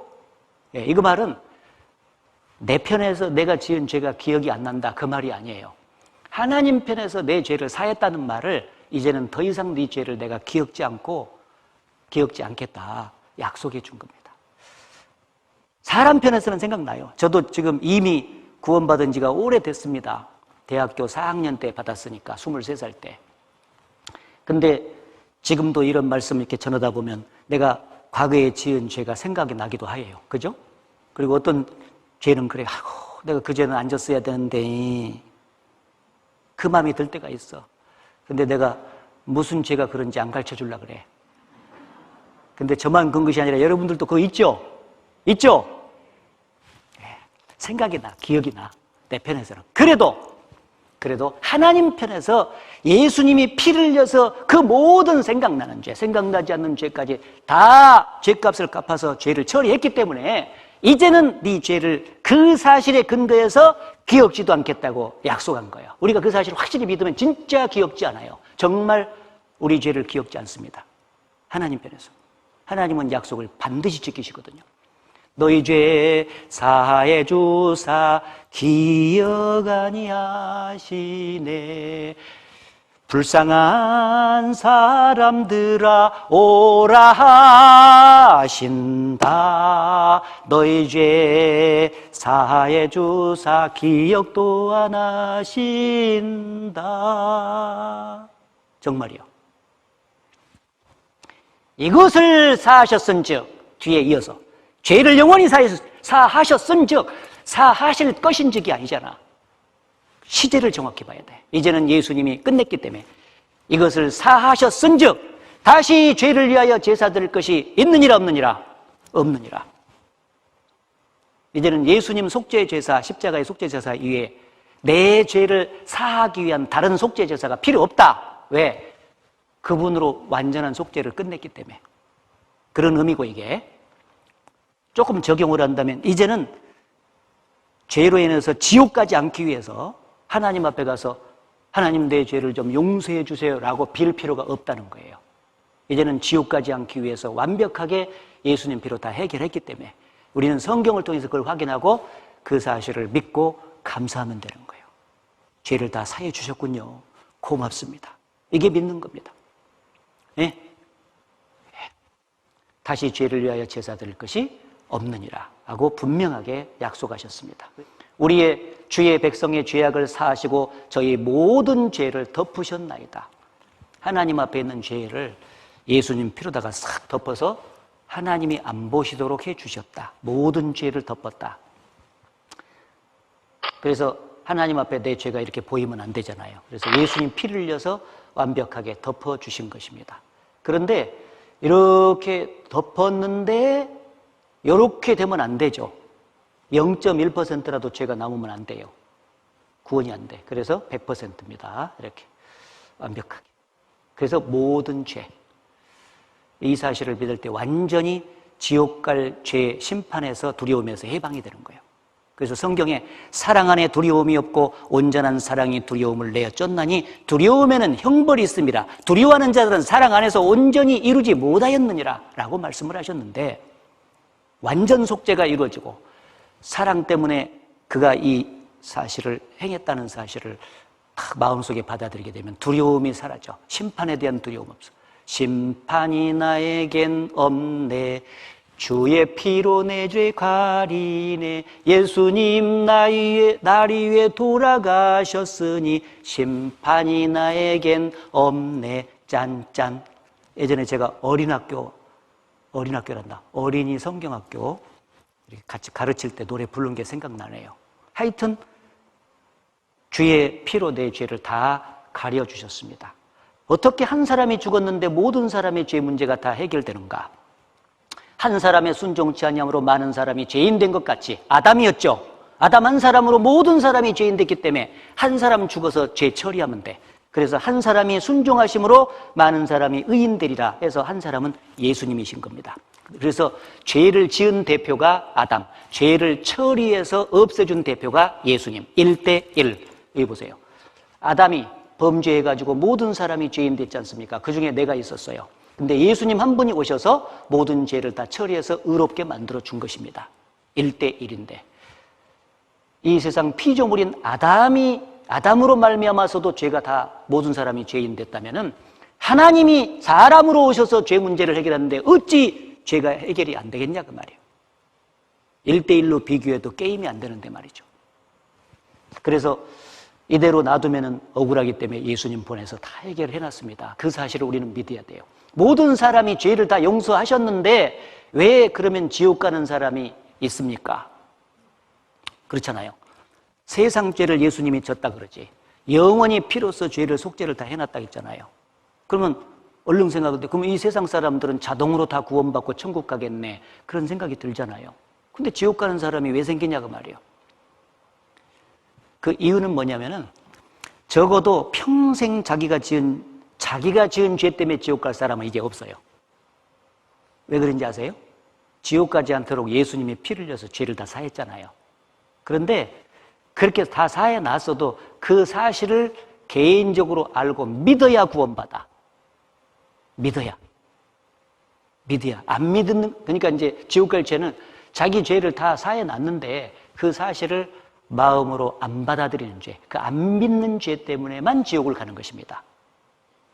예, 이거 말은 내 편에서 내가 지은 죄가 기억이 안 난다, 그 말이 아니에요. 하나님 편에서 내 죄를 사했다는 말을 이제는 더 이상 네 죄를 내가 기억지 않겠다 약속해 준 겁니다. 사람 편에서는 생각나요. 저도 지금 이미 구원받은 지가 오래됐습니다. 대학교 4학년 때 받았으니까 23살 때. 근데 지금도 이런 말씀 이렇게 전하다 보면 내가 과거에 지은 죄가 생각이 나기도 해요. 그죠? 그리고 어떤 죄는 그래, 아이고, 내가 그 죄는 안 졌어야 되는데 그 마음이 들 때가 있어. 근데 내가 무슨 죄가 그런지 안 가르쳐 주려고 그래. 근데 저만 그런 것이 아니라 여러분들도 그거 있죠? 있죠? 생각이 나, 기억이 나, 내 편에서는. 그래도 하나님 편에서 예수님이 피를 흘려서 그 모든 생각나는 죄, 생각나지 않는 죄까지 다 죄값을 갚아서 죄를 처리했기 때문에 이제는 네 죄를 그 사실에 근거해서 기억지도 않겠다고 약속한 거예요. 우리가 그 사실을 확실히 믿으면 진짜 기억지 않아요. 정말 우리 죄를 기억지 않습니다. 하나님 편에서. 하나님은 약속을 반드시 지키시거든요. 너희 죄 사해 주사 기억 아니하시네. 불쌍한 사람들아 오라 하신다. 너희 죄 사해 주사 기억도 안 하신다. 정말이요. 이것을 사하셨은즉, 뒤에 이어서 죄를 영원히 사하셨은즉, 사하실 것인즉이 아니잖아. 시제를 정확히 봐야 돼. 이제는 예수님이 끝냈기 때문에 이것을 사하셨은즉 다시 죄를 위하여 제사 드릴 것이 있느니라 없느니라? 없느니라. 이제는 예수님 속죄 제사, 십자가의 속죄 제사 이외에 내 죄를 사하기 위한 다른 속죄 제사가 필요 없다. 왜? 그분으로 완전한 속죄를 끝냈기 때문에. 그런 의미고, 이게 조금 적용을 한다면 이제는 죄로 인해서 지옥 가지 않기 위해서 하나님 앞에 가서 하나님 내 죄를 좀 용서해 주세요 라고 빌 필요가 없다는 거예요. 이제는 지옥 가지 않기 위해서 완벽하게 예수님 피로 다 해결했기 때문에 우리는 성경을 통해서 그걸 확인하고 그 사실을 믿고 감사하면 되는 거예요. 죄를 다 사해 주셨군요. 고맙습니다. 이게 믿는 겁니다. 네? 다시 죄를 위하여 제사 드릴 것이 없느니라 하고 분명하게 약속하셨습니다. 우리의 주의 백성의 죄악을 사하시고 저희 모든 죄를 덮으셨나이다. 하나님 앞에 있는 죄를 예수님 피로다가 싹 덮어서 하나님이 안 보시도록 해주셨다. 모든 죄를 덮었다. 그래서 하나님 앞에 내 죄가 이렇게 보이면 안 되잖아요. 그래서 예수님 피를 흘려서 완벽하게 덮어주신 것입니다. 그런데 이렇게 덮었는데 이렇게 되면 안 되죠. 0.1%라도 죄가 남으면 안 돼요. 구원이 안 돼. 그래서 100%입니다. 이렇게 완벽하게. 그래서 모든 죄, 이 사실을 믿을 때 완전히 지옥 갈 죄 심판에서 두려움에서 해방이 되는 거예요. 그래서 성경에 사랑 안에 두려움이 없고 온전한 사랑이 두려움을 내어 쫓나니 두려움에는 형벌이 있습니다. 두려워하는 자들은 사랑 안에서 온전히 이루지 못하였느니라 라고 말씀을 하셨는데, 완전 속죄가 이루어지고 사랑 때문에 그가 이 사실을 행했다는 사실을 딱 마음속에 받아들이게 되면 두려움이 사라져. 심판에 대한 두려움 없어. 심판이 나에겐 없네. 주의 피로 내 죄 가리네. 예수님 날 위해 돌아가셨으니 심판이 나에겐 없네. 짠짠. 예전에 제가 어린학교란다. 어린이 성경학교 이렇게 같이 가르칠 때 노래 부른 게 생각나네요. 하여튼 주의 피로 내 죄를 다 가려주셨습니다. 어떻게 한 사람이 죽었는데 모든 사람의 죄 문제가 다 해결되는가? 한 사람의 순종치 아니함으로 많은 사람이 죄인 된 것 같이, 아담이었죠. 아담 한 사람으로 모든 사람이 죄인 됐기 때문에 한 사람 죽어서 죄 처리하면 돼. 그래서 한 사람이 순종하심으로 많은 사람이 의인 되리라 해서 한 사람은 예수님이신 겁니다. 그래서 죄를 지은 대표가 아담, 죄를 처리해서 없애준 대표가 예수님. 1대1. 여기 보세요. 아담이 범죄해가지고 모든 사람이 죄인 됐지 않습니까? 그 중에 내가 있었어요. 근데 예수님 한 분이 오셔서 모든 죄를 다 처리해서 의롭게 만들어 준 것입니다. 1대1인데 이 세상 피조물인 아담으로 말미암아서도 죄가 다 모든 사람이 죄인 됐다면은 하나님이 사람으로 오셔서 죄 문제를 해결하는데 어찌 죄가 해결이 안 되겠냐 그 말이에요. 1대1로 비교해도 게임이 안 되는데 말이죠. 그래서 이대로 놔두면은 억울하기 때문에 예수님 보내서 다 해결해 놨습니다. 그 사실을 우리는 믿어야 돼요. 모든 사람이 죄를 다 용서하셨는데 왜 그러면 지옥 가는 사람이 있습니까? 그렇잖아요. 세상 죄를 예수님이 졌다 그러지. 영원히 피로써 죄를 속죄를 다 해놨다 했잖아요. 그러면 얼른 생각하는데 그럼 이 세상 사람들은 자동으로 다 구원받고 천국 가겠네 그런 생각이 들잖아요. 근데 지옥 가는 사람이 왜 생기냐고 말이에요. 그 이유는 뭐냐면은 적어도 평생 자기가 지은 죄 때문에 지옥 갈 사람은 이제 없어요. 왜 그런지 아세요? 지옥 가지 않도록 예수님이 피를 흘려서 죄를 다 사했잖아요. 그런데 그렇게 다 사해놨어도 그 사실을 개인적으로 알고 믿어야 구원받아. 믿어야. 안 믿는, 그러니까 이제 지옥 갈 죄는 자기 죄를 다 사해놨는데 그 사실을 마음으로 안 받아들이는 죄, 그 안 믿는 죄 때문에만 지옥을 가는 것입니다.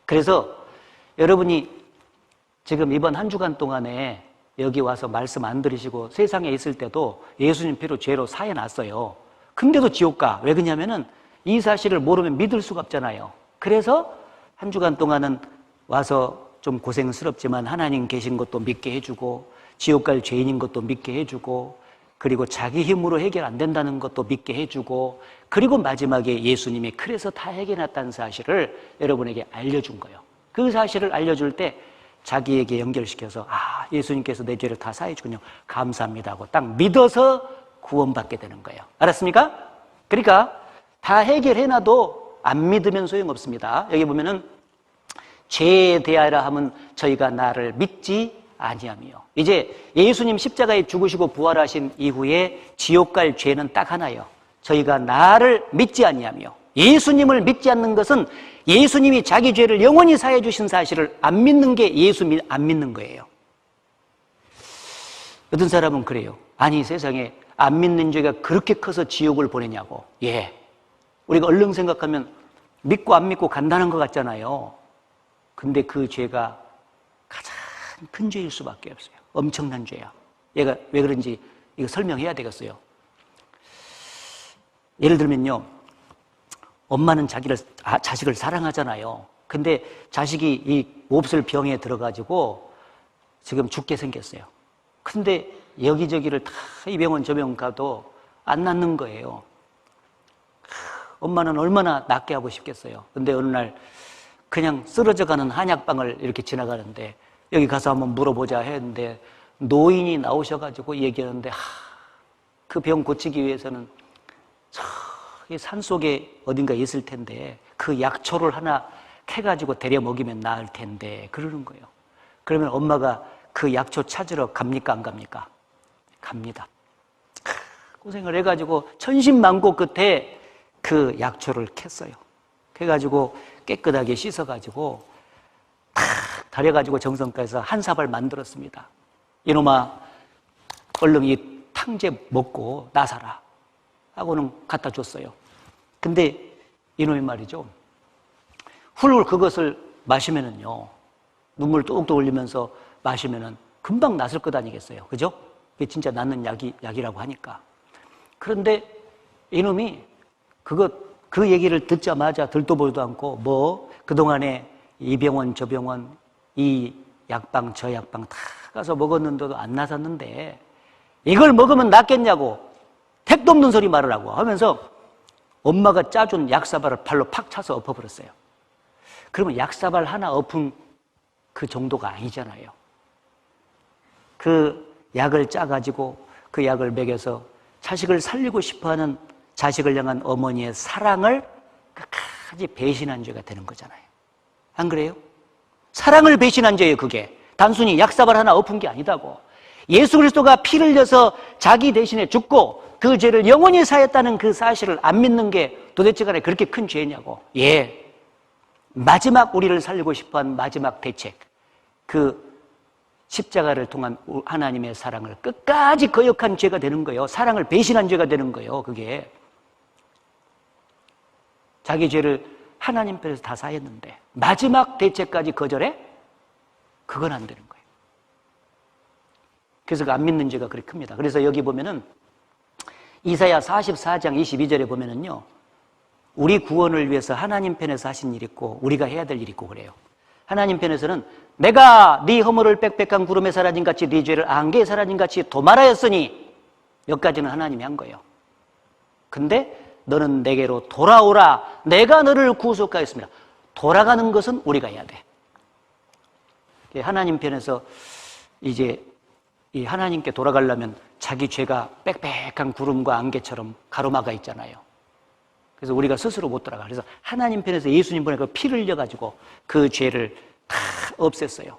그래서 여러분이 지금 이번 한 주간 동안에 여기 와서 말씀 안 들으시고 세상에 있을 때도 예수님 피로 죄로 사해놨어요. 근데도 지옥 가. 왜 그러냐면은 이 사실을 모르면 믿을 수가 없잖아요. 그래서 한 주간 동안은 와서 좀 고생스럽지만 하나님 계신 것도 믿게 해주고 지옥 갈 죄인인 것도 믿게 해주고 그리고 자기 힘으로 해결 안 된다는 것도 믿게 해주고 그리고 마지막에 예수님이 그래서 다 해결했다는 사실을 여러분에게 알려준 거예요. 그 사실을 알려줄 때 자기에게 연결시켜서 예수님께서 내 죄를 다 사해주군요. 감사합니다 하고 딱 믿어서 구원받게 되는 거예요. 알았습니까? 그러니까 다 해결해놔도 안 믿으면 소용없습니다. 여기 보면은 죄에 대하여 하면 저희가 나를 믿지 아니하며 이제 예수님 십자가에 죽으시고 부활하신 이후에 지옥 갈 죄는 딱 하나예요. 저희가 나를 믿지 아니하며 예수님을 믿지 않는 것은 예수님이 자기 죄를 영원히 사해 주신 사실을 안 믿는 게 안 믿는 거예요. 어떤 사람은 그래요. 아니 세상에 안 믿는 죄가 그렇게 커서 지옥을 보내냐고. 예. 우리가 얼른 생각하면 믿고 안 믿고 간다는 것 같잖아요. 근데 그 죄가 가장 큰 죄일 수밖에 없어요. 엄청난 죄야. 얘가 왜 그런지 이거 설명해야 되겠어요. 예를 들면요. 엄마는 자식을 사랑하잖아요. 근데 자식이 이 몹쓸 병에 들어가지고 지금 죽게 생겼어요. 근데 여기저기를 다 이 병원 저 병원 가도 안 낫는 거예요. 엄마는 얼마나 낫게 하고 싶겠어요. 근데 어느 날 그냥 쓰러져가는 한약방을 이렇게 지나가는데 여기 가서 한번 물어보자 했는데 노인이 나오셔가지고 얘기하는데 그 병 고치기 위해서는 저기 산속에 어딘가 있을 텐데 그 약초를 하나 캐가지고 데려 먹이면 나을 텐데 그러는 거예요. 그러면 엄마가 그 약초 찾으러 갑니까 안 갑니까? 갑니다. 고생을 해가지고 천신만고 끝에 그 약초를 캤어요. 해가지고 깨끗하게 씻어가지고 탁 달여가지고 정성가에서 한 사발 만들었습니다. 이놈아 얼른 이 탕제 먹고 나사라 하고는 갖다 줬어요. 근데 이놈이 말이죠. 훌훌 그것을 마시면은요 눈물 뚝뚝 흘리면서 마시면은 금방 낫을 것 아니겠어요. 그죠? 그게 진짜 낫는 약이라고 하니까. 그런데 이놈이 그 얘기를 듣자마자 들도 보지도 않고 그동안에 이 병원 저 병원 이 약방 저 약방 다 가서 먹었는데도 안 나섰는데 이걸 먹으면 낫겠냐고 택도 없는 소리 말으라고 하면서 엄마가 짜준 약사발을 발로 팍 차서 엎어버렸어요. 그러면 약사발 하나 엎은 그 정도가 아니잖아요. 그 약을 짜가지고 그 약을 먹여서 자식을 살리고 싶어하는 자식을 향한 어머니의 사랑을 끝까지 배신한 죄가 되는 거잖아요. 안 그래요? 사랑을 배신한 죄예요, 그게. 단순히 약사발 하나 엎은 게 아니다고. 예수 그리스도가 피를 흘려서 자기 대신에 죽고 그 죄를 영원히 사했다는 그 사실을 안 믿는 게 도대체 간에 그렇게 큰 죄냐고. 예. 마지막 우리를 살리고 싶어한 마지막 대책. 그 십자가를 통한 하나님의 사랑을 끝까지 거역한 죄가 되는 거예요. 사랑을 배신한 죄가 되는 거예요, 그게. 자기 죄를 하나님 편에서 다 사했는데 마지막 대책까지 거절해? 그건 안 되는 거예요. 그래서 그 안 믿는 죄가 그렇게 큽니다. 그래서 여기 보면은 이사야 44장 22절에 보면은요, 우리 구원을 위해서 하나님 편에서 하신 일이 있고 우리가 해야 될 일이 있고 그래요. 하나님 편에서는 내가 네 허물을 빽빽한 구름에 사라진 같이 네 죄를 안개에 사라진 같이 도말하였으니, 여기까지는 하나님이 한 거예요. 근데 너는 내게로 돌아오라, 내가 너를 구속하였습니다. 돌아가는 것은 우리가 해야 돼. 하나님 편에서 이제 이 하나님께 돌아가려면 자기 죄가 빽빽한 구름과 안개처럼 가로막아 있잖아요. 그래서 우리가 스스로 못 돌아가. 그래서 하나님 편에서 예수님 보내 그 피를 흘려가지고 그 죄를 다 없앴어요.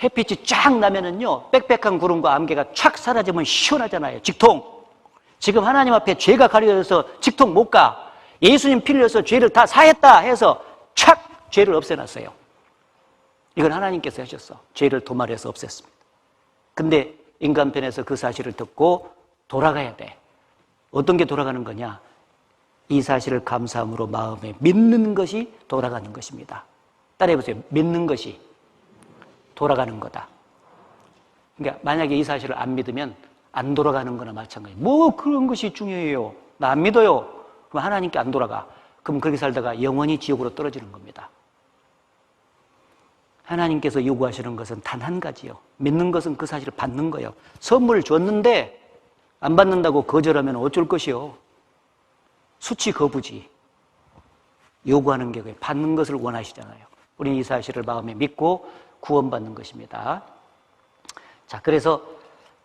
햇빛이 쫙 나면은요, 빽빽한 구름과 안개가 촥 사라지면 시원하잖아요. 직통. 지금 하나님 앞에 죄가 가려져서 직통 못 가. 예수님 피를 흘려서 죄를 다 사했다 해서 촥 죄를 없애놨어요. 이건 하나님께서 하셨어. 죄를 도말해서 없앴습니다. 근데 인간 편에서 그 사실을 듣고 돌아가야 돼. 어떤 게 돌아가는 거냐? 이 사실을 감사함으로 마음에 믿는 것이 돌아가는 것입니다. 따라해보세요. 믿는 것이 돌아가는 거다. 그러니까 만약에 이 사실을 안 믿으면 안 돌아가는 거나 마찬가지예요. 뭐 그런 것이 중요해요. 나 안 믿어요. 그럼 하나님께 안 돌아가. 그럼 그렇게 살다가 영원히 지옥으로 떨어지는 겁니다. 하나님께서 요구하시는 것은 단 한 가지요. 믿는 것은 그 사실을 받는 거예요. 선물을 줬는데 안 받는다고 거절하면 어쩔 것이요. 수치 거부지. 요구하는 게 받는 것을 원하시잖아요. 우리는 이 사실을 마음에 믿고 구원받는 것입니다. 자, 그래서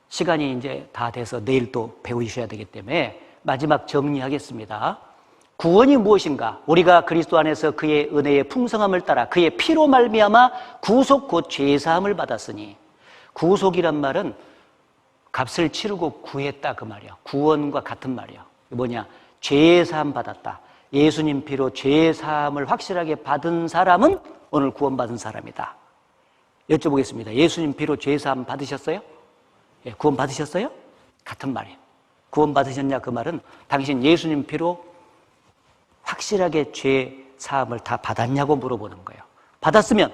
시간이 이제 다 돼서 내일 또 배우셔야 되기 때문에 마지막 정리하겠습니다. 구원이 무엇인가? 우리가 그리스도 안에서 그의 은혜의 풍성함을 따라 그의 피로 말미암아 구속 곧 죄사함을 받았으니, 구속이란 말은 값을 치르고 구했다 그 말이야. 구원과 같은 말이야. 뭐냐? 죄사함 받았다. 예수님 피로 죄사함을 확실하게 받은 사람은 오늘 구원받은 사람이다. 여쭤보겠습니다. 예수님 피로 죄사함 받으셨어요? 예, 구원 받으셨어요? 같은 말이에요. 구원 받으셨냐 그 말은 당신 예수님 피로 확실하게 죄 사함을 다 받았냐고 물어보는 거예요. 받았으면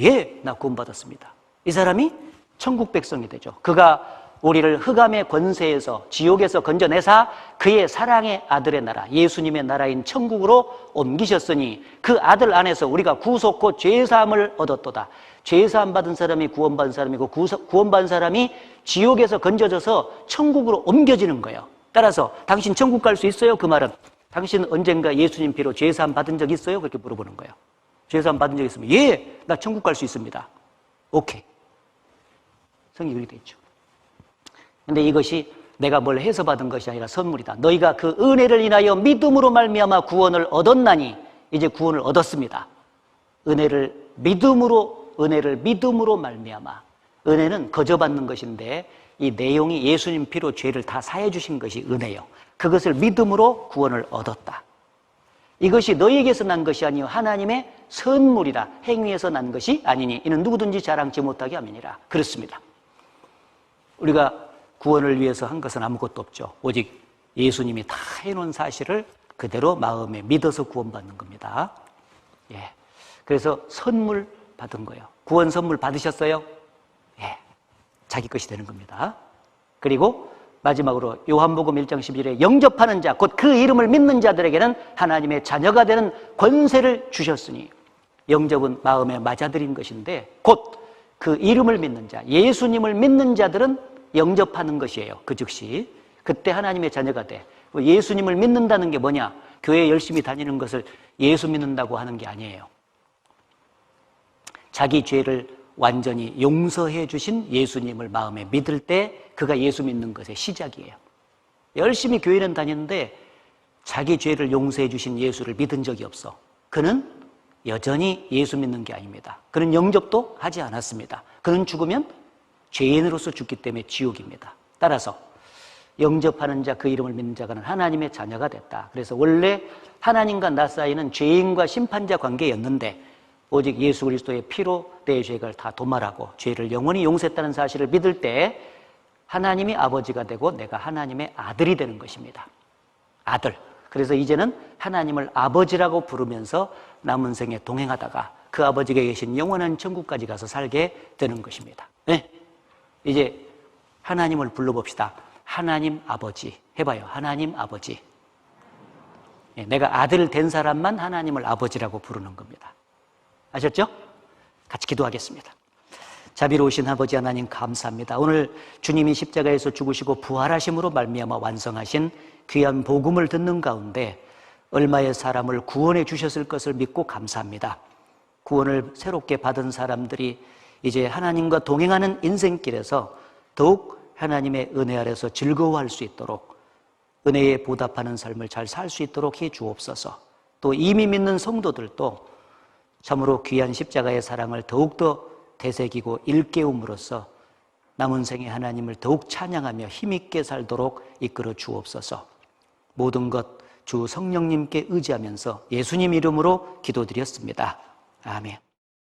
예, 나 구원 받았습니다. 이 사람이 천국 백성이 되죠. 그가 우리를 흑암의 권세에서, 지옥에서 건져내사 그의 사랑의 아들의 나라, 예수님의 나라인 천국으로 옮기셨으니 그 아들 안에서 우리가 구속 곧 죄사함을 얻었도다. 죄사함 받은 사람이 구원받은 사람이고 구원받은 사람이 지옥에서 건져져서 천국으로 옮겨지는 거예요. 따라서 당신 천국 갈 수 있어요? 그 말은 당신 언젠가 예수님 피로 죄사함 받은 적 있어요? 그렇게 물어보는 거예요. 죄사함 받은 적 있으면 예, 나 천국 갈 수 있습니다. 오케이. 성경이 그렇게 돼 있죠. 근데 이것이 내가 뭘 해서 받은 것이 아니라 선물이다. 너희가 그 은혜를 인하여 믿음으로 말미암아 구원을 얻었나니, 이제 구원을 얻었습니다. 은혜를 믿음으로 말미암아. 은혜는 거저받는 것인데 이 내용이 예수님 피로 죄를 다 사해 주신 것이 은혜요. 그것을 믿음으로 구원을 얻었다. 이것이 너희에게서 난 것이 아니요 하나님의 선물이라. 행위에서 난 것이 아니니 이는 누구든지 자랑치 못하게 함이니라. 그렇습니다. 우리가 구원을 위해서 한 것은 아무것도 없죠. 오직 예수님이 다 해놓은 사실을 그대로 마음에 믿어서 구원받는 겁니다. 예. 그래서 선물 받은 거예요. 구원 선물 받으셨어요? 예. 자기 것이 되는 겁니다. 그리고 마지막으로 요한복음 1장 11절에 영접하는 자, 곧 그 이름을 믿는 자들에게는 하나님의 자녀가 되는 권세를 주셨으니, 영접은 마음에 맞아들인 것인데 곧 그 이름을 믿는 자, 예수님을 믿는 자들은 영접하는 것이에요. 그 즉시 그때 하나님의 자녀가 돼. 예수님을 믿는다는 게 뭐냐? 교회 열심히 다니는 것을 예수 믿는다고 하는 게 아니에요. 자기 죄를 완전히 용서해 주신 예수님을 마음에 믿을 때 그가 예수 믿는 것의 시작이에요. 열심히 교회는 다니는데 자기 죄를 용서해 주신 예수를 믿은 적이 없어. 그는 여전히 예수 믿는 게 아닙니다. 그는 영접도 하지 않았습니다. 그는 죽으면 죄인으로서 죽기 때문에 지옥입니다. 따라서 영접하는 자, 그 이름을 믿는 자가 하나님의 자녀가 됐다. 그래서 원래 하나님과 나 사이는 죄인과 심판자 관계였는데 오직 예수 그리스도의 피로 내 죄를 다 도말하고 죄를 영원히 용서했다는 사실을 믿을 때 하나님이 아버지가 되고 내가 하나님의 아들이 되는 것입니다. 아들. 그래서 이제는 하나님을 아버지라고 부르면서 남은 생에 동행하다가 그 아버지가 계신 영원한 천국까지 가서 살게 되는 것입니다. 네. 이제 하나님을 불러봅시다. 하나님 아버지. 해봐요. 하나님 아버지. 네, 내가 아들 된 사람만 하나님을 아버지라고 부르는 겁니다. 아셨죠? 같이 기도하겠습니다. 자비로우신 아버지 하나님 감사합니다. 오늘 주님이 십자가에서 죽으시고 부활하심으로 말미암아 완성하신 귀한 복음을 듣는 가운데 얼마의 사람을 구원해 주셨을 것을 믿고 감사합니다. 구원을 새롭게 받은 사람들이 이제 하나님과 동행하는 인생길에서 더욱 하나님의 은혜 아래서 즐거워할 수 있도록 은혜에 보답하는 삶을 잘 살 수 있도록 해 주옵소서. 또 이미 믿는 성도들도 참으로 귀한 십자가의 사랑을 더욱더 되새기고 일깨움으로써 남은 생에 하나님을 더욱 찬양하며 힘있게 살도록 이끌어 주옵소서. 모든 것 주 성령님께 의지하면서 예수님 이름으로 기도드렸습니다. 아멘.